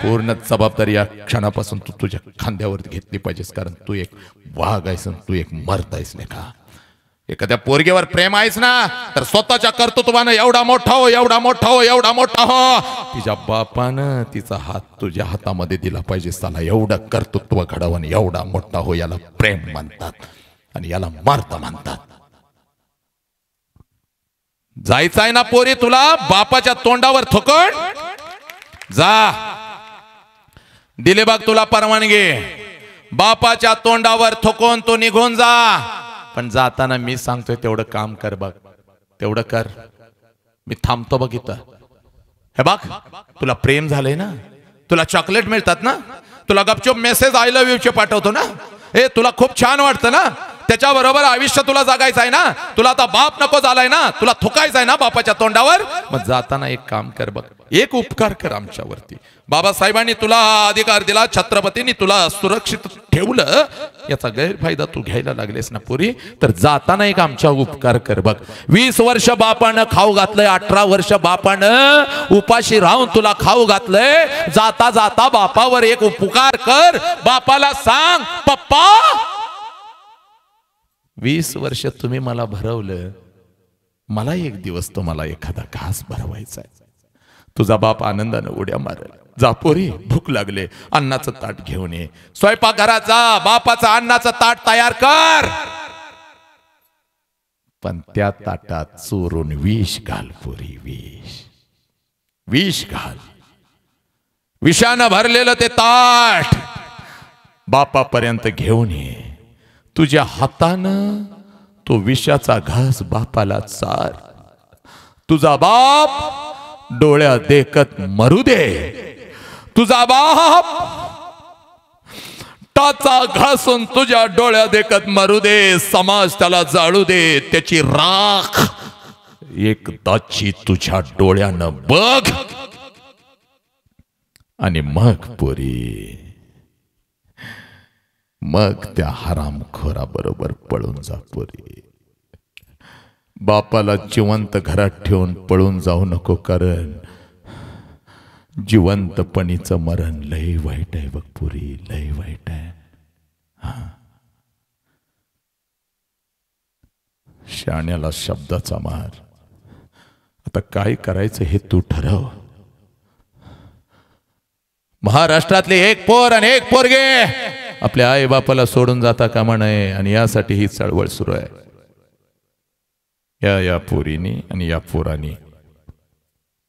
पूर्ण जबाबदारी या क्षणापासून तू तुझ्या खांद्यावर घेतली पाहिजेस, कारण तू एक वाघ आहेस, तू एक मर्द आहेस. नाही का? एखाद्या पोरगीवर प्रेम आहेस ना, तर स्वतःच्या कर्तृत्वानं एवढा मोठा हो, एवढा मोठा हो, एवढा मोठा हो. तिच्या बापानं तिचा हात तुझ्या हातामध्ये दिला पाहिजे. त्याला एवढं कर्तृत्व घडवून एवढा मोठा हो, याला प्रेम म्हणतात आणि याला मर्द म्हणतात. जायचंय ना पोरी तुला बापाच्या तोंडावर थुकून जा. दिले बघ तुला परवानगी, बापाच्या तोंडावर थुकून तू निघून जा. पण जाताना मी सांगतोय तेवढं काम कर बघ, तेवढं कर. मी थांबतो बघ इथं. हे बघ, तुला प्रेम झालंय ना, तुला चॉकलेट मिळतात ना, तुला गपचूप मेसेज आय लव्ह यू चे पाठवतो ना, हे तुला खूप छान वाटतं ना, त्याच्याबरोबर आयुष्य तुला जगायचं आहे ना, तुला आता बाप नको झालाय ना, तुला थुकायचं आहे ना बापाच्या तोंडावर. मग जाताना एक काम कर बघ, एक उपकार कर आमच्यावरती. बाबासाहेबांनी तुला अधिकार दिला, छत्रपतींनी तुला सुरक्षित ठेवलं, याचा गैरफायदा तू घ्यायला लागलेस ना पुरी, तर जाताना एक आमच्या उपकार कर बघ. 20 वर्ष बापानं खाऊ घातलंय, 18 वर्ष बापानं उपाशी राहून तुला खाऊ घातलंय. जाता जाता बापावर एक उपकार कर. बापाला सांग, पप्पा 20 वर्ष तुम्ही मला भरवलं, मला एक दिवस तुम्हाला एखादा घास भरवायचा आहे. तुझा बाप आनंदानं उड्या मारेल. जा पोरी, भूक लागले, अन्नाचं ताट घेऊन ये. स्वयंपाकघरात जा, बापाचं अन्नाचं ताट तयार कर. पण त्या ताटात चोरून विष घाल पोरी, विष घाल. विषानं भरलेलं ते ताट बापापर्यंत घेऊन ये. तुझ्या हातानं तो विषाचा घास बापाला चार. तुझा बाप डोळ्या देखत मरू दे. तुझा बाप टाचा घासून तुझ्या डोळ्या देखत मरू दे. समाज त्याला जाळू दे. त्याची राख एकदाची तुझ्या डोळ्यानं बघ. आणि मग पोरी, मग त्या हरामखोरा बरोबर पळून जा पोरी. बापाला जिवंत घरात ठेवून पळून जाऊ नको, कारण जिवंतपणीचं मरण लय वाईट आहे बघ पुरी, लय वाईट आहे. शाण्याला शब्दाचा मार. आता काय करायचं हे तू ठरव. महाराष्ट्रातले एक पोर आणि एक पोरगे आपल्या आई बापाला सोडून जाता कामा नये, आणि यासाठी ही चळवळ सुरू आहे. या पोरीनी आणि या पोरानी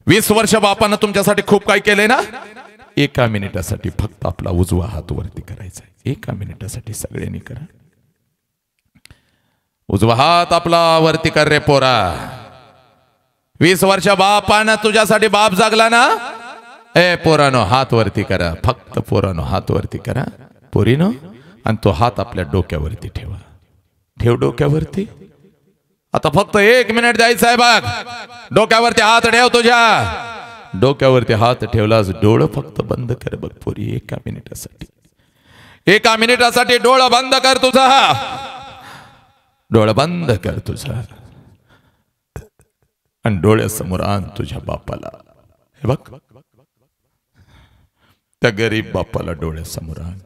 20 वर्ष बापानं तुमच्यासाठी खूप काय केलंय ना. एका मिनिटासाठी फक्त आपला उजवा हात वरती करायचा. एका मिनिटासाठी सगळ्यांनी करा. उजवा हात आपला वरती कर रे पोरा. 20 वर्ष बापानं तुझ्यासाठी बाप जागला ना. पोरानो हात वरती करा, फक्त पोरानो हात वरती करा. पोरीनो, आणि तो हात आपल्या डोक्यावरती ठेवा. ठेव डोक्यावरती. आता फक्त 1 मिनिट द्यायचं आहे बघ. डोक्यावरती हात ठेव. तुझ्या डोक्यावरती हात ठेवलास, डोळं फक्त बंद कर बघ पोरी. एका मिनिटासाठी डोळं बंद कर तुझा. डोळं बंद कर तुझा, आणि डोळ्यासमोर आण तुझ्या बापाला. हे बघ, त्या गरीब बापाला डोळ्यासमोर आण.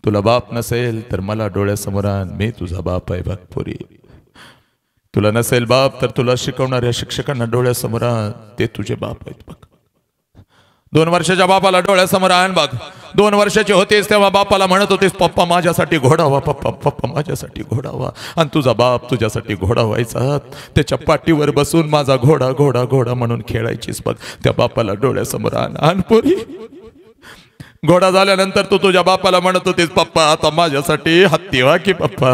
तुला बाप नसेल तर मला डोळ्यासमोर आण. मी तुझा बाप आहे बघ पोरी. तुला नसेल बाप तर तुला शिकवणाऱ्या शिक्षकांना डोळ्यासमोर आण. ते तुझे बाप आहेत बघ. 2 वर्षाच्या बापाला डोळ्यासमोर आण बघ. 2 वर्षाची होतीस तेव्हा बापाला म्हणत होतीस, पप्पा माझ्यासाठी घोडावा, पप्पा माझ्यासाठी घोडावा. आणि तुझा बाप तुझ्यासाठी घोडा व्हायचा. त्याच्या पाठीवर बसून माझा घोडा घोडा घोडा म्हणून खेळायचीस बघ. त्या बापाला डोळ्यासमोर आण पोरी. घोडा झाल्यानंतर तू तुझ्या बापाला म्हणत होतीस, पप्पा आता माझ्यासाठी हत्ती व्हा की पप्पा.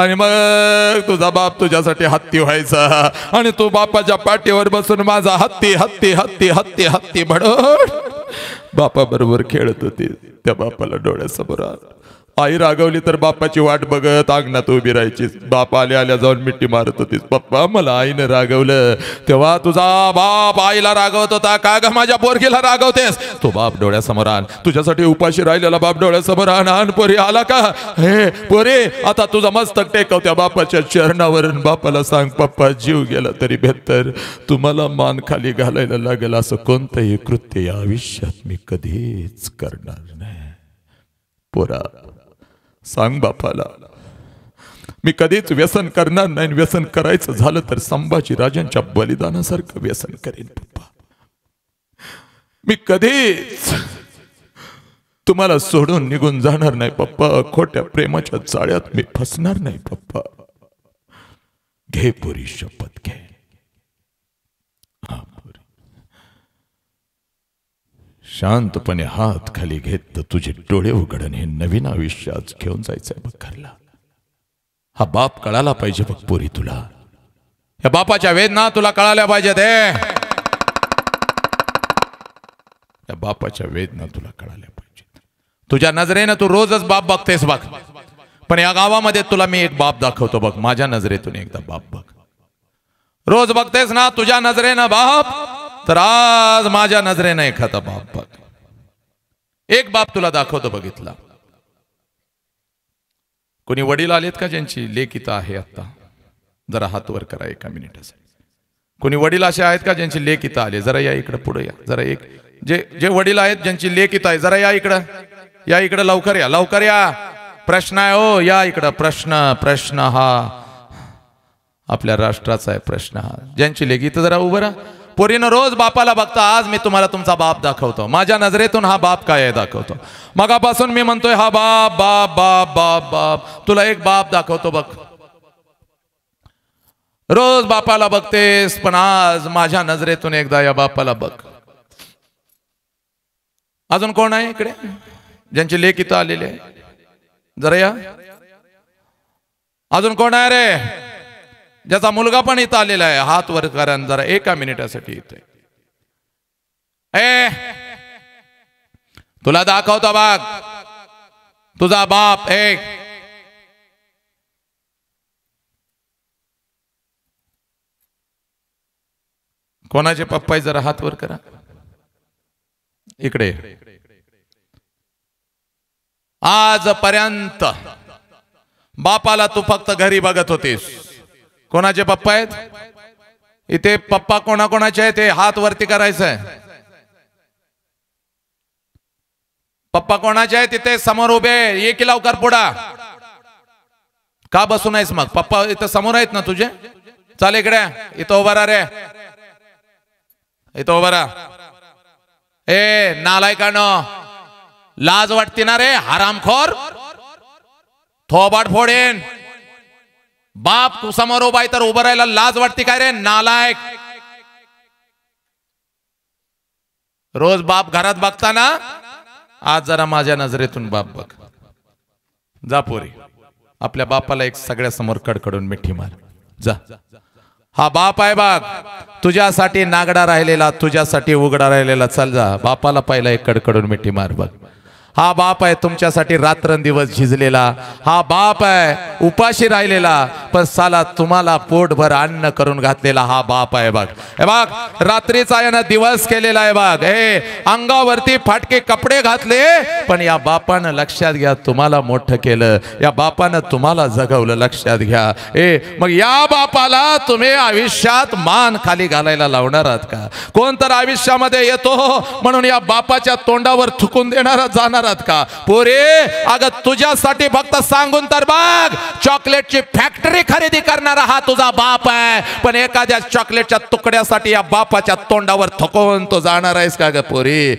आणि मग तुझा बाप तुझ्यासाठी हत्ती व्हायचा, आणि तू बापाच्या पाठीवर बसून माझा हत्ती हत्ती हत्ती हत्ती हत्ती म्हणून बापा बरोबर खेळत होती. त्या बापाला डोळ्यासमोर आण. आई रागवली तर बापाची वाट बघत अंगणात उभी राहायचीस. बाप आल्या आल्या जाऊन मिठी मारत होतीस. पप्पा मला आईनं रागवलं. तेव्हा तुझा बाप आईला रागवत होता. का ग माझ्या पोरगीला रागवतेस? तो बाप डोळ्यासमोर आण. तुझ्यासाठी उपाशी राहिलेला बाप डोळ्यासमोर आण. पोरी आला का? हे पोरी आता तुझा मस्तक टेकव त्या बापाच्या चरणावरून. बापाला सांग पप्पा जीव गेला तरी बेहतर तुम्हाला मान खाली घालायला लागेल असं कोणतंही कृत्य या आयुष्यात मी कधीच करणार नाही. पोरा सांग बापाला मी कधीच व्यसन करणार नाही. व्यसन करायचं झालं तर संभाजी राजांच्या बलिदानासारखं व्यसन करेन. पप्पा मी कधीच तुम्हाला सोडून निघून जाणार नाही. पप्पा खोट्या प्रेमाच्या जाळ्यात मी फसणार नाही. पप्पा घे पुरी शपथ घे. शांतपणे हात खाली घेत तर तुझे डोळे उघडून हे नवीन आयुष्य आज घेऊन जायचंय बघ घरला. हा बाप कळाला पाहिजे बघ पोरी तुला. या बापाच्या वेदना तुला कळाल्या पाहिजेत. या बापाच्या वेदना तुला कळाल्या पाहिजेत. तुझ्या नजरेनं तू रोजच बाप बघतेस बघ. पण या गावामध्ये तुला मी एक बाप दाखवतो बघ. माझ्या नजरेतून एकदा बाप बघ. रोज बघतेस ना तुझ्या नजरेनं बाप, तर आज माझ्या नजरेनं एखादा बाप बघ. एक बाप तुला दाखवतो बघितला. कोणी वडील आलेत का ज्यांची लेक इथं आहे? आता जरा हात वर करा एका मिनिटासाठी. कोणी वडील असे आहेत का ज्यांची लेक इथं आले? जरा या इकडे पुढे या. जरा एक जे वडील आहेत ज्यांची लेक इथं आहे जरा या इकडं. या इकडं लवकर या, लवकर या. प्रश्न आहे हो, या इकडं. प्रश्न हा आपल्या राष्ट्राचा आहे. प्रश्न हा ज्यांची लेक इथं जरा उभं राहा. पोरीनं रोज बापाला बघता. आज मी तुम्हाला तुमचा बाप दाखवतो. माझ्या नजरेतून हा बाप काय आहे दाखवतो. मगापासून मी म्हणतोय हा बाप बाप बाप बाप बाप. तुला एक बाप दाखवतो बघ. रोज बापाला बघतेस पण आज माझ्या नजरेतून एकदा या बापाला बघ. अजून कोण आहे इकडे ज्यांची लेक इथं आलेली आहे? जरा या. अजून कोण आहे रे ज्याचा मुलगा पण इथं आलेला आहे? हात वर करा जरा एका मिनिटासाठी. इथे तुला दाखवतो बाग तुझा बाप. एक कोणाचे पप्पा जरा हात वर करा इकडे. आजपर्यंत बापाला तू फक्त घरी बघत होतीस. कोणाचे पप्पा आहेत इथे? पप्पा कोणाकोणाचे आहेत ते हात वरती करायचंय. पप्पा कोणाचे आहेत तिथे समोर उभे? ये की लवकर पुढा. का बसून आहेस मग? पप्पा इथं समोर आहेत ना तुझे? चाल इकडे. इथं उभा राहा रे. इथं उभा राहा. ए नालायकानो, लाज वाटते ना रे? हरामखोर, थोबाड फोडेन. बाप तू समोर उभा आहे तर उभं राहायला लाज वाटते काय रे नालायक? रोज बाप घरात बघताना आज जरा माझ्या नजरेतून बाप बघ. जा पोरी आपल्या बापाला एक सगळ्या समोर कडकडून मिठी मार. जा. हा बाप आहे बाग. तुझ्यासाठी नागडा राहिलेला, तुझ्यासाठी उघडा राहिलेला. चल जा बापाला पहिला एक कडकडून मिठी मार बघ. हा बाप आहे तुमच्यासाठी रात्रंदिवस झिजलेला. हा बाप आहे उपाशी राहिलेला पण साला तुम्हाला पोटभर अन्न करून घातलेला. हा बाप आहे बघ. हे बघ रात्रीचा यानं दिवस केलेला आहे बघ. हे अंगावरती फाटके कपडे घातले पण या बापानं लक्षात घ्या तुम्हाला मोठं केलं. या बापानं तुम्हाला जगवलं. लक्षात घ्या. मग या बापाला तुम्ही आयुष्यात मान खाली घालायला लावणार आहात का? कोण तर आयुष्यामध्ये येतो म्हणून या बापाच्या तोंडावर थुकून देणारा जाणार का? पोरे अगं तुझ्यासाठी फक्त सांगून तर बघ. चॉकलेटची फॅक्टरी खरेदी करणारा हा तुझा बाप आहे पण एखाद्या चॉकलेटच्या तुकड्यासाठी या बापाच्या तोंडावर थकवून तो जाणार आहेस का ग पोरी?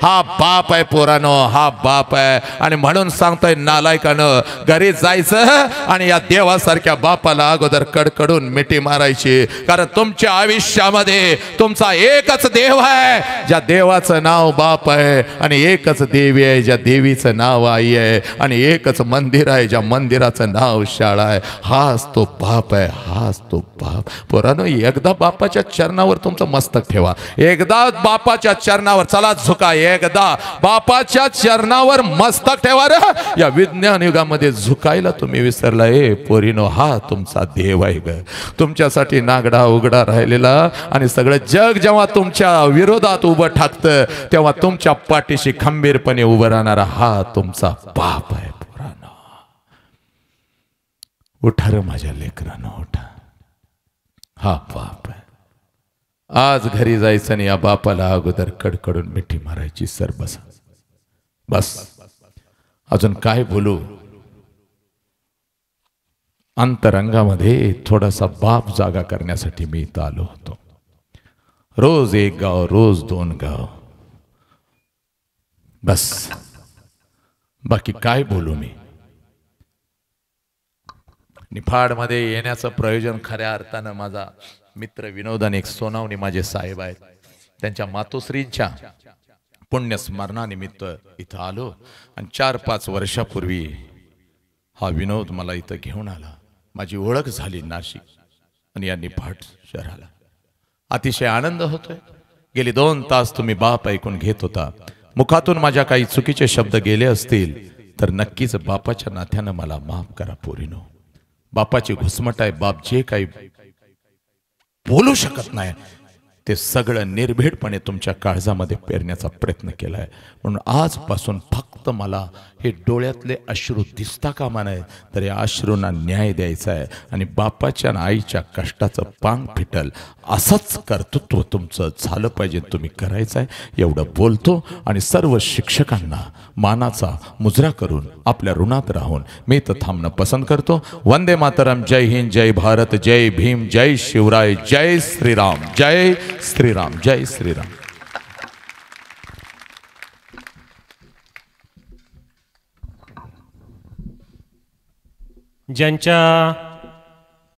हा बाप आहे पोरानो. हा बाप आहे. आणि म्हणून सांगतोय नालायकानं घरी जायचं आणि या देवासारख्या बापाला अगोदर कडकडून मिठी मारायची. कारण तुमच्या आयुष्यामध्ये तुमचा एकच देव आहे ज्या देवाचं नाव बाप आहे आणि एकच देवी आहे ज्या देवीचं नाव आई आहे, आणि एकच मंदिर आहे ज्या मंदिराचं नाव शाळा आहे. हाच तो बाप आहे, हाच तो बाप. पोरांनो, एकदा बापाच्या चरणावर तुमचं मस्तक ठेवा. एकदा बापाच्या चरणावर चला झुका. एकदा बापाच्या चरणावर मस्तक ठेवा रे. या विज्ञान युगामध्ये झुकायला तुम्ही विसरला. पोरीनो, हा तुमचा देव आहे ग. तुमच्यासाठी नागडा उघडा राहिलेला, आणि सगळं जग जेव्हा तुमच्या विरोधात उभं ठाकतं तेव्हा तुमच्या पाठीशी खंबीरपणे उभं राहणारा हा तुमचा बाप आहे. पोरांनो, उठा रे माझ्या लेकरांनो, उठा. हा बाप आहे. आज घरी जायचं आणि या बापाला अगोदर कडकडून मिठी मारायची. सर बसा, बस. अजून काय बोलू. अंतरंगामध्ये थोडासा बाप जागा करण्यासाठी मी इथं आलो होतो. रोज एक गाव, रोज दोन गाव, बस. बाकी काय बोलू मी. निफाडमध्ये येण्याचं प्रयोजन खऱ्या अर्थानं माझा मित्र विनोद आणि एक सोनावणे माझे साहेब आहेत, त्यांच्या मातोश्रींच्या पुण्यस्मरणानिमित्त इथं आलो. आणि 4-5 वर्षापूर्वी हा विनोद मला इथं घेऊन आला. माझी ओळख झाली नाशिक आणि या निफाड शहराला. अतिशय आनंद होतोय. गेली 2 तास तुम्ही बाप ऐकून घेत होता. मुखातून माझ्या काही चुकीचे शब्द गेले असतील तर नक्कीच बापाच्या नात्यानं मला माफ करा पोरीनो. बापाची घुसमट आहे. बाप जे काही बोलू शकत नाही ते सगळं निर्भीडपणे तुमच्या काळजामध्ये पेरण्याचा प्रयत्न केलाय. म्हणून आजपासून फक्त मला हे डोळ्यातले अश्रू दिसता कामा नये, तर या अश्रूंना न्याय द्यायचा आहे. आणि बापाच्या आणि आईच्या कष्टाचं पांग फिटल असंच कर्तृत्व तुमचं झालं पाहिजे, तुम्ही करायचं आहे. एवढं बोलतो आणि सर्व शिक्षकांना मानाचा मुजरा करून आपल्या ऋणात राहून मी तर थांबणं पसंत करतो. वंदे मातरम. जय हिंद, जय भारत, जय भीम, जय शिवराय, जय श्रीराम, जय श्रीराम, जय श्रीराम. ज्यांच्या